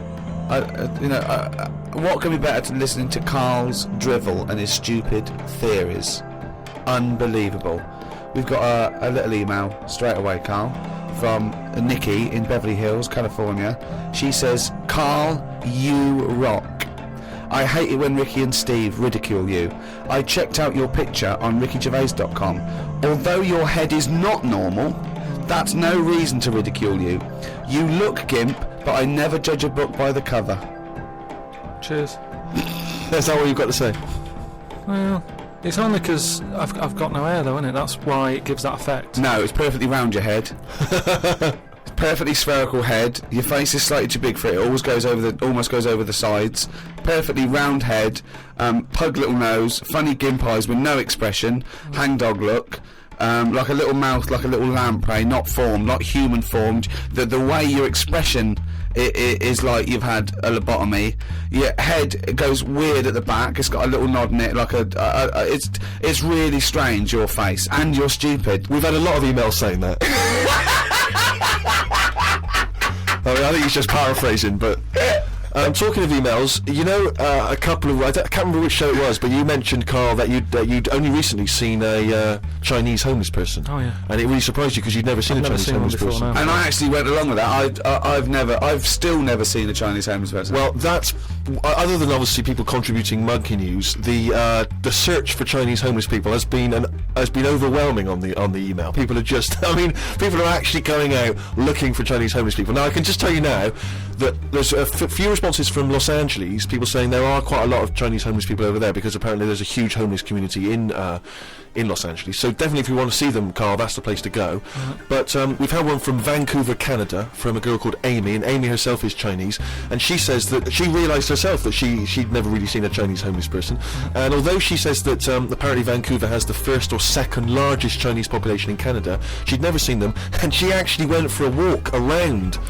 time? What can be better than listening to Carl's drivel and his stupid theories? Unbelievable. We've got a little email straight away, Carl, from Nikki in Beverly Hills, California. She says, Carl, you rock. I hate it when Ricky and Steve ridicule you. I checked out your picture on rickygervais.com. Although your head is not normal, that's no reason to ridicule you. You look gimp, but I never judge a book by the cover. Cheers. That's not what you've got to say. Well, it's only because I've got no hair, though, isn't it? That's why it gives that effect. No, it's perfectly round your head. It's perfectly spherical head. Your face is slightly too big for it. It almost goes over the sides. Perfectly round head, pug little nose, funny gimp eyes with no expression, hangdog look. Like a little mouth, like a little lamprey, not formed, not human formed. The way your expression is like you've had a lobotomy. Your head goes weird at the back. It's got a little nod in it, like it's really strange. Your face, and you're stupid. We've had a lot of emails saying that. I think he's just paraphrasing, but. Talking of emails, you know, a couple of... I can't remember which show it was, but you mentioned, Carl, that you'd only recently seen a Chinese homeless person. Oh, yeah. And it really surprised you because you'd never seen a Chinese homeless person. No. And I actually went along with that. I've still never seen a Chinese homeless person. Well, that's... Other than obviously people contributing monkey news, the search for Chinese homeless people has been overwhelming on the email. People are just... people are actually going out looking for Chinese homeless people. Now, I can just tell you now that there's few responses from Los Angeles, people saying there are quite a lot of Chinese homeless people over there because apparently there's a huge homeless community in Los Angeles. So definitely, if you want to see them, Carl, that's the place to go. But we've had one from Vancouver, Canada, from a girl called Amy, and Amy herself is Chinese, and she says that she realised herself that she'd never really seen a Chinese homeless person, and although she says that apparently Vancouver has the first or second largest Chinese population in Canada, she'd never seen them, and she actually went for a walk around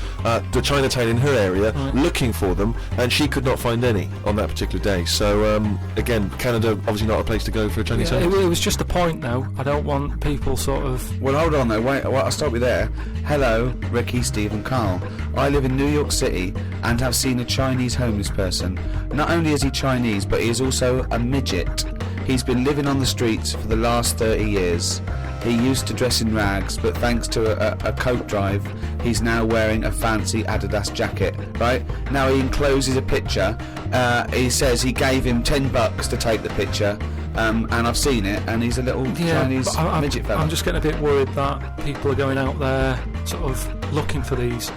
the Chinatown in her area looking for them, and she could not find any on that particular day. So again, Canada obviously not a place to go for a Chinese homeless. It was just a point now. I don't want people sort of... Well, hold on though, wait, I'll stop you there. Hello, Ricky, Steve and Carl. I live in New York City and have seen a Chinese homeless person. Not only is he Chinese, but he is also a midget. He's been living on the streets for the last 30 years. He used to dress in rags, but thanks to a coat drive, he's now wearing a fancy Adidas jacket, right? Now he encloses a picture. He says he gave him $10 to take the picture. And I've seen it, and he's a little Chinese midget fella. I'm just getting a bit worried that people are going out there sort of looking for these.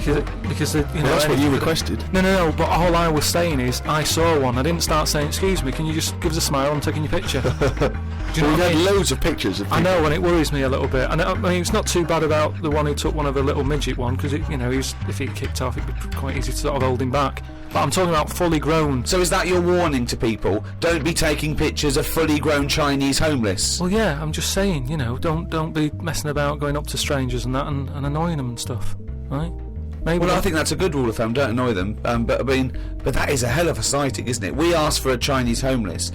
Because that's what you requested. No, but all I was saying is I saw one. I didn't start saying, excuse me, can you just give us a smile? I'm taking your picture. We've had loads of pictures of people. I know, and it worries me a little bit. And I mean, it's not too bad about the one who took one of the little midget one, because if he kicked off, it'd be quite easy to sort of hold him back. But I'm talking about fully grown. So is that your warning to people? Don't be taking pictures of fully grown Chinese homeless. Well, yeah, I'm just saying, don't be messing about going up to strangers and that and annoying them and stuff, right? Maybe. Well, I think that's a good rule of thumb. Don't annoy them. But that is a hell of a sighting, isn't it? We asked for a Chinese homeless,